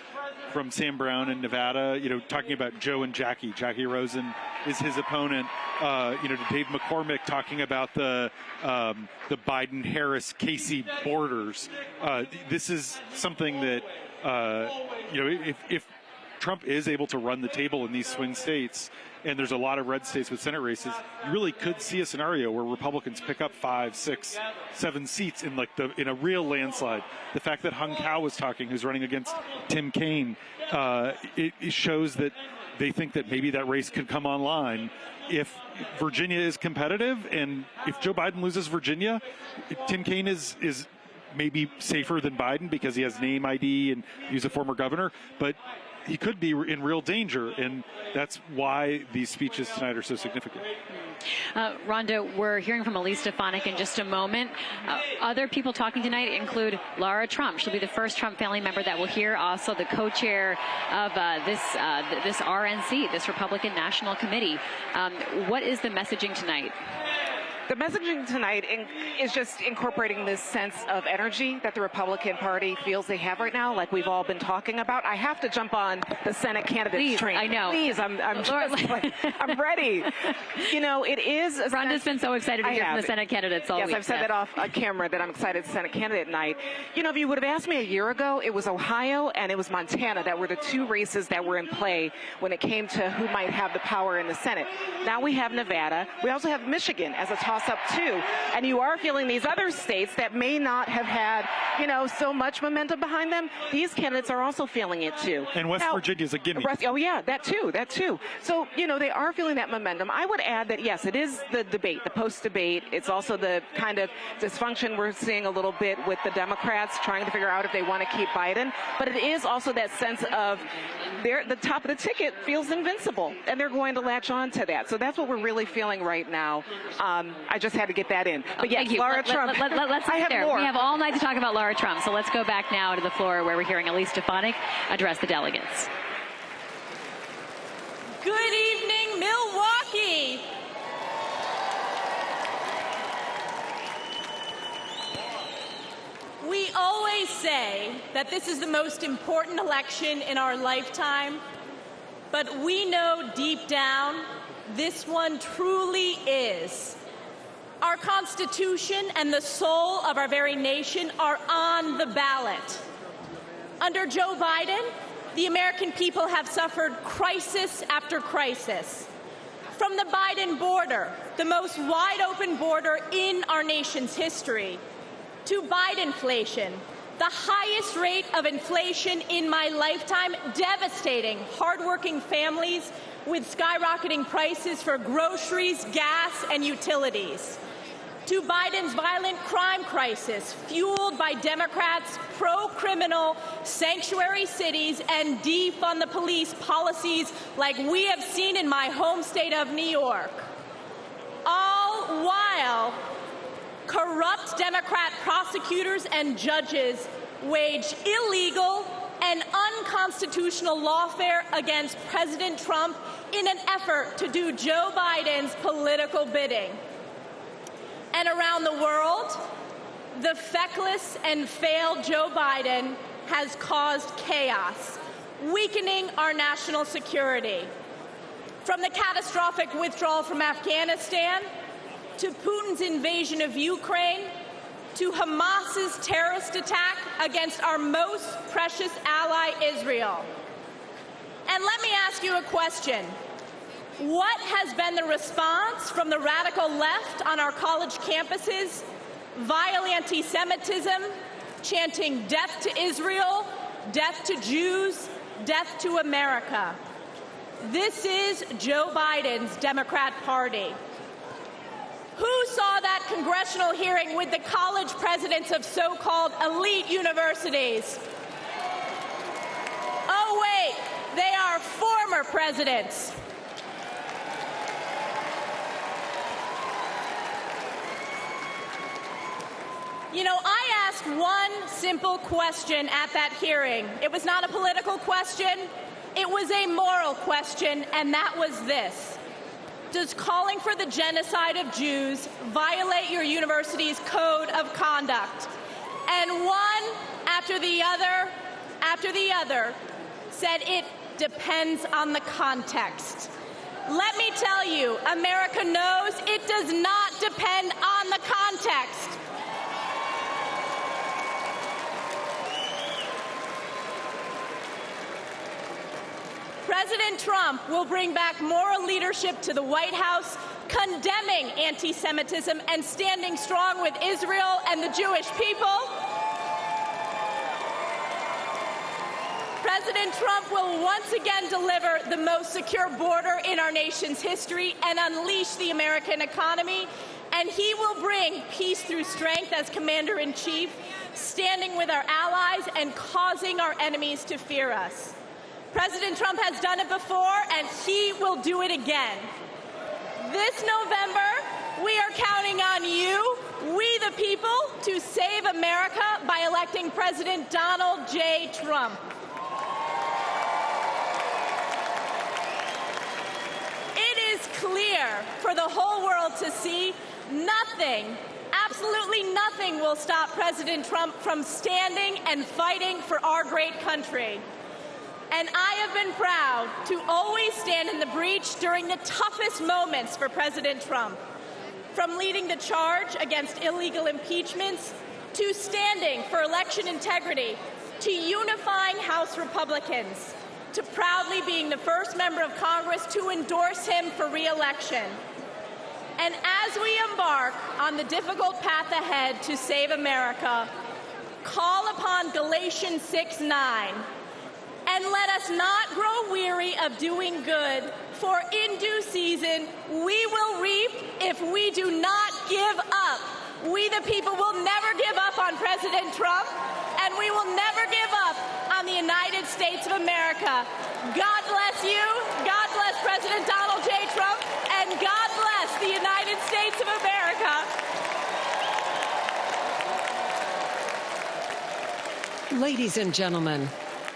from Sam Brown in Nevada, talking about Joe and Jackie. Jackie Rosen is his opponent. To Dave McCormick talking about the Biden-Harris-Casey borders. This is something that, if Trump is able to run the table in these swing states, and there's a lot of red states with Senate races, you really could see a scenario where Republicans pick up 5, 6, 7 seats in a real landslide. The fact that Hung Kao was talking, who's running against Tim Kaine, it shows that they think that maybe that race could come online if Virginia is competitive, and if Joe Biden loses Virginia, Tim Kaine is maybe safer than Biden because he has name ID and he's a former governor, but he could be in real danger, and that's why these speeches tonight are so significant. Rhonda, we're hearing from Elise Stefanik in just a moment. Other people talking tonight include Lara Trump. She'll be the first Trump family member that we'll hear. Also, the co-chair of this RNC, this Republican National Committee. What is the messaging tonight? The messaging tonight is just incorporating this sense of energy that the Republican Party feels they have right now, like we've all been talking about. I have to jump on the Senate candidates train. I know. Please, I'm ready. It is. Rhonda's been so excited to hear from the Senate candidates all week. Yes, I've said that off camera that I'm excited to Senate candidate night. If you would have asked me a year ago, it was Ohio and it was Montana that were the two races that were in play when it came to who might have the power in the Senate. Now we have Nevada. We also have Michigan as a toss-up too, and you are feeling these other states that may not have had, so much momentum behind them. These candidates are also feeling it too. And West Virginia's a gimme. Oh yeah, that too. So, they are feeling that momentum. I would add that, yes, it is the debate, the post-debate. It's also the kind of dysfunction we're seeing a little bit with the Democrats trying to figure out if they want to keep Biden. But it is also that sense of the top of the ticket feels invincible, and they're going to latch on to that. So that's what we're really feeling right now. I just had to get that in. But yes, Lara Trump. Let's I have there. more. We have all night to talk about Lara Trump. So let's go back now to the floor where we're hearing Elise Stefanik address the delegates. Good evening, Milwaukee. We always say that this is the most important election in our lifetime, but we know deep down this one truly is. Our Constitution and the soul of our very nation are on the ballot. Under Joe Biden, the American people have suffered crisis after crisis. From the Biden border, the most wide-open border in our nation's history, to Bidenflation, the highest rate of inflation in my lifetime, devastating hardworking families with skyrocketing prices for groceries, gas, and utilities. To Biden's violent crime crisis, fueled by Democrats' pro-criminal sanctuary cities and defund the police policies like we have seen in my home state of New York. All while corrupt Democrat prosecutors and judges wage illegal and unconstitutional lawfare against President Trump in an effort to do Joe Biden's political bidding. And around the world, the feckless and failed Joe Biden has caused chaos, weakening our national security. From the catastrophic withdrawal from Afghanistan, to Putin's invasion of Ukraine, to Hamas's terrorist attack against our most precious ally, Israel. And let me ask you a question. What has been the response from the radical left on our college campuses? Vile anti-Semitism, chanting death to Israel, death to Jews, death to America. This is Joe Biden's Democrat Party. Who saw that congressional hearing with the college presidents of so-called elite universities? Oh, wait, they are former presidents. I asked one simple question at that hearing. It was not a political question. It was a moral question, and that was this. Does calling for the genocide of Jews violate your university's code of conduct? And one after the other, said it depends on the context. Let me tell you, America knows it does not depend on the context. President Trump will bring back moral leadership to the White House, condemning anti-Semitism and standing strong with Israel and the Jewish people. President Trump will once again deliver the most secure border in our nation's history and unleash the American economy. And he will bring peace through strength as Commander-in-Chief, standing with our allies and causing our enemies to fear us. President Trump has done it before, and he will do it again. This November, we are counting on you, we the people, to save America by electing President Donald J. Trump. It is clear for the whole world to see nothing, absolutely nothing will stop President Trump from standing and fighting for our great country. And I have been proud to always stand in the breach during the toughest moments for President Trump, from leading the charge against illegal impeachments, to standing for election integrity, to unifying House Republicans, to proudly being the first member of Congress to endorse him for re-election. And as we embark on the difficult path ahead to save America, call upon Galatians 6:9. And let us not grow weary of doing good, for in due season we will reap if we do not give up. We the people will never give up on President Trump, and we will never give up on the United States of America. God bless you, God bless President Donald J. Trump, and God bless the United States of America. Ladies and gentlemen,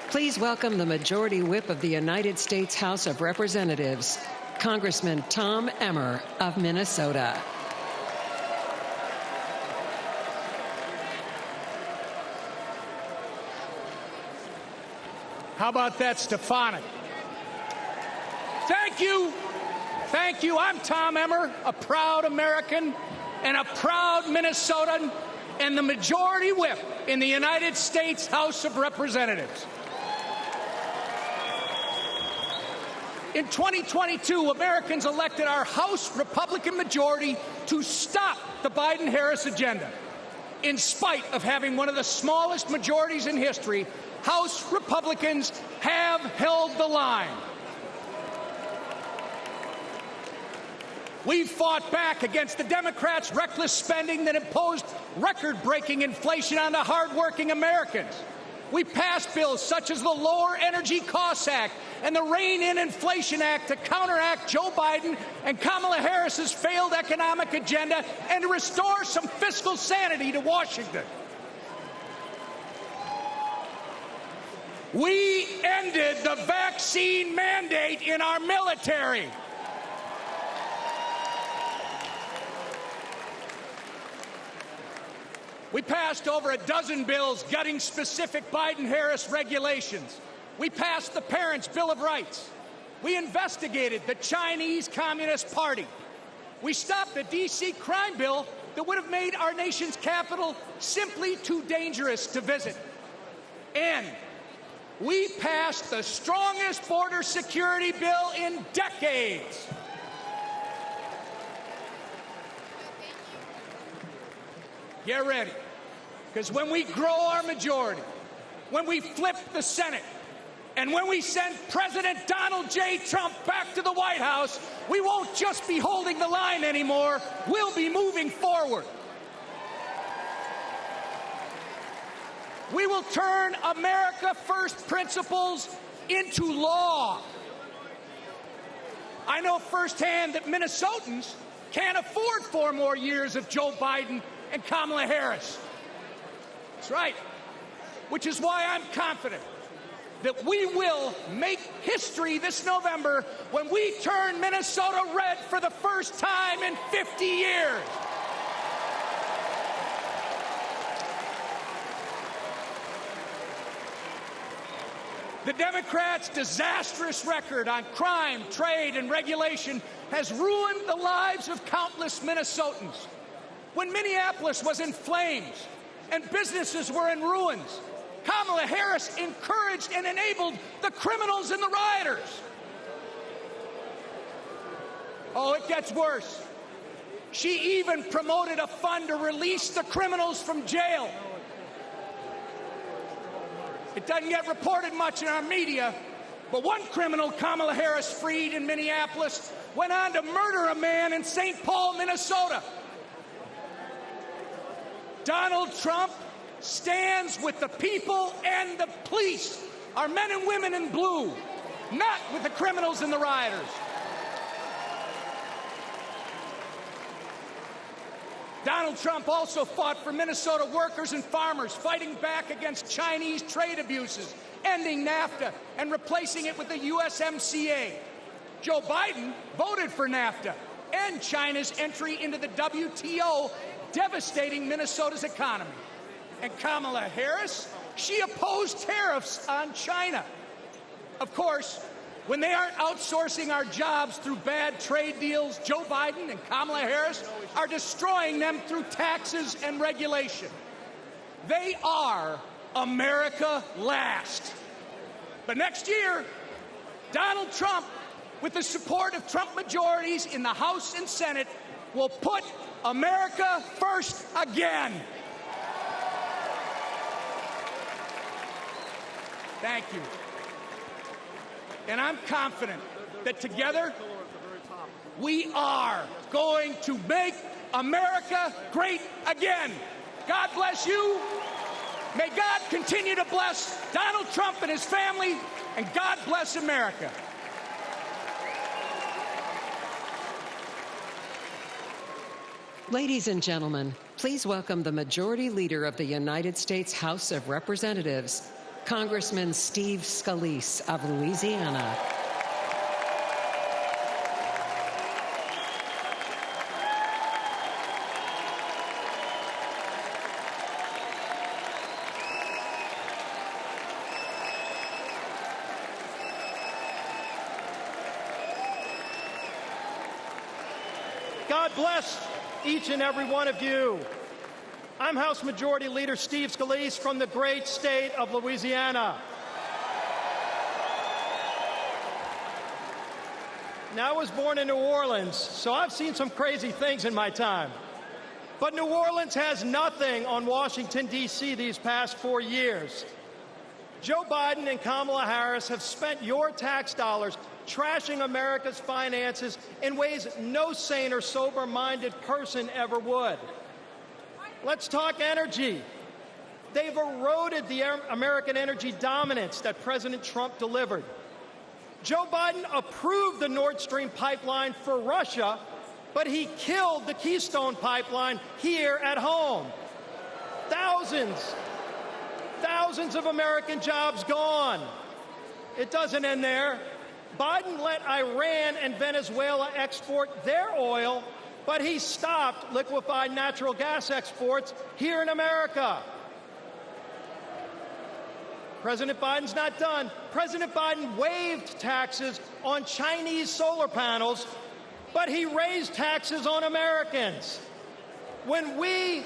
please welcome the Majority Whip of the United States House of Representatives, Congressman Tom Emmer of Minnesota. How about that, Stefanik? Thank you. Thank you. I'm Tom Emmer, a proud American and a proud Minnesotan, and the Majority Whip in the United States House of Representatives. In 2022, Americans elected our House Republican majority to stop the Biden-Harris agenda. In spite of having one of the smallest majorities in history, House Republicans have held the line. We fought back against the Democrats' reckless spending that imposed record-breaking inflation on the hardworking Americans. We passed bills such as the Lower Energy Costs Act and the Rein-in Inflation Act to counteract Joe Biden and Kamala Harris's failed economic agenda and to restore some fiscal sanity to Washington. We ended the vaccine mandate in our military. We passed over a dozen bills gutting specific Biden-Harris regulations. We passed the Parents' Bill of Rights. We investigated the Chinese Communist Party. We stopped the D.C. crime bill that would have made our nation's capital simply too dangerous to visit. And we passed the strongest border security bill in decades. Get ready, because when we grow our majority, when we flip the Senate, and when we send President Donald J. Trump back to the White House, we won't just be holding the line anymore, we'll be moving forward. We will turn America First principles into law. I know firsthand that Minnesotans can't afford 4 more years of Joe Biden and Kamala Harris. That's right. Which is why I'm confident that we will make history this November when we turn Minnesota red for the first time in 50 years. The Democrats' disastrous record on crime, trade, and regulation has ruined the lives of countless Minnesotans. When Minneapolis was in flames and businesses were in ruins, Kamala Harris encouraged and enabled the criminals and the rioters. Oh, it gets worse. She even promoted a fund to release the criminals from jail. It doesn't get reported much in our media, but one criminal Kamala Harris freed in Minneapolis went on to murder a man in St. Paul, Minnesota. Donald Trump stands with the people and the police, our men and women in blue, not with the criminals and the rioters. Donald Trump also fought for Minnesota workers and farmers, fighting back against Chinese trade abuses, ending NAFTA and replacing it with the USMCA. Joe Biden voted for NAFTA and China's entry into the WTO, devastating Minnesota's economy. And Kamala Harris, she opposed tariffs on China. Of course, when they aren't outsourcing our jobs through bad trade deals, Joe Biden and Kamala Harris are destroying them through taxes and regulation. They are America last. But next year, Donald Trump, with the support of Trump majorities in the House and Senate, will put America first again. Thank you. And I'm confident that together we are going to make America great again. God bless you. May God continue to bless Donald Trump and his family, and God bless America. Ladies and gentlemen, please welcome the Majority Leader of the United States House of Representatives, Congressman Steve Scalise of Louisiana. God bless each and every one of you. I'm House Majority Leader Steve Scalise from the great state of Louisiana. Now, I was born in New Orleans, so I've seen some crazy things in my time. But New Orleans has nothing on Washington, D.C. these past 4 years. Joe Biden and Kamala Harris have spent your tax dollars trashing America's finances in ways no sane or sober-minded person ever would. Let's talk energy. They've eroded the American energy dominance that President Trump delivered. Joe Biden approved the Nord Stream pipeline for Russia, but he killed the Keystone pipeline here at home. Thousands of American jobs gone. It doesn't end there. Biden let Iran and Venezuela export their oil, but he stopped liquefied natural gas exports here in America. President Biden's not done. President Biden waived taxes on Chinese solar panels, but he raised taxes on Americans. When we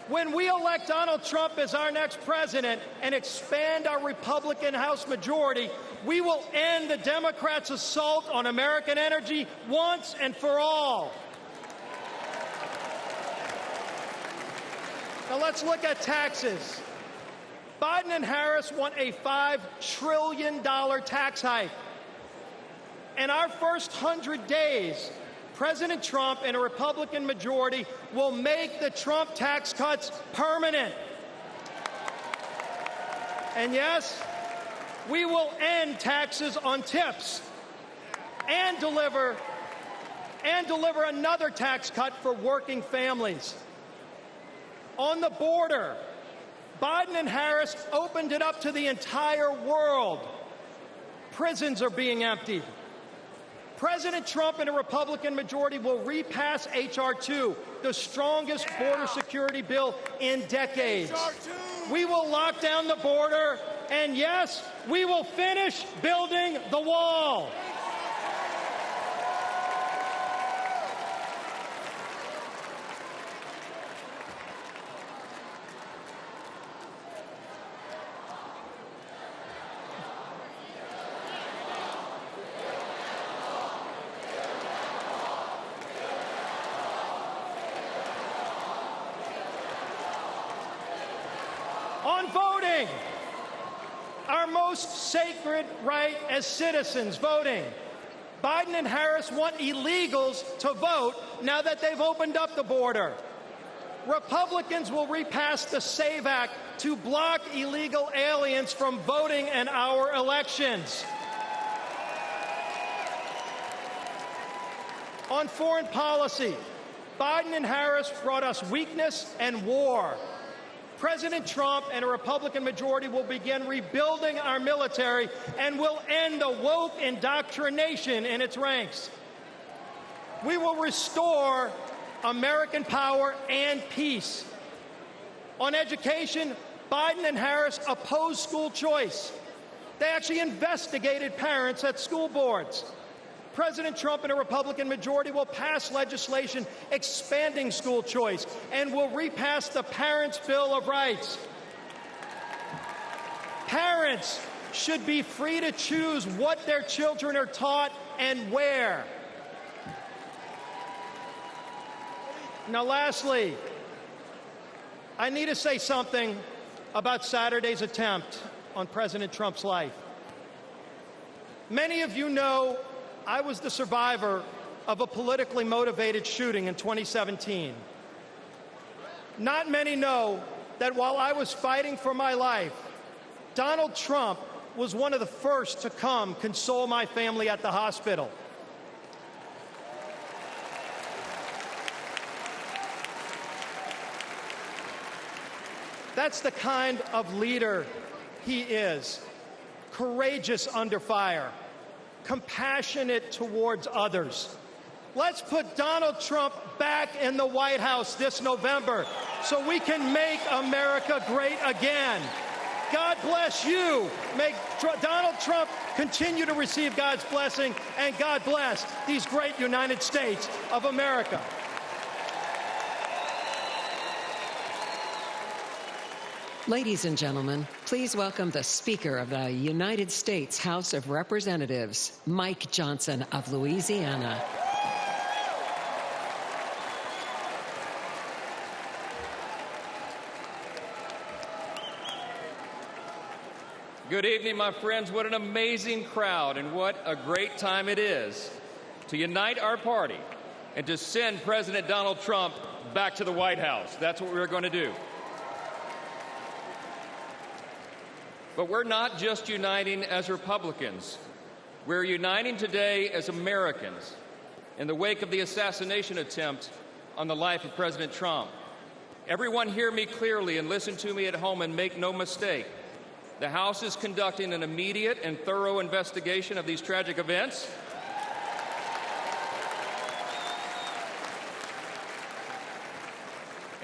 elect Donald Trump as our next president and expand our Republican House majority, we will end the Democrats' assault on American energy once and for all. Now let's look at taxes. Biden and Harris want a $5 trillion tax hike. In our first 100 days, President Trump and a Republican majority will make the Trump tax cuts permanent. And yes, we will end taxes on tips and deliver another tax cut for working families. On the border, Biden and Harris opened it up to the entire world. Prisons are being emptied. President Trump and a Republican majority will repass H.R. 2, the strongest border security bill in decades. We will lock down the border And yes, we will finish building the wall. On voting, our most sacred right as citizens, voting. Biden and Harris want illegals to vote now that they've opened up the border. Republicans will repass the SAVE Act to block illegal aliens from voting in our elections. On foreign policy, Biden and Harris brought us weakness and war. President Trump and a Republican majority will begin rebuilding our military and will end the woke indoctrination in its ranks. We will restore American power and peace. On education, Biden and Harris opposed school choice. They actually investigated parents at school boards. President Trump and a Republican majority will pass legislation expanding school choice and will repass the Parents' Bill of Rights. Parents should be free to choose what their children are taught and where. Now, lastly, I need to say something about Saturday's attempt on President Trump's life. Many of you know I was the survivor of a politically motivated shooting in 2017. Not many know that while I was fighting for my life, Donald Trump was one of the first to come console my family at the hospital. That's the kind of leader he is. Courageous under fire. Compassionate towards others. Let's put Donald Trump back in the White House this November so we can make America great again. God bless you. May Donald Trump continue to receive God's blessing, and God bless these great United States of America. Ladies and gentlemen, please welcome the Speaker of the United States House of Representatives, Mike Johnson of Louisiana. Good evening, my friends. What an amazing crowd, and what a great time it is to unite our party and to send President Donald Trump back to the White House. That's what we're going to do. But we're not just uniting as Republicans. We're uniting today as Americans in the wake of the assassination attempt on the life of President Trump. Everyone hear me clearly and listen to me at home and make no mistake. The House is conducting an immediate and thorough investigation of these tragic events.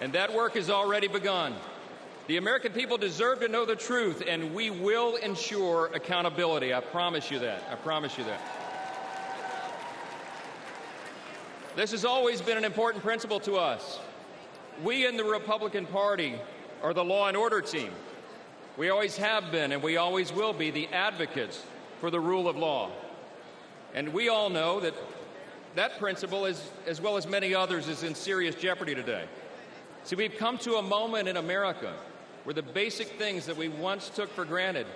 And that work has already begun. The American people deserve to know the truth, and we will ensure accountability. I promise you that. I promise you that. This has always been an important principle to us. We in the Republican Party are the law and order team. We always have been, and we always will be, the advocates for the rule of law. And we all know that that principle, as well as many others, is in serious jeopardy today. See, we've come to a moment in America where the basic things that we once took for granted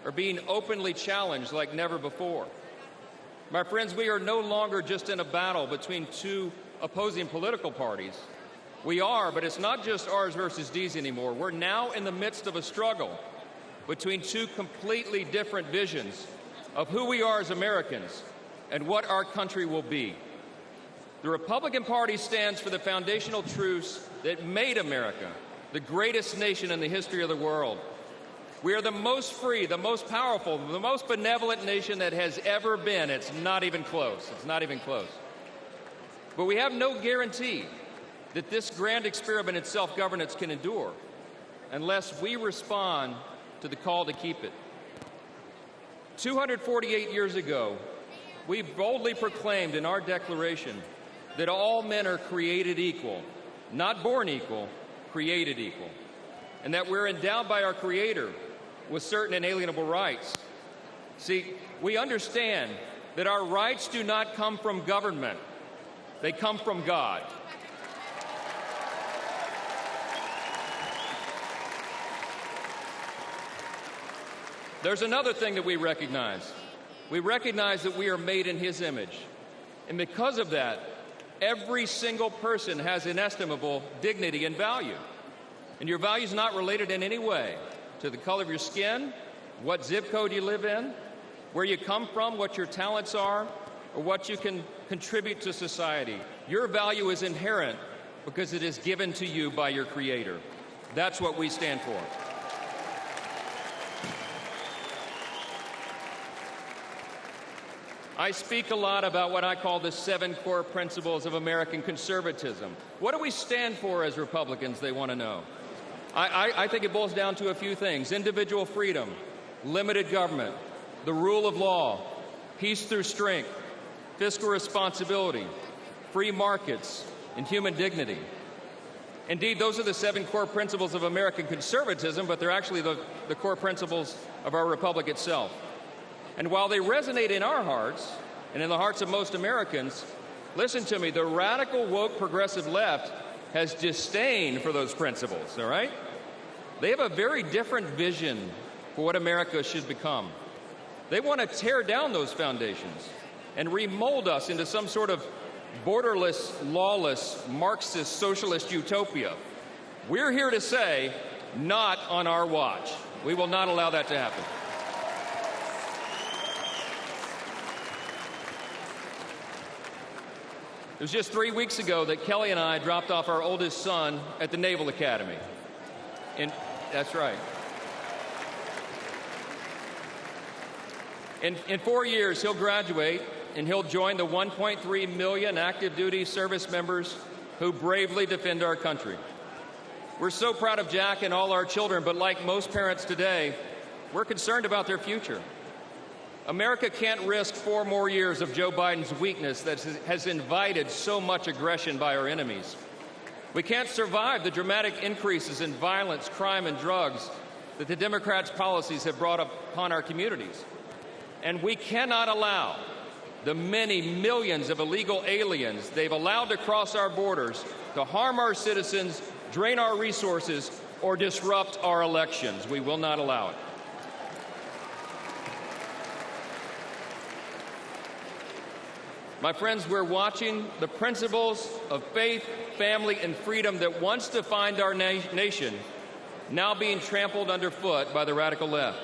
are being openly challenged like never before. My friends, we are no longer just in a battle between two opposing political parties. We are, but it's not just ours versus D's anymore. We're now in the midst of a struggle between two completely different visions of who we are as Americans and what our country will be. The Republican Party stands for the foundational truths that made America the greatest nation in the history of the world. We are the most free, the most powerful, the most benevolent nation that has ever been. It's not even close. It's not even close. But we have no guarantee that this grand experiment in self-governance can endure unless we respond to the call to keep it. 248 years ago, we boldly proclaimed in our Declaration that all men are created equal, not born equal, created equal, and that we're endowed by our Creator with certain inalienable rights. See, we understand that our rights do not come from government, they come from God. There's another thing that we recognize. We recognize that we are made in His image. And because of that, every single person has inestimable dignity and value. And your value is not related in any way to the color of your skin, what zip code you live in, where you come from, what your talents are, or what you can contribute to society. Your value is inherent because it is given to you by your Creator. That's what we stand for. I speak a lot about what I call the 7 core principles of American conservatism. What do we stand for as Republicans, they want to know? I think it boils down to a few things: individual freedom, limited government, the rule of law, peace through strength, fiscal responsibility, free markets, and human dignity. Indeed, those are the 7 core principles of American conservatism, but they're actually the core principles of our republic itself. And while they resonate in our hearts and in the hearts of most Americans, listen to me, the radical, woke, progressive left has disdain for those principles, all right? They have a very different vision for what America should become. They want to tear down those foundations and remold us into some sort of borderless, lawless, Marxist, socialist utopia. We're here to say, not on our watch. We will not allow that to happen. It was just 3 weeks ago that Kelly and I dropped off our oldest son at the Naval Academy. That's right. In 4 years, he'll graduate, and he'll join the 1.3 million active duty service members who bravely defend our country. We're so proud of Jack and all our children, but like most parents today, we're concerned about their future. America can't risk 4 more years of Joe Biden's weakness that has invited so much aggression by our enemies. We can't survive the dramatic increases in violence, crime, and drugs that the Democrats' policies have brought upon our communities. And we cannot allow the many millions of illegal aliens they've allowed to cross our borders to harm our citizens, drain our resources, or disrupt our elections. We will not allow it. My friends, we're watching the principles of faith, family, and freedom that once defined our nation now being trampled underfoot by the radical left.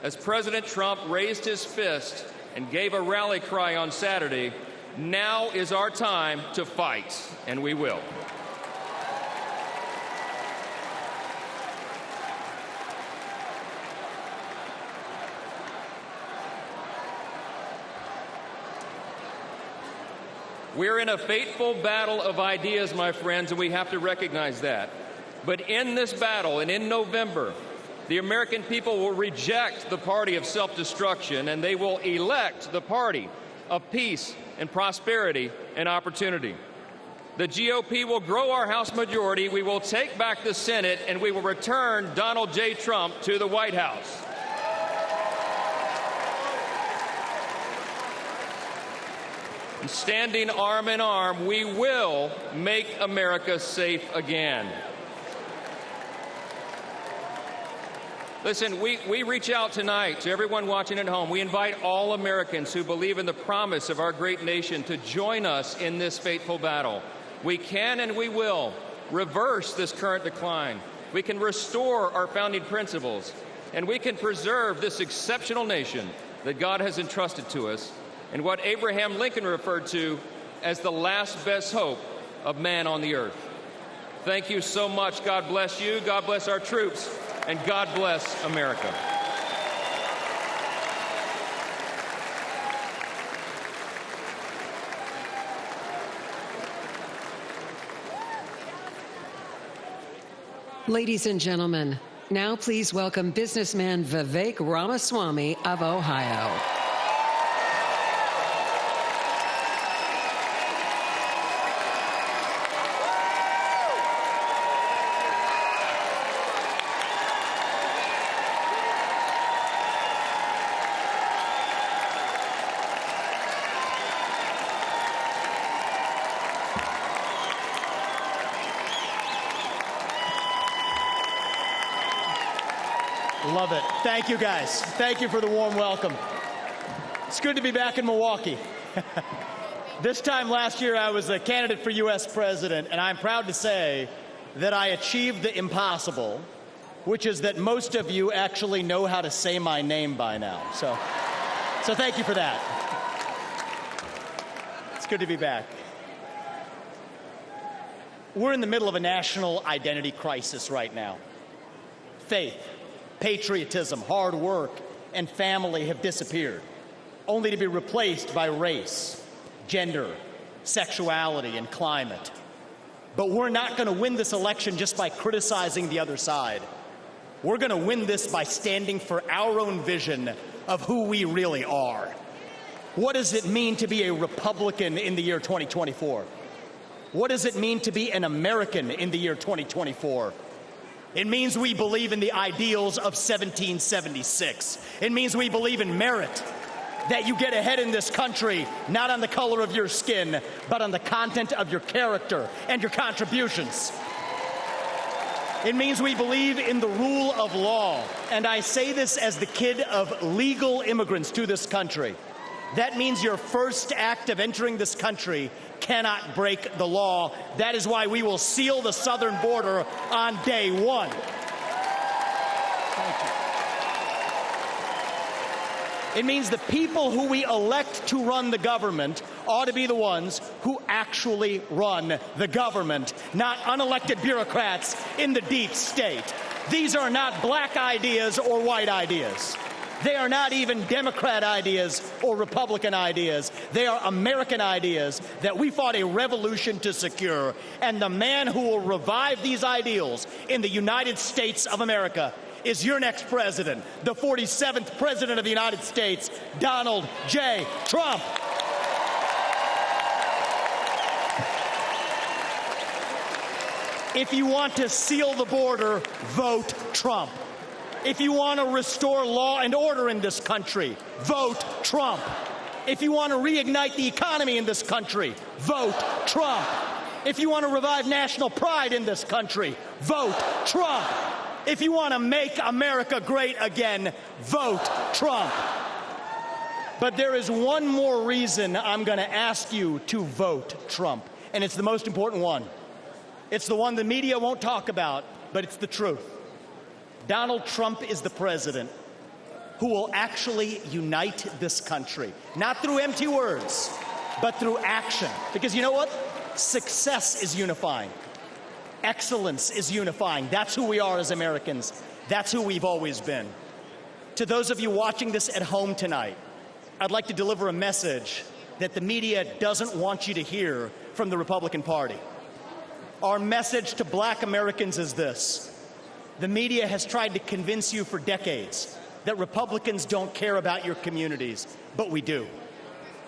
As President Trump raised his fist and gave a rally cry on Saturday, now is our time to fight, and we will. We're in a fateful battle of ideas, my friends, and we have to recognize that. But in this battle, and in November, the American people will reject the party of self-destruction, and they will elect the party of peace and prosperity and opportunity. The GOP will grow our House majority, we will take back the Senate, and we will return Donald J. Trump to the White House. Standing arm in arm, we will make America safe again. Listen, we reach out tonight to everyone watching at home. We invite all Americans who believe in the promise of our great nation to join us in this fateful battle. We can and we will reverse this current decline. We can restore our founding principles, and we can preserve this exceptional nation that God has entrusted to us, and what Abraham Lincoln referred to as the last best hope of man on the earth. Thank you so much. God bless you, God bless our troops, and God bless America. Ladies and gentlemen, Now please welcome businessman Vivek Ramaswamy of Ohio. Love it. Thank you, guys. Thank you for the warm welcome. It's good to be back in Milwaukee. This time last year, I was a candidate for U.S. president, and I'm proud to say that I achieved the impossible, which is that most of you actually know how to say my name by now. So thank you for that. It's good to be back. We're in the middle of a national identity crisis right now. Faith, patriotism, hard work, and family have disappeared, only to be replaced by race, gender, sexuality, and climate. But we're not going to win this election just by criticizing the other side. We're going to win this by standing for our own vision of who we really are. What does it mean to be a Republican in the year 2024? What does it mean to be an American in the year 2024? It means we believe in the ideals of 1776. It means we believe in merit, that you get ahead in this country, not on the color of your skin, but on the content of your character and your contributions. It means we believe in the rule of law. And I say this as the kid of legal immigrants to this country. That means your first act of entering this country cannot break the law. That is why we will seal the southern border on day one. Thank you. It means the people who we elect to run the government ought to be the ones who actually run the government, not unelected bureaucrats in the deep state. These are not black ideas or white ideas. They are not even Democrat ideas or Republican ideas. They are American ideas that we fought a revolution to secure. And the man who will revive these ideals in the United States of America is your next president, the 47th president of the United States, Donald J. Trump. If you want to seal the border, vote Trump. If you want to restore law and order in this country, vote Trump. If you want to reignite the economy in this country, vote Trump. If you want to revive national pride in this country, vote Trump. If you want to make America great again, vote Trump. But there is one more reason I'm going to ask you to vote Trump, and it's the most important one. It's the one the media won't talk about, but it's the truth. Donald Trump is the president who will actually unite this country, not through empty words, but through action. Because you know what? Success is unifying. Excellence is unifying. That's who we are as Americans. That's who we've always been. To those of you watching this at home tonight, I'd like to deliver a message that the media doesn't want you to hear from the Republican Party. Our message to black Americans is this. The media has tried to convince you for decades that Republicans don't care about your communities, but we do.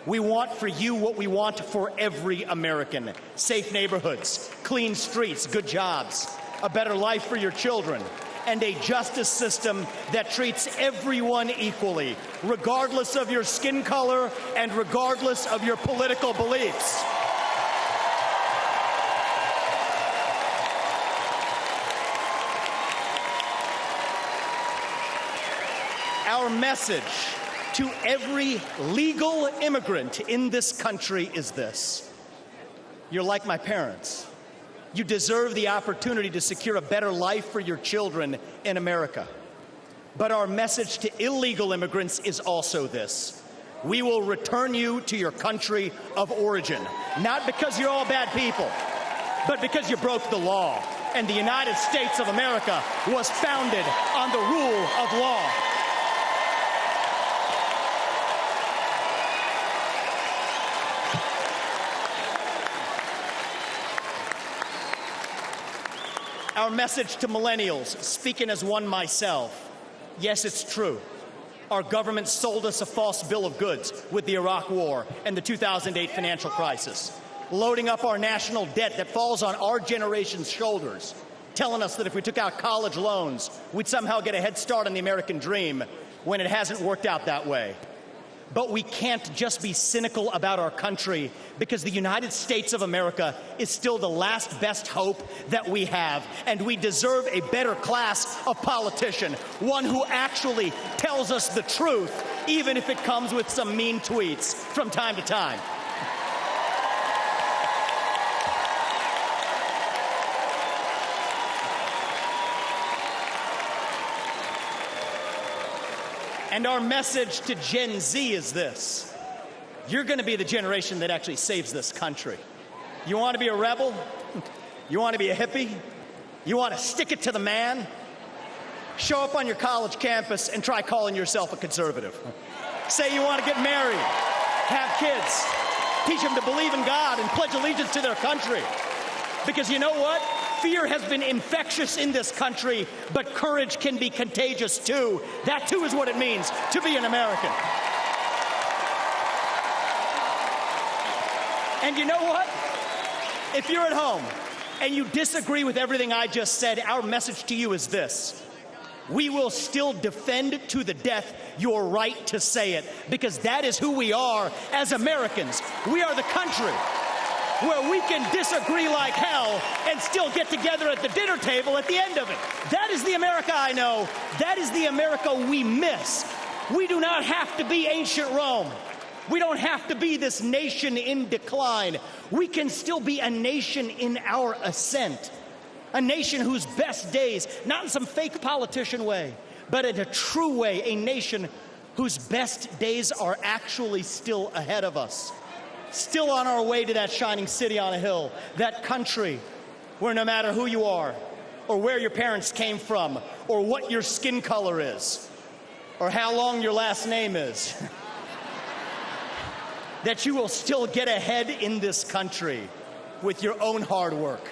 We want for you what we want for every American: safe neighborhoods, clean streets, good jobs, a better life for your children, and a justice system that treats everyone equally, regardless of your skin color and regardless of your political beliefs. Our message to every legal immigrant in this country is this: you're like my parents. You deserve the opportunity to secure a better life for your children in America. But our message to illegal immigrants is also this: we will return you to your country of origin, not because you're all bad people, but because you broke the law. And the United States of America was founded on the rule of law. Our message to millennials, speaking as one myself, yes, it's true. Our government sold us a false bill of goods with the Iraq War and the 2008 financial crisis, loading up our national debt that falls on our generation's shoulders, telling us that if we took out college loans, we'd somehow get a head start on the American dream, when it hasn't worked out that way. But we can't just be cynical about our country, because the United States of America is still the last best hope that we have, and we deserve a better class of politician, one who actually tells us the truth, even if it comes with some mean tweets from time to time. And our message to Gen Z is this: you're going to be the generation that actually saves this country. You want to be a rebel? You want to be a hippie? You want to stick it to the man? Show up on your college campus and try calling yourself a conservative. Say you want to get married, have kids, teach them to believe in God and pledge allegiance to their country. Because you know what? Fear has been infectious in this country, but courage can be contagious too. That too is what it means to be an American. And you know what? If you're at home and you disagree with everything I just said, our message to you is this: we will still defend to the death your right to say it, because that is who we are as Americans. We are the country where we can disagree like hell and still get together at the dinner table at the end of it. That is the America I know. That is the America we miss. We do not have to be ancient Rome. We don't have to be this nation in decline. We can still be a nation in our ascent. A nation whose best days, not in some fake politician way, but in a true way, a nation whose best days are actually still ahead of us. Still on our way to that shining city on a hill, that country where no matter who you are, or where your parents came from, or what your skin color is, or how long your last name is, that you will still get ahead in this country with your own hard work,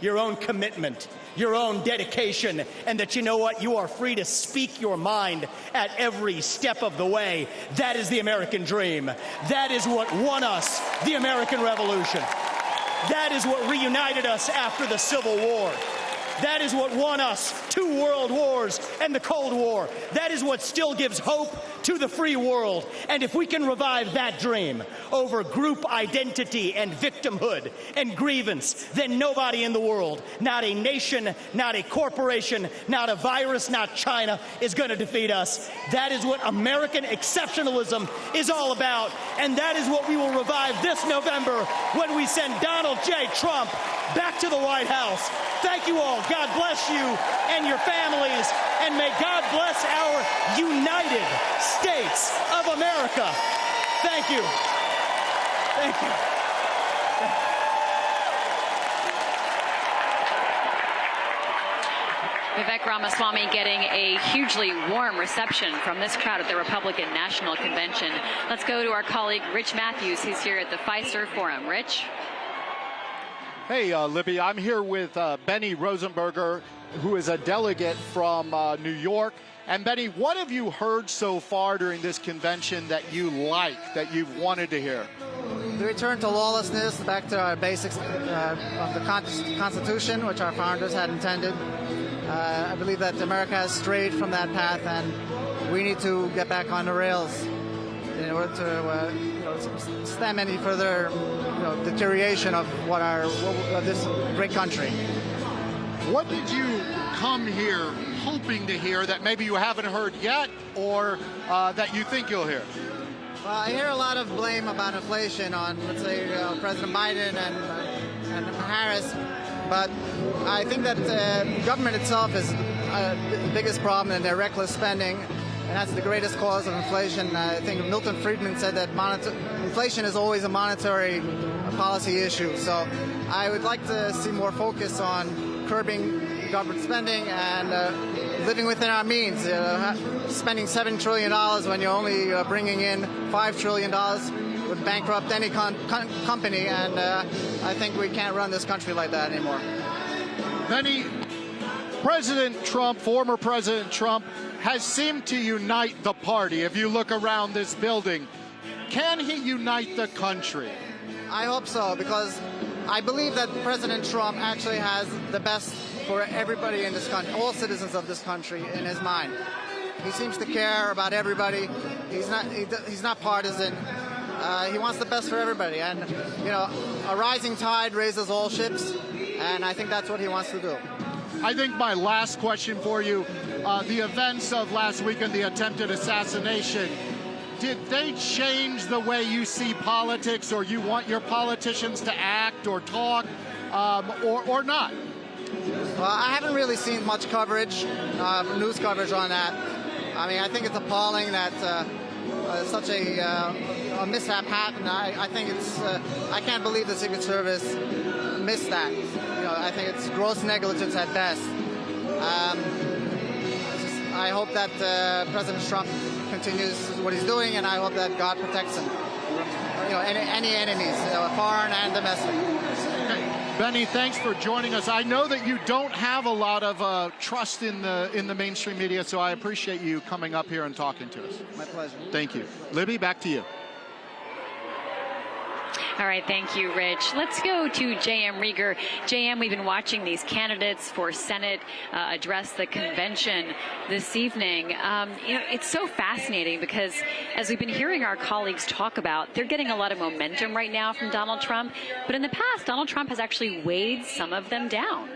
your own commitment, your own dedication, and that you know what? You are free to speak your mind at every step of the way. That is the American dream. That is what won us the American Revolution. That is what reunited us after the Civil War. That is what won us 2 world wars and the Cold War. That is what still gives hope to the free world. And if we can revive that dream over group identity and victimhood and grievance, then nobody in the world, not a nation, not a corporation, not a virus, not China, is going to defeat us. That is what American exceptionalism is all about. And that is what we will revive this November when we send Donald J. Trump back to the White House. Thank you all. God bless you and your families, and may God bless our United States of America. Thank you. Thank you. Vivek Ramaswamy getting a hugely warm reception from this crowd at the Republican National Convention. Let's go to our colleague Rich Matthews. He's here at the Pfizer Forum. Rich? Hey, Libby, I'm here with Benny Rosenberger, who is a delegate from New York. And Benny, what have you heard so far during this convention that you like, that you've wanted to hear? The return to lawlessness, back to our basics of the Constitution, which our founders had intended. I believe that America has strayed from that path, and we need to get back on the rails in order to stem any further deterioration of this great country. What did you come here hoping to hear that maybe you haven't heard yet, or that you think you'll hear? Well, I hear a lot of blame about inflation on, let's say, President Biden and Harris, but I think that the government itself is the biggest problem in their reckless spending, and that's the greatest cause of inflation. I think Milton Friedman said that inflation is always a monetary policy issue. So I would like to see more focus on curbing government spending and living within our means. Spending $7 trillion when you're only bringing in $5 trillion would bankrupt any company, and I think we can't run this country like that anymore. Benny, President Trump, former President Trump, has seemed to unite the party. If you look around this building, can he unite the country? I hope so, because I believe that President Trump actually has the best for everybody in this country, all citizens of this country, in his mind. He seems to care about everybody. He's not partisan. He wants the best for everybody, and a rising tide raises all ships, and I think that's what he wants to do. I think my last question for you, the events of last weekend, the attempted assassination, did they change the way you see politics, or you want your politicians to act or talk, or not? Well, I haven't really seen much coverage, news coverage on that. I mean, I think it's appalling that such a mishap happened. I think I can't believe the Secret Service missed that. I think it's gross negligence at best. I hope that President Trump continues what he's doing, and I hope that God protects him from any enemies, foreign and domestic. Okay. Benny, thanks for joining us. I know that you don't have a lot of trust in the mainstream media, so I appreciate you coming up here and talking to us. My pleasure. Thank you. Libby, back to you. All right, thank you, Rich. Let's go to JM Rieger. JM, we've been watching these candidates for Senate address the convention this evening. It's so fascinating because, as we've been hearing our colleagues talk about, they're getting a lot of momentum right now from Donald Trump. But in the past, Donald Trump has actually weighed some of them down.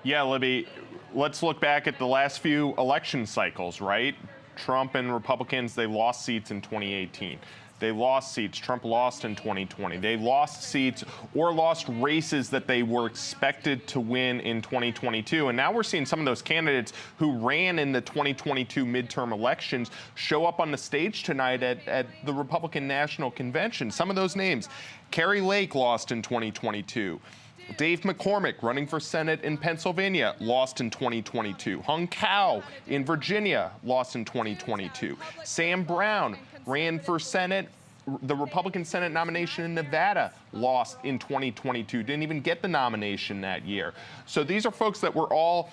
Yeah, Libby, let's look back at the last few election cycles, right? Trump and Republicans, they lost seats in 2018. They lost seats. Trump lost in 2020. They lost seats or lost races that they were expected to win in 2022. And now we're seeing some of those candidates who ran in the 2022 midterm elections show up on the stage tonight at the Republican National Convention. Some of those names: Kari Lake lost in 2022. Dave McCormick, running for Senate in Pennsylvania, lost in 2022. Hung Cao in Virginia, lost in 2022. Sam Brown ran for Senate, the Republican Senate nomination in Nevada, lost in 2022. Didn't even get the nomination that year. So these are folks that were all,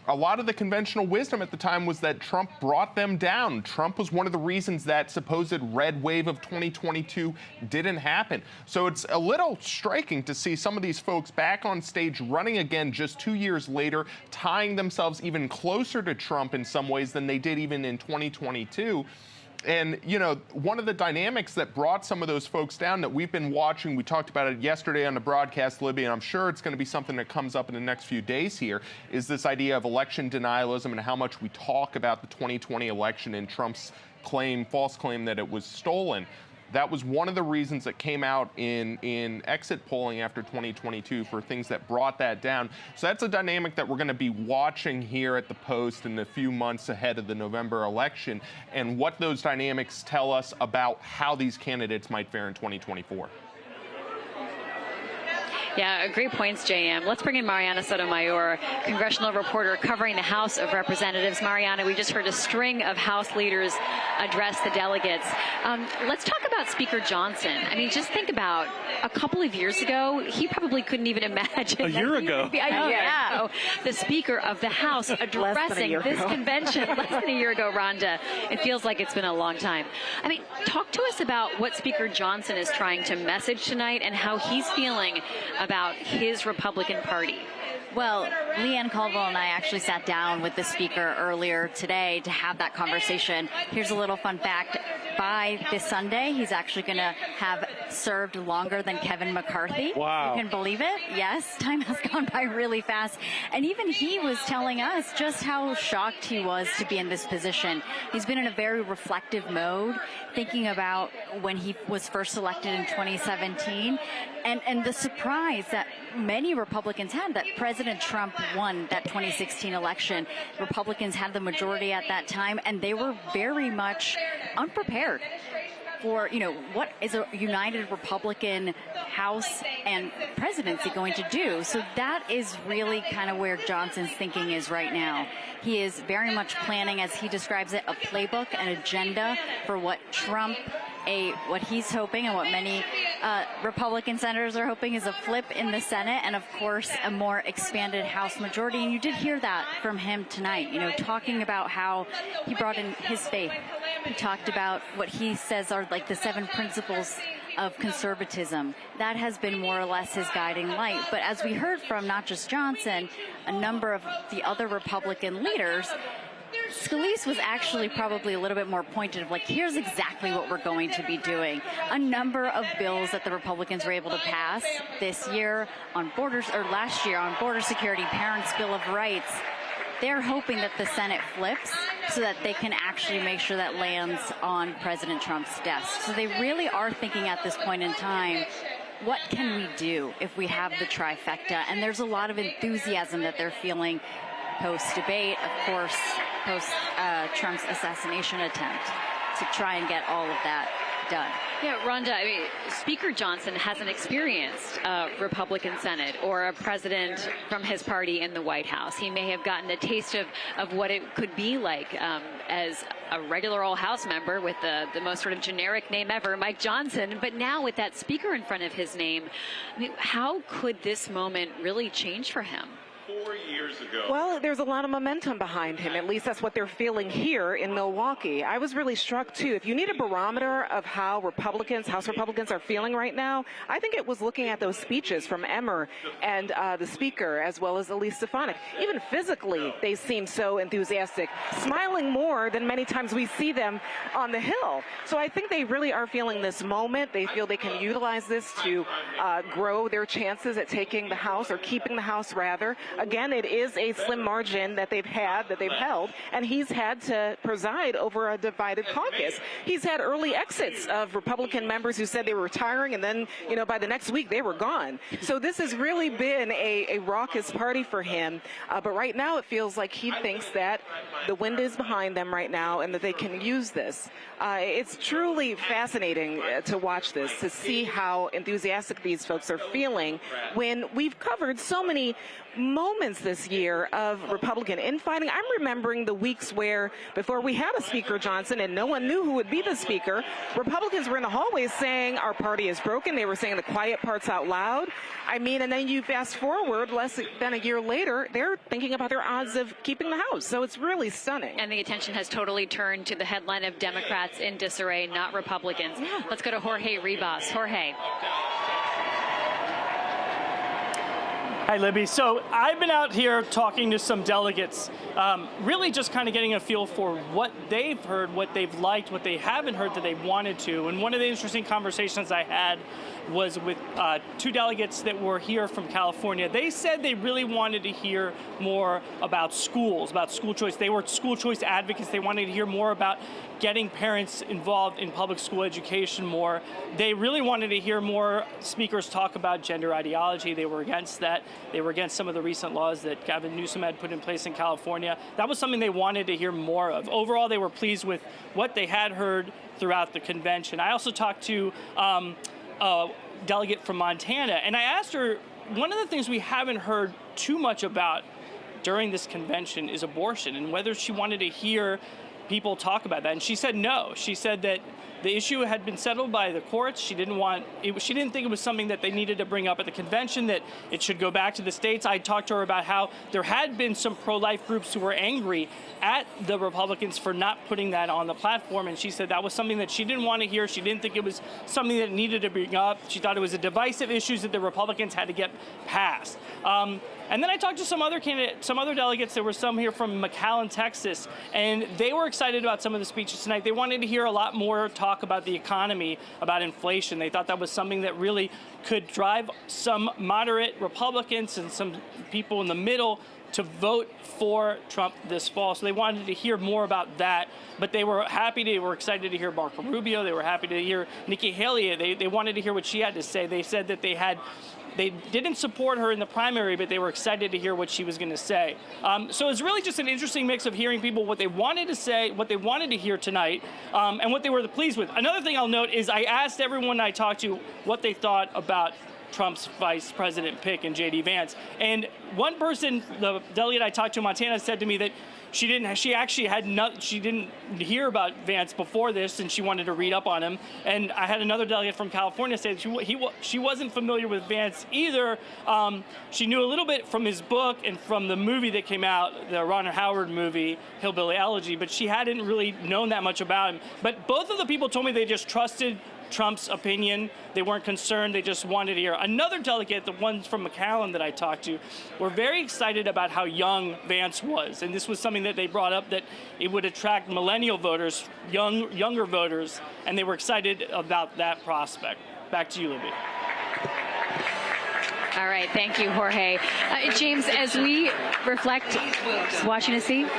a lot of the conventional wisdom at the time was that Trump brought them down. Trump was one of the reasons that supposed red wave of 2022 didn't happen. So it's a little striking to see some of these folks back on stage running again just 2 years later, tying themselves even closer to Trump in some ways than they did even in 2022. And, one of the dynamics that brought some of those folks down that we've been watching, we talked about it yesterday on the broadcast, Libby, and I'm sure it's going to be something that comes up in the next few days here, is this idea of election denialism and how much we talk about the 2020 election and Trump's false claim that it was stolen. That was one of the reasons that came out in exit polling after 2022 for things that brought that down. So that's a dynamic that we're going to be watching here at the Post in the few months ahead of the November election, and what those dynamics tell us about how these candidates might fare in 2024. Yeah, great points, JM. Let's bring in Mariana Sotomayor, congressional reporter covering the House of Representatives. Mariana, we just heard a string of House leaders address the delegates. Let's talk about Speaker Johnson. I mean, just think about a couple of years ago, he probably couldn't even imagine. A year ago. The Speaker of the House addressing this convention less than a year ago, Rhonda. It feels like it's been a long time. I mean, talk to us about what Speaker Johnson is trying to message tonight and how he's feeling about his Republican Party. Well, Leanne Colvin and I actually sat down with the speaker earlier today to have that conversation. Here's a little fun fact. By this Sunday, he's actually going to have served longer than Kevin McCarthy. Wow. You can believe it? Yes, time has gone by really fast. And even he was telling us just how shocked he was to be in this position. He's been in a very reflective mode, thinking about when he was first elected in 2017, and the surprise that many Republicans had that President Trump won that 2016 election. Republicans had the majority at that time, and they were very much unprepared. for, what is a united Republican House and presidency going to do? So that is really kind of where Johnson's thinking is right now. He is very much planning, as he describes it, a playbook, an agenda for what Trump, what he's hoping and what many Republican senators are hoping is a flip in the Senate, and of course a more expanded House majority. And you did hear that from him tonight, talking about how he brought in his faith. He talked about what he says are like the 7 principles of conservatism. That has been more or less his guiding light. But as we heard from not just Johnson, a number of the other Republican leaders, Scalise was actually probably a little bit more pointed of like, here's exactly what we're going to be doing. A number of bills that the Republicans were able to pass this year on borders, or last year on border security, Parents' Bill of Rights, they're hoping that the Senate flips so that they can actually make sure that lands on President Trump's desk. So they really are thinking at this point in time, what can we do if we have the trifecta? And there's a lot of enthusiasm that they're feeling post-debate, of course, post-Trump's assassination attempt, to try and get all of that done. Yeah, Rhonda, Speaker Johnson hasn't experienced a Republican Senate or a president from his party in the White House. He may have gotten a taste of what it could be like as a regular old House member with the most sort of generic name ever, Mike Johnson. But now with that speaker in front of his name, how could this moment really change for him? 4 years ago. Well, there's a lot of momentum behind him. At least that's what they're feeling here in Milwaukee. I was really struck, too. If you need a barometer of how House Republicans are feeling right now, I think it was looking at those speeches from Emmer and the Speaker, as well as Elise Stefanik. Even physically, they seem so enthusiastic, smiling more than many times we see them on the Hill. So I think they really are feeling this moment. They feel they can utilize this to grow their chances at taking the House, or keeping the House, rather. Again, it is a slim margin that they've held, and he's had to preside over a divided caucus. He's had early exits of Republican members who said they were retiring, and then, by the next week they were gone. So this has really been a raucous party for him. But right now it feels like he thinks that the wind is behind them right now and that they can use this. It's truly fascinating to watch this, to see how enthusiastic these folks are feeling when we've covered so many moments this year of Republican infighting. I'm remembering the weeks where, before we had a Speaker Johnson and no one knew who would be the Speaker, Republicans were in the hallways saying our party is broken. They were saying the quiet parts out loud. And then you fast forward less than a year later, they're thinking about their odds of keeping the House. So it's really stunning. And the attention has totally turned to the headline of Democrats in disarray, not Republicans. Yeah. Let's go to Jorge Ribas. Jorge. Hi, Libby. So I've been out here talking to some delegates, really just kind of getting a feel for what they've heard, what they've liked, what they haven't heard that they wanted to. And one of the interesting conversations I had was with 2 delegates that were here from California. They said they really wanted to hear more about schools, about school choice. They were school choice advocates. They wanted to hear more about getting parents involved in public school education more. They really wanted to hear more speakers talk about gender ideology. They were against that. They were against some of the recent laws that Gavin Newsom had put in place in California. That was something they wanted to hear more of. Overall, they were pleased with what they had heard throughout the convention. I also talked to a delegate from Montana, and I asked her, one of the things we haven't heard too much about during this convention is abortion, and whether she wanted to hear people talk about that. And she said no. She said that the issue had been settled by the courts. She didn't think it was something that they needed to bring up at the convention, that it should go back to the states. I talked to her about how there had been some pro-life groups who were angry at the Republicans for not putting that on the platform, and she said that was something that she didn't want to hear. She didn't think it was something that needed to bring up. She thought it was a divisive issue that the Republicans had to get passed. And then I talked to some other delegates. There were some here from McAllen, Texas, and they were excited about some of the speeches tonight. They wanted to hear a lot more talk about the economy, about inflation. They thought that was something that really could drive some moderate Republicans and some people in the middle to vote for Trump this fall. So they wanted to hear more about that, but they were happy. They were excited to hear Marco Rubio. They were happy to hear Nikki Haley. They wanted to hear what she had to say. They said that they didn't support her in the primary, but they were excited to hear what she was going to say. So it's really just an interesting mix of hearing people what they wanted to say, what they wanted to hear tonight, and what they were pleased with. Another thing I'll note is I asked everyone I talked to what they thought about Trump's vice president pick and J.D. Vance. And one person, the delegate I talked to in Montana, said to me that she didn't hear about Vance before this, and she wanted to read up on him. And I had another delegate from California say that she wasn't familiar with Vance either. She knew a little bit from his book and from the movie that came out, the Ron Howard movie, Hillbilly Elegy, but she hadn't really known that much about him. But both of the people told me they just trusted Trump's opinion. They weren't concerned. They just wanted to hear. Another delegate, the ones from McAllen that I talked to, were very excited about how young Vance was. And this was something that they brought up, that it would attract millennial voters, younger voters, and they were excited about that prospect. Back to you, Libby. All right, thank you, Jorge. James, as we reflect, just watching to see. All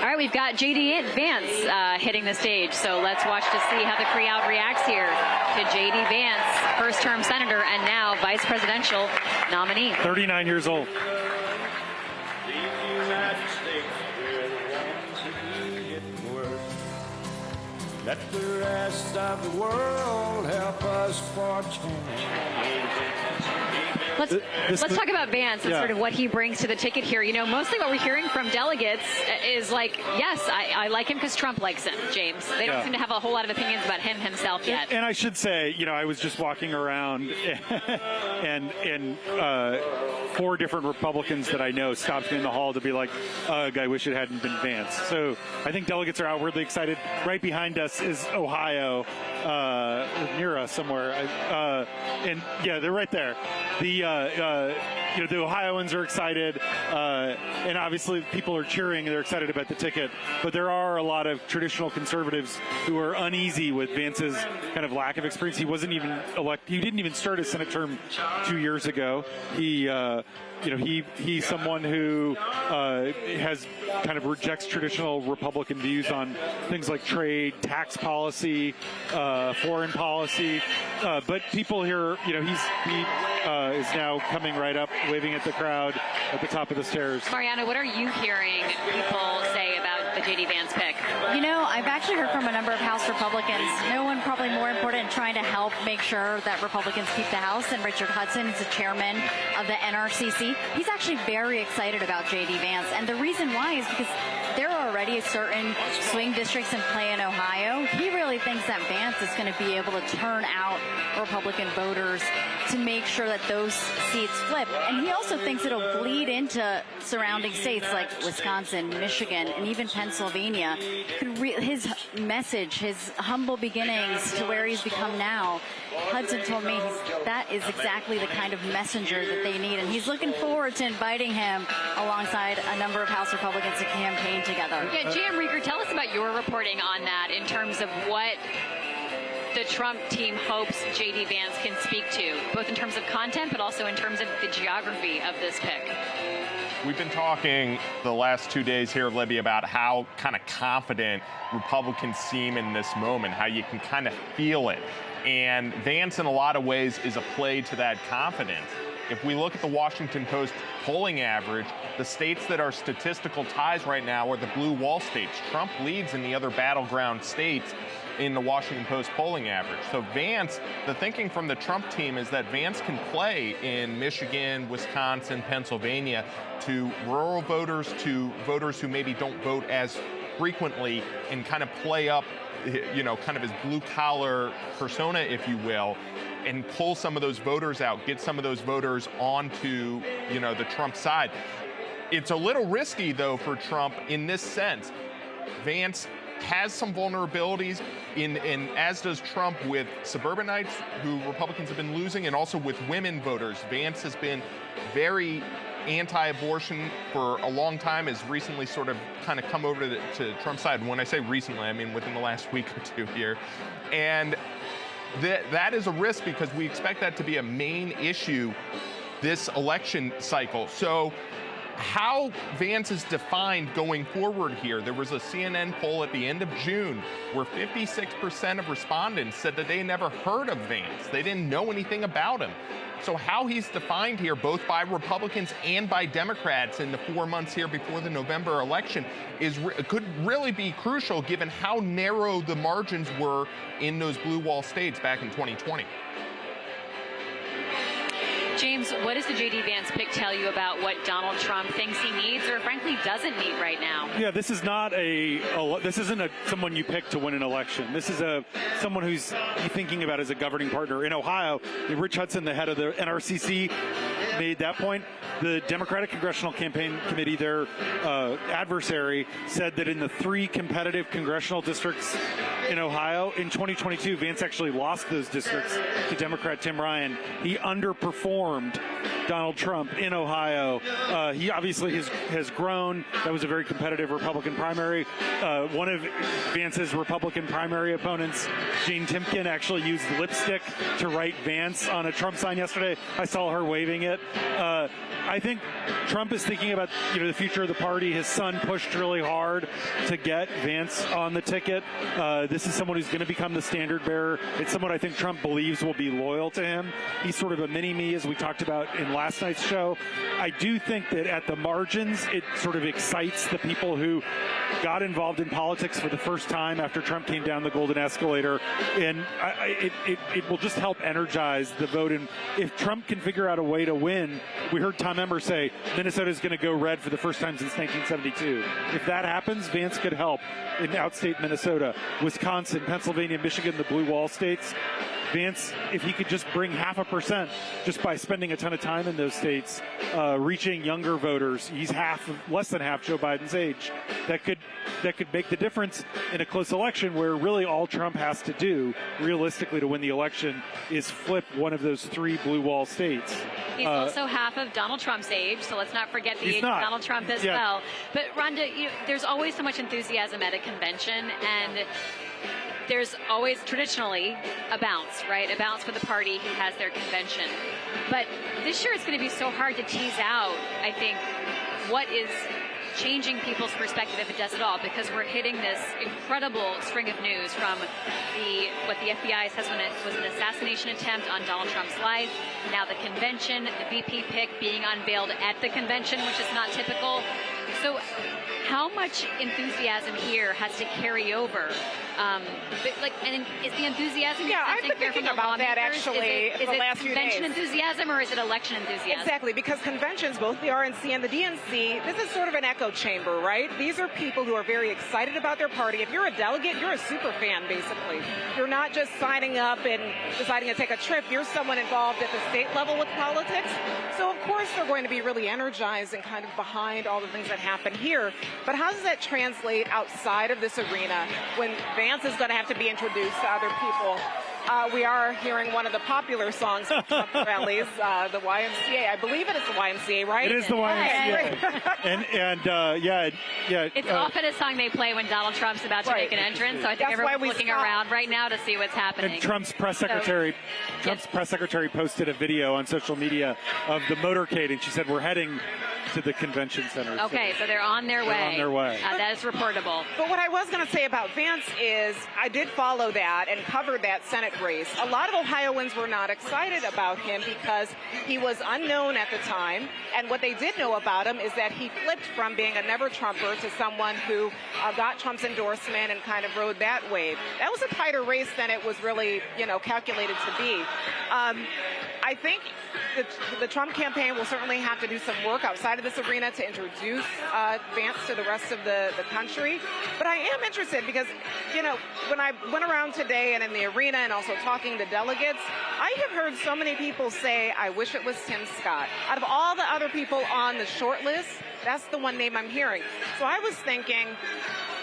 right, we've got J.D. Vance hitting the stage, so let's watch to see how the crowd reacts here to J.D. Vance, first-term senator and now vice presidential nominee. 39 years old. Let the rest of the world help us for change. Let's talk about Vance and sort of what he brings to the ticket here. You know, mostly what we're hearing from delegates is like, yes, I like him because Trump likes him, James. They don't seem to have a whole lot of opinions about him himself yet. And I should say, you know, I was just walking around and 4 different Republicans that I know stopped me in the hall to be like, ugh, I wish it hadn't been Vance. So I think delegates are outwardly excited. Right behind us is Ohio, near us somewhere. And yeah, they're right there. The Ohioans are excited, and obviously people are cheering. They're excited about the ticket, but there are a lot of traditional conservatives who are uneasy with Vance's kind of lack of experience. He wasn't even elected. He didn't even start his Senate term 2 years ago. He's someone who has kind of rejects traditional Republican views on things like trade, tax policy, foreign policy. But people here, he is now coming right up, waving at the crowd at the top of the stairs. Mariana, what are you hearing people say about the J.D. Vance pick? You know, I've actually heard from a number of House Republicans. No one probably more important in trying to help make sure that Republicans keep the House than Richard Hudson. He's the chairman of the NRCC. He's actually very excited about J.D. Vance. And the reason why is because there are already certain swing districts in play in Ohio. He really thinks that Vance is going to be able to turn out Republican voters to make sure that those seats flip. And he also thinks it'll bleed into surrounding states like Wisconsin, Michigan, and even Pennsylvania. His message, his humble beginnings to where he's become now, Hudson told me that is exactly the kind of messenger that they need. And he's looking forward to inviting him alongside a number of House Republicans to campaign together. Yeah, JM Rieger, tell us about your reporting on that in terms of what the Trump team hopes J.D. Vance can speak to, both in terms of content, but also in terms of the geography of this pick. We've been talking the last 2 days here, Libby, about how kind of confident Republicans seem in this moment, how you can kind of feel it. And Vance, in a lot of ways, is a play to that confidence. If we look at the Washington Post polling average, the states that are statistical ties right now are the blue wall states. Trump leads in the other battleground states in the Washington Post polling average. So Vance, the thinking from the Trump team is that Vance can play in Michigan, Wisconsin, Pennsylvania to rural voters, to voters who maybe don't vote as frequently, and kind of play up, kind of his blue collar persona, if you will, and pull some of those voters out, get some of those voters onto, the Trump side. It's a little risky, though, for Trump in this sense. Vance has some vulnerabilities, and as does Trump, with suburbanites who Republicans have been losing, and also with women voters. Vance has been very anti-abortion for a long time, has recently sort of kind of come over to Trump's side. And when I say recently, I mean within the last week or two here. And that is a risk because we expect that to be a main issue this election cycle. So how Vance is defined going forward here. There was a CNN poll at the end of June where 56% of respondents said that they never heard of Vance. They didn't know anything about him. So how he's defined here, both by Republicans and by Democrats in the 4 months here before the November election, could really be crucial given how narrow the margins were in those blue wall states back in 2020. James, what does the J.D. Vance pick tell you about what Donald Trump thinks he needs or frankly doesn't need right now? Yeah, this is not this isn't someone you pick to win an election. This is someone who's thinking about as a governing partner. In Ohio, Rich Hudson, the head of the NRCC, made that point. The Democratic Congressional Campaign Committee, their adversary, said that in the 3 competitive congressional districts in Ohio, in 2022, Vance actually lost those districts to Democrat Tim Ryan. He underperformed Donald Trump in Ohio. He obviously has grown. That was a very competitive Republican primary. One of Vance's Republican primary opponents, Jane Timken, actually used lipstick to write Vance on a Trump sign yesterday. I saw her waving it. I think Trump is thinking about the future of the party. His son pushed really hard to get Vance on the ticket. This is someone who's going to become the standard bearer. It's someone I think Trump believes will be loyal to him. He's sort of a mini-me, as we talked about in last night's show. I do think that at the margins, it sort of excites the people who got involved in politics for the first time after Trump came down the golden escalator. And it will just help energize the vote. And if Trump can figure out a way to win, we heard Tom Emmer say Minnesota's going to go red for the first time since 1972. If that happens, Vance could help in outstate Minnesota, Wisconsin, Pennsylvania, Michigan, the blue wall states. Vance, if he could just bring 0.5% just by spending a ton of time in those states, reaching younger voters, he's less than half Joe Biden's age. That could make the difference in a close election where really all Trump has to do, realistically, to win the election is flip one of those 3 blue wall states. He's also half of Donald Trump's age, so let's not forget the age of Donald Trump as well. But Rhonda, there's always so much enthusiasm at a convention, and there's always traditionally a bounce, right? A bounce for the party who has their convention. But this year it's going to be so hard to tease out, I think, what is changing people's perspective, if it does at all, because we're hitting this incredible string of news from what the FBI says was an assassination attempt on Donald Trump's life, now the convention, the VP pick being unveiled at the convention, which is not typical. So how much enthusiasm here has to carry over? And is the enthusiasm? Yeah, I've been thinking about that actually is the last few days. Is it convention enthusiasm or is it election enthusiasm? Exactly, because conventions, both the RNC and the DNC, this is sort of an echo chamber, right? These are people who are very excited about their party. If you're a delegate, you're a super fan, basically. You're not just signing up and deciding to take a trip. You're someone involved at the state level with politics. So, of course, they're going to be really energized and kind of behind all the things that happen here. But how does that translate outside of this arena when Vance is going to have to be introduced to other people? We are hearing one of the popular songs from Trump rallies, the YMCA. I believe it is the YMCA, right? It is the YMCA. It's often a song they play when Donald Trump's about to make an entrance. So I think everyone's looking around right now to see what's happening. And Trump's press secretary posted a video on social media of the motorcade, and she said, "We're heading to the convention center." Okay, so they're on their way. They're on their way. That is reportable. But what I was going to say about Vance is I did follow that and covered that Senate race. A lot of Ohioans were not excited about him because he was unknown at the time. And what they did know about him is that he flipped from being a never-Trumper to someone who got Trump's endorsement and kind of rode that wave. That was a tighter race than it was really, calculated to be. I think the Trump campaign will certainly have to do some work outside of this arena to introduce Vance to the rest of the country. But I am interested because, when I went around today and in the arena and also talking to delegates, I have heard so many people say, I wish it was Tim Scott. Out of all the other people on the short list, that's the one name I'm hearing. So I was thinking,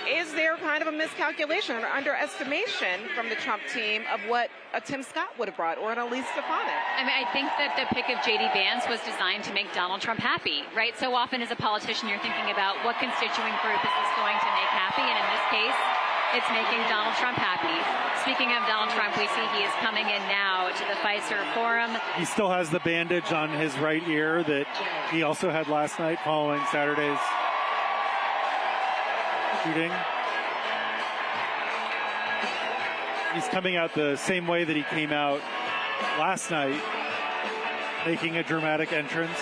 is there kind of a miscalculation or underestimation from the Trump team of what a Tim Scott would have brought or an Elise Stefanik? I mean, I think that the pick of J.D. Vance was designed to make Donald Trump happy, right? So often as a politician, you're thinking about what constituent group is this going to make happy, and in this case, it's making Donald Trump happy. speaking of Donald Trump, we see he is coming in now to the Pfizer Forum. He still has the bandage on his right ear that he also had last night following Saturday's shooting. He's coming out the same way that he came out last night, making a dramatic entrance.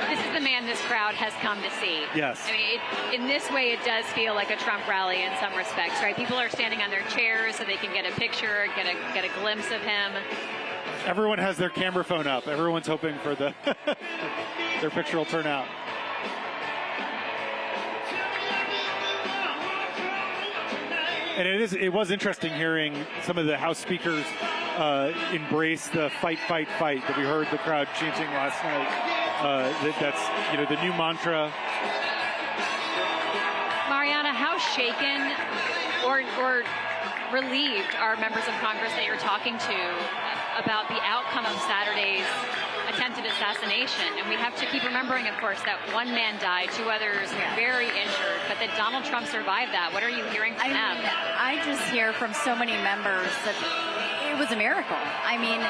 This is the man this crowd has come to see. Yes. I mean, in this way, it does feel like a Trump rally in some respects, right? People are standing on their chairs so they can get a picture, get a glimpse of him. Everyone has their camera phone up. Everyone's hoping for their picture will turn out. And it was interesting hearing some of the House speakers embrace the fight, fight, fight that we heard the crowd chanting last night. That's the new mantra. Mariana, how shaken or relieved are members of Congress that you're talking to about the outcome of Saturday's attempted assassination? And we have to keep remembering, of course, that one man died, 2 others very injured, but that Donald Trump survived that. What are you hearing from them? I just hear from so many members that it was a miracle. I mean,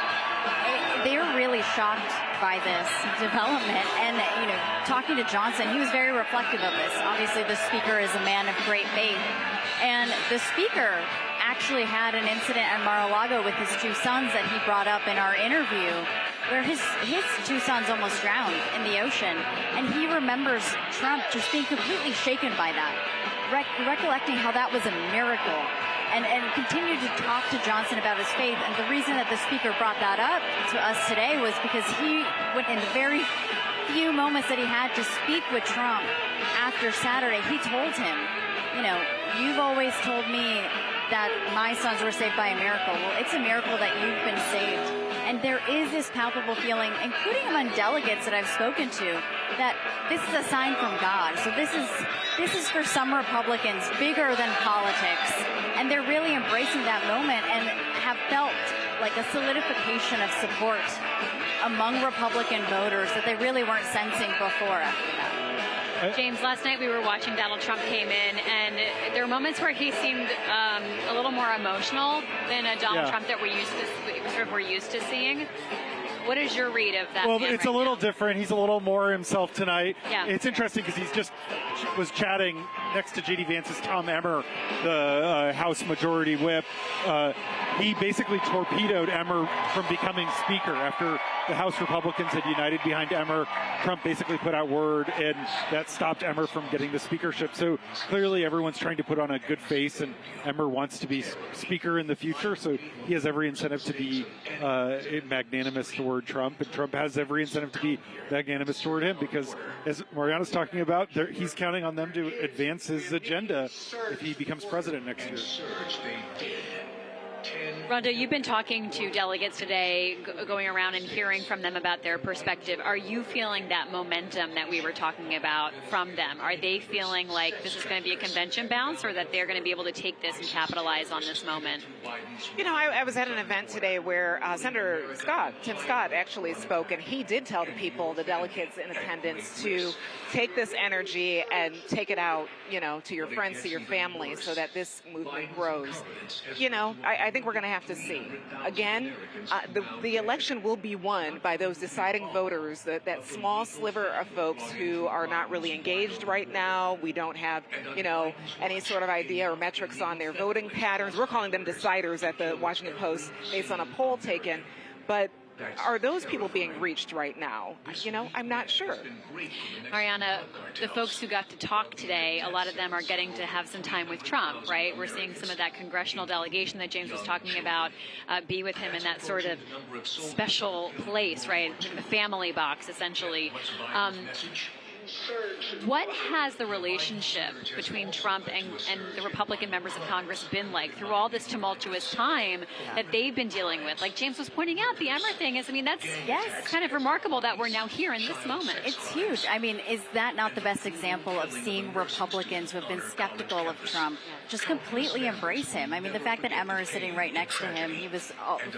they're really shocked by this development. And, talking to Johnson, he was very reflective of this. Obviously, the speaker is a man of great faith. And the speaker actually had an incident at Mar-a-Lago with his 2 sons that he brought up in our interview, where his 2 sons almost drowned in the ocean. And he remembers Trump just being completely shaken by that, recollecting how that was a miracle. And continued to talk to Johnson about his faith. And the reason that the speaker brought that up to us today was because he went in the very few moments that he had to speak with Trump after Saturday, he told him, you've always told me that my sons were saved by a miracle. Well, it's a miracle that you've been saved. And there is this palpable feeling, including among delegates that I've spoken to, that this is a sign from God. So this is for some Republicans bigger than politics. And they're really embracing that moment and have felt like a solidification of support among Republican voters that they really weren't sensing before after that. James, last night we were watching Donald Trump came in, and there were moments where he seemed a little more emotional than a Donald Trump that we're used to seeing. What is your read of that? Well, it's a little different. He's a little more himself tonight. Yeah. It's interesting because he's just was chatting next to J.D. Vance's Tom Emmer, the House Majority Whip. He basically torpedoed Emmer from becoming Speaker after the House Republicans had united behind Emmer. Trump basically put out word, and that stopped Emmer from getting the speakership. So clearly everyone's trying to put on a good face, and Emmer wants to be Speaker in the future, so he has every incentive to be magnanimous toward Trump, and Trump has every incentive to be magnanimous toward him because, as Mariana's talking about, he's counting on them to advance his agenda if he becomes president next year. Rhonda, you've been talking to delegates today, going around and hearing from them about their perspective. Are you feeling that momentum that we were talking about from them? Are they feeling like this is going to be a convention bounce, or that they're going to be able to take this and capitalize on this moment? I was at an event today where Senator Tim Scott actually spoke, and he did tell the delegates in attendance to take this energy and take it out, to your friends, to your family, so that this movement grows. I think we're going to have to see. Again, the election will be won by those deciding voters, that small sliver of folks who are not really engaged right now. We don't have, any sort of idea or metrics on their voting patterns. We're calling them deciders at the Washington Post based on a poll taken. But are those people being reached right now? I'm not sure. Mariana, the folks who got to talk today, a lot of them are getting to have some time with Trump, right? We're seeing some of that congressional delegation that James was talking about be with him in that sort of special place, right? The family box, essentially. What has the relationship between Trump and the Republican members of Congress been like through all this tumultuous time that they've been dealing with? Like James was pointing out, the Emmer thing is, that's kind of remarkable that we're now here in this moment. It's huge. Is that not the best example of seeing Republicans who have been skeptical of Trump just completely embrace him? The fact that Emmer is sitting right next to him, he was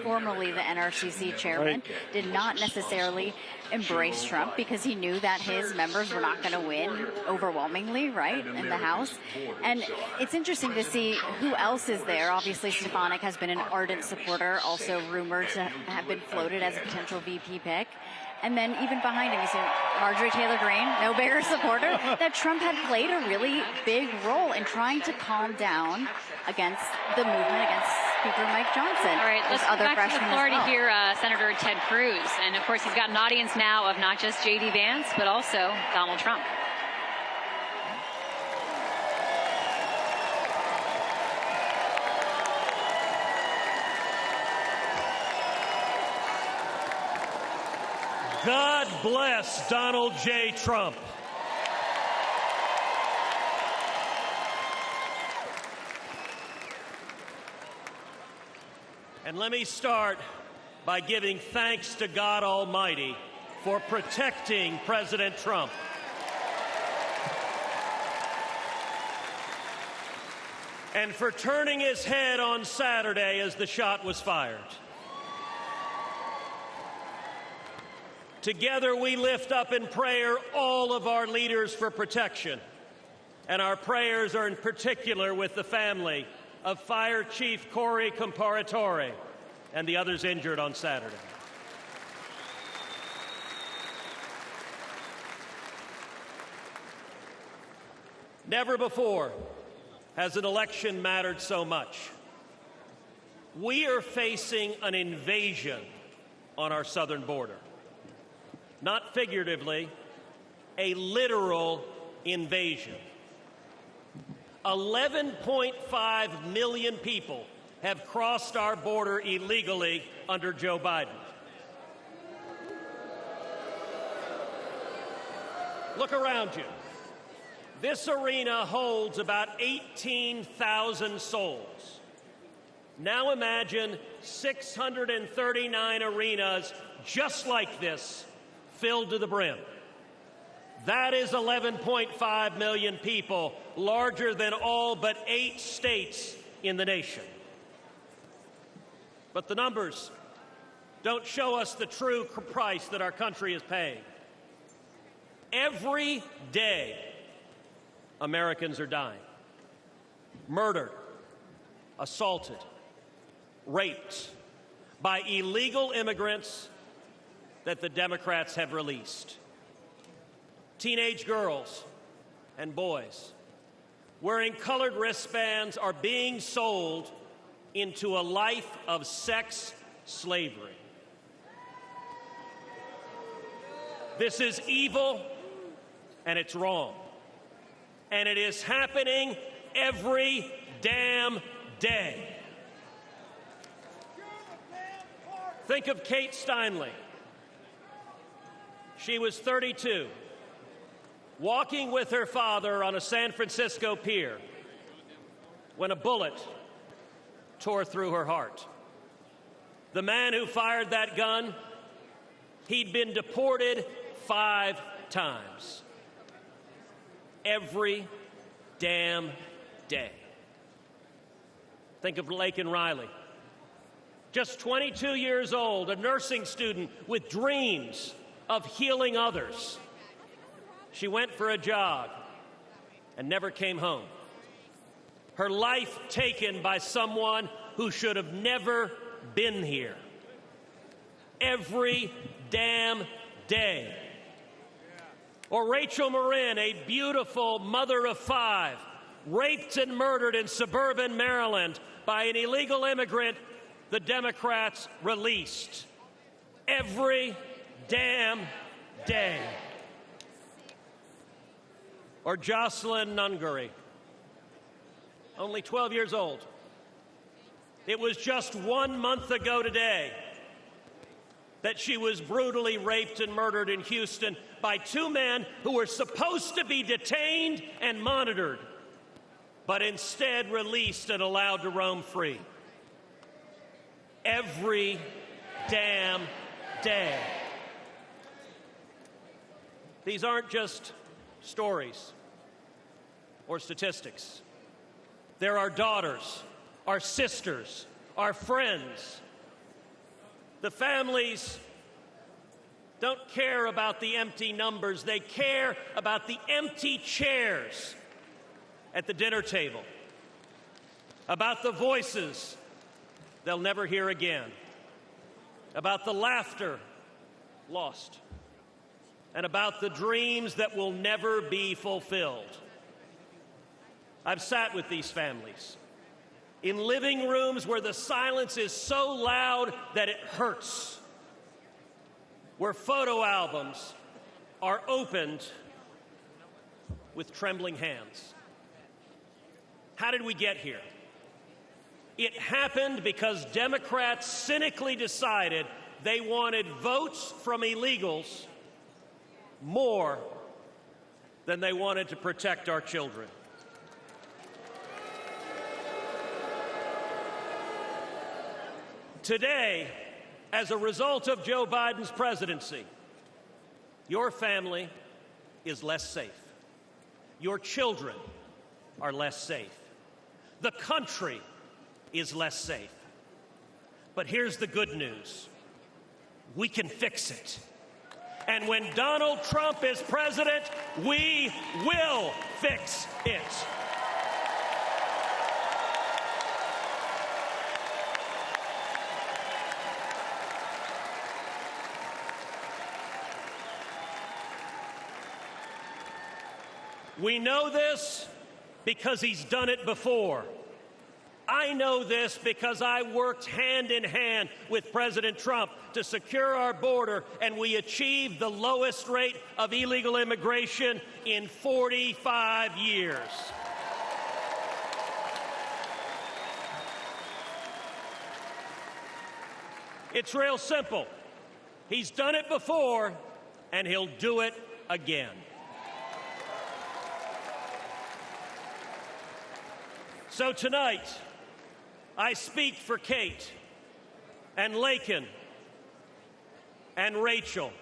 formerly the NRCC chairman, did not necessarily embrace Trump because he knew that his members were are not going to win overwhelmingly, right, in the House. And it's interesting to see who else is there. Obviously, Stefanik has been an ardent supporter, also rumored to have been floated as a potential VP pick. And then even behind him, you see Marjorie Taylor Greene, no bigger supporter, that Trump had played a really big role in trying to calm down against the movement against Speaker Mike Johnson. All right, let's go back to the floor to well. hear Senator Ted Cruz. And of course, he's got an audience now of not just J.D. Vance, but also Donald Trump. God bless Donald J. Trump. And let me start by giving thanks to God Almighty for protecting President Trump. And for turning his head on Saturday as the shot was fired. Together we lift up in prayer all of our leaders for protection. And our prayers are in particular with the family of Fire Chief Corey Comparatore and the others injured on Saturday. Never before has an election mattered so much. We are facing an invasion on our southern border. Not figuratively, a literal invasion. 11.5 million people have crossed our border illegally under Joe Biden. Look around you. This arena holds about 18,000 souls. Now imagine 639 arenas just like this, filled to the brim. That is 11.5 million people, larger than all but 8 states in the nation. But the numbers don't show us the true price that our country is paying. Every day, Americans are dying. Murdered, assaulted, raped by illegal immigrants that the Democrats have released. Teenage girls and boys wearing colored wristbands are being sold into a life of sex slavery. This is evil and it's wrong. And it is happening every damn day. Think of Kate Steinle. She was 32, walking with her father on a San Francisco pier when a bullet tore through her heart. The man who fired that gun, he'd been deported 5 times. Every damn day. Think of Laken Riley. Just 22 years old, a nursing student with dreams of healing others. She went for a jog and never came home. Her life taken by someone who should have never been here. Every damn day. Or Rachel Marin, a beautiful mother of 5, raped and murdered in suburban Maryland by an illegal immigrant the Democrats released. Every damn day. Or Jocelyn Nungary, only 12 years old. It was just 1 month ago today that she was brutally raped and murdered in Houston by 2 men who were supposed to be detained and monitored, but instead released and allowed to roam free. Every damn day. These aren't just stories or statistics. They're our daughters, our sisters, our friends, the families don't care about the empty numbers. They care about the empty chairs at the dinner table, about the voices they'll never hear again, about the laughter lost, and about the dreams that will never be fulfilled. I've sat with these families in living rooms where the silence is so loud that it hurts, where photo albums are opened with trembling hands. How did we get here? It happened because Democrats cynically decided they wanted votes from illegals more than they wanted to protect our children. Today, as a result of Joe Biden's presidency, your family is less safe. Your children are less safe. The country is less safe. But here's the good news. We can fix it. And when Donald Trump is president, we will fix it. We know this because he's done it before. I know this because I worked hand in hand with President Trump to secure our border, and we achieved the lowest rate of illegal immigration in 45 years. It's real simple. He's done it before, and he'll do it again. So tonight, I speak for Kate and Laken and Rachel.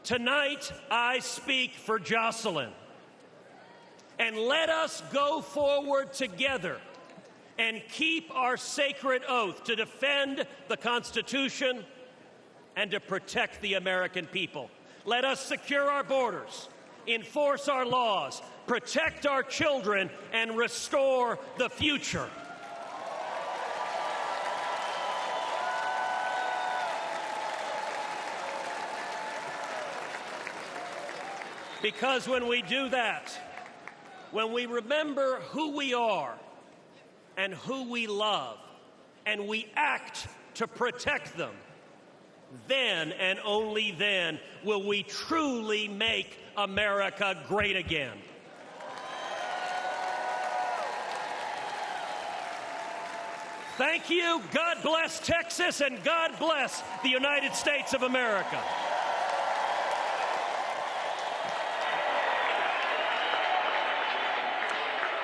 Tonight, I speak for Jocelyn. And let us go forward together and keep our sacred oath to defend the Constitution and to protect the American people. Let us secure our borders, enforce our laws, protect our children, and restore the future. Because when we do that, when we remember who we are and who we love, and we act to protect them, then and only then will we truly make America great again. Thank you. God bless Texas, and God bless the United States of America.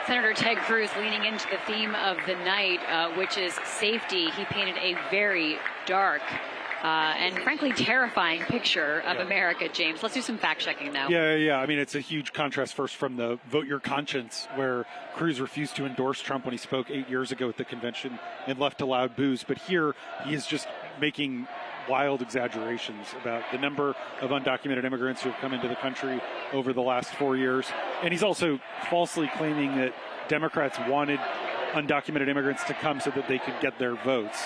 Senator Ted Cruz leaning into the theme of the night, which is safety. He painted a very dark and frankly terrifying picture of America, James. Let's do some fact checking now. Yeah. I mean, it's a huge contrast first from the Vote Your Conscience, where Cruz refused to endorse Trump when he spoke 8 years ago at the convention and left to loud boos. But here he is just making wild exaggerations about the number of undocumented immigrants who have come into the country over the last 4 years. And he's also falsely claiming that Democrats wanted undocumented immigrants to come so that they could get their votes.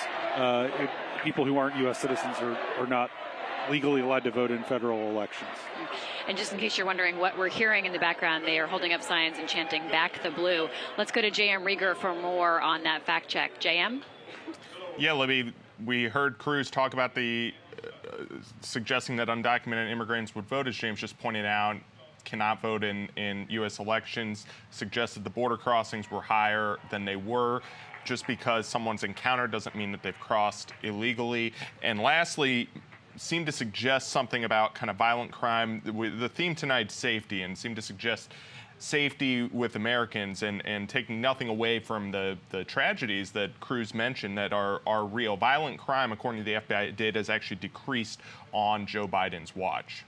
People who aren't U.S. citizens are not legally allowed to vote in federal elections. And just in case you're wondering what we're hearing in the background, they are holding up signs and chanting "Back the Blue." Let's go to JM Rieger for more on that fact check. JM? Yeah, Libby, we heard Cruz talk about the suggesting that undocumented immigrants would vote, as James just pointed out, cannot vote in U.S. elections, suggested the border crossings were higher than they were. Just because someone's encountered doesn't mean that they've crossed illegally. And lastly, seemed to suggest something about kind of violent crime. The theme tonight, safety, and seemed to suggest safety with Americans and taking nothing away from the tragedies that Cruz mentioned that are real. Violent crime, according to the FBI data, has actually decreased on Joe Biden's watch.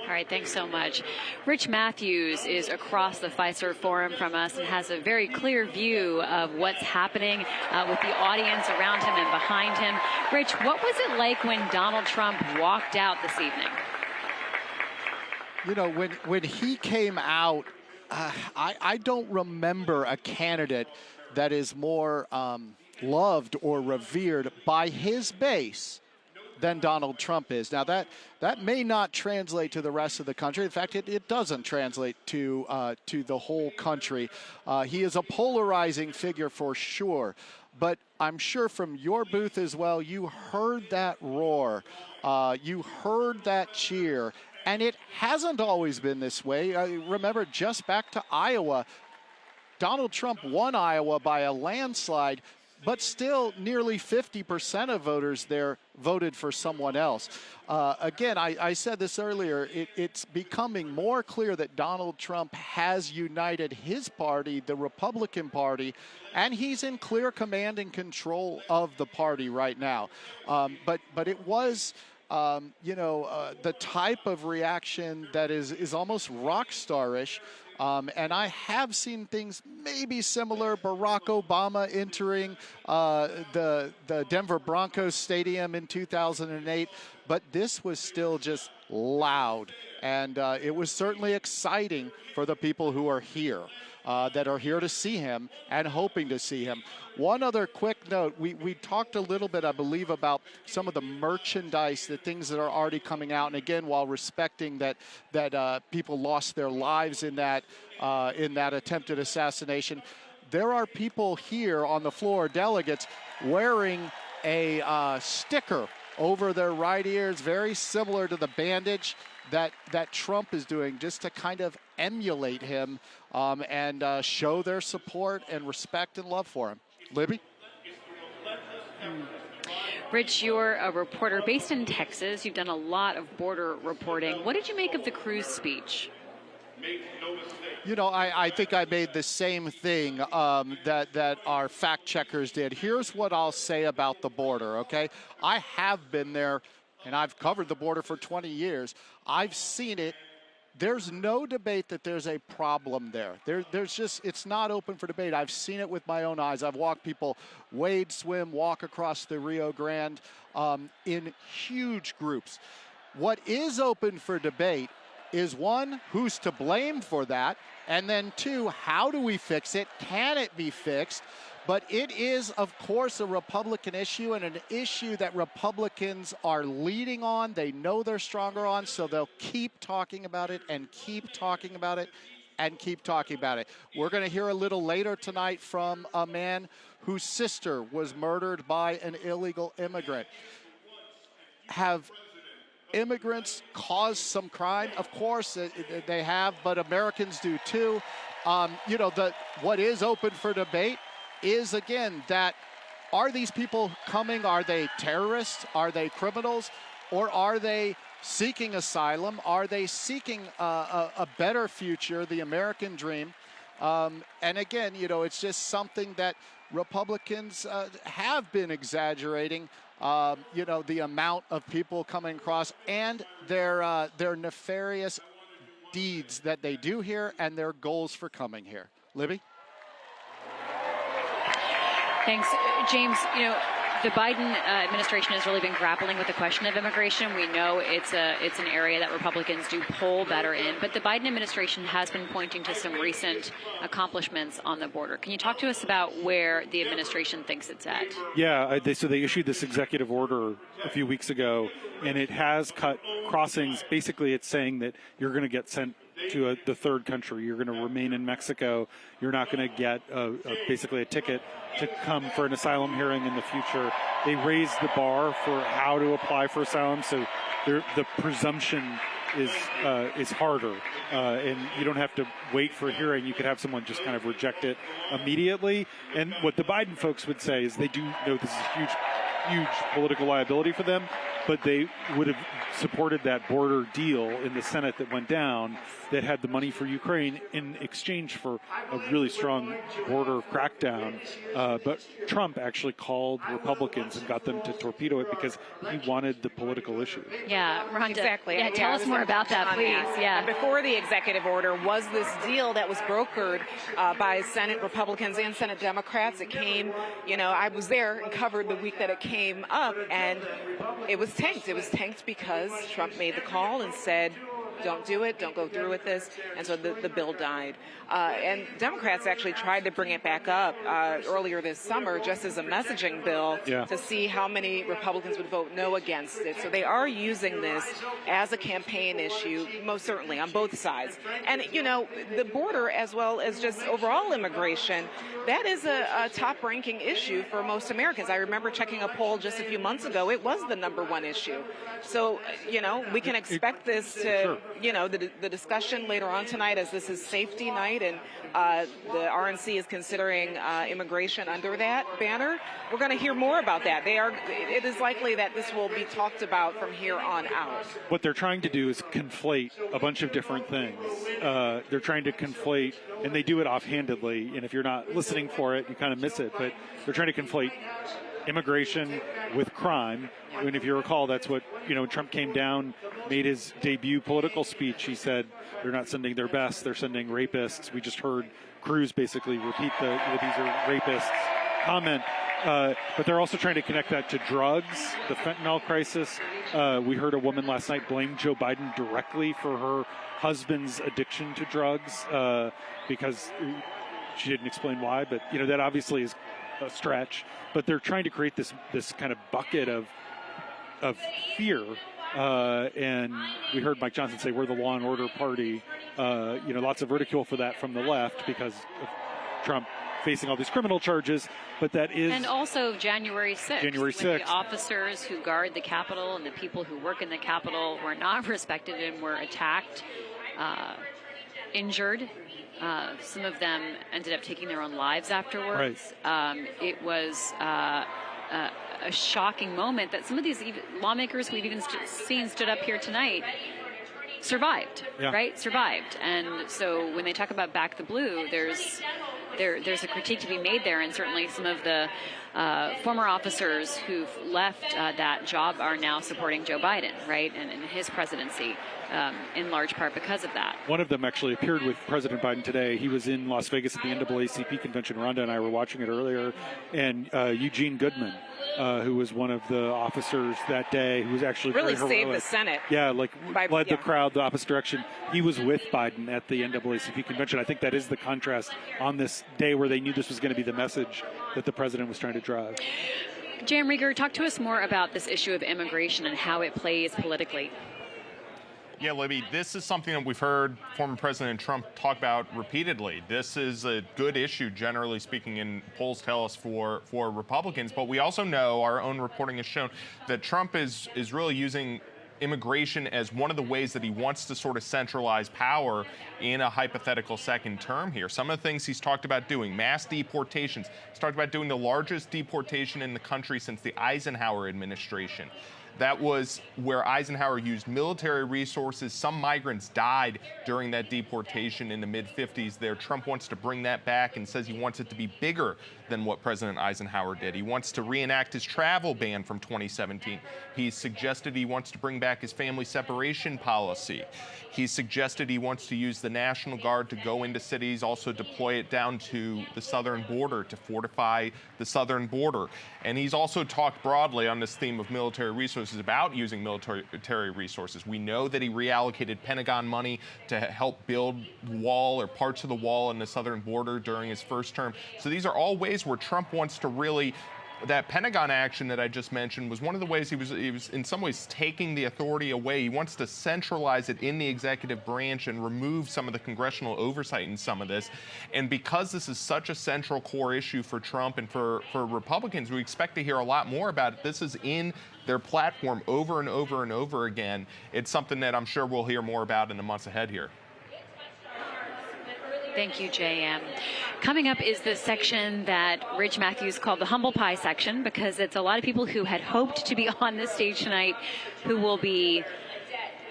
All right, thanks so much. Rich Matthews is across the Fiserv Forum from us and has a very clear view of what's happening with the audience around him and behind him. Rich, what was it like when Donald Trump walked out this evening? You know, when he came out, I don't remember a candidate that is more loved or revered by his base than Donald Trump is. Now, that may not translate to the rest of the country. In fact, it doesn't translate to the whole country. He is a polarizing figure for sure. But I'm sure from your booth as well, you heard that roar. You heard that cheer. And it hasn't always been this way. Remember, just back to Iowa, Donald Trump won Iowa by a landslide, but still nearly 50% of voters there voted for someone else. Again, I said this earlier, it's becoming more clear that Donald Trump has united his party, the Republican Party, and he's in clear command and control of the party right now. But it was... the type of reaction that is almost rock star-ish. And I have seen things maybe similar. Barack Obama entering the Denver Broncos stadium in 2008. But this was still just loud. And it was certainly exciting for the people who are here, that are here to see him and hoping to see him. One other quick note, we talked a little bit, I believe, about some of the merchandise, the things that are already coming out. And again, while respecting that people lost their lives in that attempted assassination, there are people here on the floor, delegates, wearing a sticker over their right ears, very similar to the bandage that Trump is doing, just to kind of emulate him and show their support and respect and love for him. Libby? Rich, you're a reporter based in Texas. You've done a lot of border reporting. What did you make of the Cruz speech? You know, I think I made the same thing that our fact checkers did. Here's what I'll say about the border, okay? I have been there, and I've covered the border for 20 years. I've seen it. There's no debate that there's a problem there. There's just, it's not open for debate. I've seen it with my own eyes. I've watched people wade, swim, walk across the Rio Grande in huge groups. What is open for debate is, one, who's to blame for that? And then two, how do we fix it? Can it be fixed? But it is, of course, a Republican issue, and an issue that Republicans are leading on. They know they're stronger on, so they'll keep talking about it and keep talking about it and keep talking about it. We're going to hear a little later tonight from a man whose sister was murdered by an illegal immigrant. Have immigrants caused some crime? Of course they have, but Americans do too. What is open for debate is, again, that are these people coming, are they terrorists, are they criminals, or are they seeking asylum? Are they seeking a better future, the American dream? And again, it's just something that Republicans have been exaggerating, the amount of people coming across and their nefarious deeds that they do here and their goals for coming here. Libby? Thanks, James. The Biden administration has really been grappling with the question of immigration. We know it's an area that Republicans do poll better in, but the Biden administration has been pointing to some recent accomplishments on the border. Can you talk to us about where the administration thinks it's at? Yeah, so they issued this executive order a few weeks ago, and it has cut crossings. Basically, it's saying that you're going to get sent to the third country. You're going to remain in Mexico. You're not going to get basically a ticket to come for an asylum hearing in the future. They raised the bar for how to apply for asylum, so the presumption is harder, and you don't have to wait for a hearing. You could have someone just kind of reject it immediately. And what the Biden folks would say is they do know this is a huge huge political liability for them, but they would have supported that border deal in the Senate that went down that had the money for Ukraine in exchange for a really strong border crackdown. But Trump actually called Republicans and got them to torpedo it because he wanted the political issue. Yeah, Rhonda. Exactly. Yeah, tell us more about that, please. Yeah. And before the executive order was this deal that was brokered by Senate Republicans and Senate Democrats. It came, I was there and covered the week that it came up, and it was tanked. It was tanked because Trump made the call and said, don't do it, don't go through with this, and so the bill died. And Democrats actually tried to bring it back up earlier this summer just as a messaging bill to see how many Republicans would vote no against it. So they are using this as a campaign issue, most certainly, on both sides. And, the border, as well as just overall immigration, that is a top-ranking issue for most Americans. I remember checking a poll just a few months ago. It was the #1 issue. So, we can expect this to, the discussion later on tonight, as this is safety night, and the RNC is considering immigration under that banner. We're going to hear more about that. It is likely that this will be talked about from here on out. What they're trying to do is conflate a bunch of different things. They're trying to conflate, and they do it offhandedly, and if you're not listening for it, you kind of miss it, but they're trying to conflate immigration with crime. And if you recall, that's what, when Trump came down, made his debut political speech, he said they're not sending their best, they're sending rapists. We just heard Cruz basically repeat these are rapists comment. But they're also trying to connect that to drugs, the fentanyl crisis. We heard a woman last night blame Joe Biden directly for her husband's addiction to drugs because she didn't explain why. But, that obviously is a stretch. But they're trying to create this kind of bucket of fear. And we heard Mike Johnson say we're the law and order party. Lots of ridicule for that from the left because of Trump facing all these criminal charges, but that is... And also January 6th. January 6th. The officers who guard the Capitol and the people who work in the Capitol were not respected and were attacked, injured. Some of them ended up taking their own lives afterwards. Right. It was a shocking moment that some of these lawmakers we've even seen stood up here tonight survived, right? Survived. And so when they talk about back the blue, there's a critique to be made there, and certainly some of the former officers who've left that job are now supporting Joe Biden, right, and his presidency, in large part because of that. One of them actually appeared with President Biden today. He was in Las Vegas at the NAACP convention. Rhonda and I were watching it earlier, and Eugene Goodman, who was one of the officers that day, who was actually really very saved heroic. the Senate. Yeah, led the crowd the opposite direction. He was with Biden at the NAACP convention. I think that is the contrast on this day where they knew this was going to be the message that the president was trying to drive. JM Rieger, talk to us more about this issue of immigration and how it plays politically. Yeah, Libby, this is something that we've heard former President Trump talk about repeatedly. This is a good issue, generally speaking, and polls tell us for Republicans. But we also know, our own reporting has shown, that Trump is really using immigration as one of the ways that he wants to sort of centralize power in a hypothetical second term here. Some of the things he's talked about doing, mass deportations. He's talked about doing the largest deportation in the country since the Eisenhower administration. That was where Eisenhower used military resources. Some migrants died during that deportation in the mid-50s there. Trump wants to bring that back and says he wants it to be bigger than what President Eisenhower did. He wants to reenact his travel ban from 2017. He's suggested he wants to bring back his family separation policy. He's suggested he wants to use the National Guard to go into cities, also deploy it down to the southern border to fortify the southern border. And he's also talked broadly on this theme of military resources about using military resources. We know that he reallocated Pentagon money to help build the wall or parts of the wall in the southern border during his first term. So these are all ways where Trump wants to really, that Pentagon action that I just mentioned was one of the ways he was in some ways taking the authority away. He wants to centralize it in the executive branch and remove some of the congressional oversight in some of this. And because this is such a central core issue for Trump and for Republicans, we expect to hear a lot more about it. This is in their platform over and over and over again. It's something that I'm sure we'll hear more about in the months ahead here. Thank you, JM. Coming up is the section that Rich Matthews called the humble pie section, because it's a lot of people who had hoped to be on this stage tonight who will be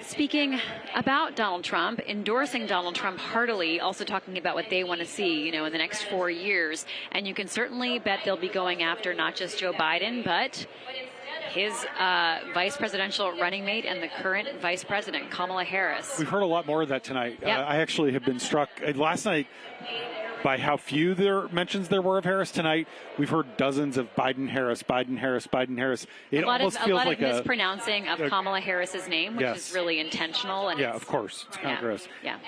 speaking about Donald Trump, endorsing Donald Trump heartily, also talking about what they want to see, in the next 4 years. And you can certainly bet they'll be going after not just Joe Biden, but his vice presidential running mate and the current vice president, Kamala Harris. We've heard a lot more of that tonight. Yep. I actually have been struck last night by how few mentions there were of Harris. Tonight, we've heard dozens of Biden, Harris, Biden, Harris, Biden, Harris. It almost feels like a lot of mispronouncing of Kamala Harris's name, which yes. is really intentional. And yeah, of course. It's kind of gross. Yeah.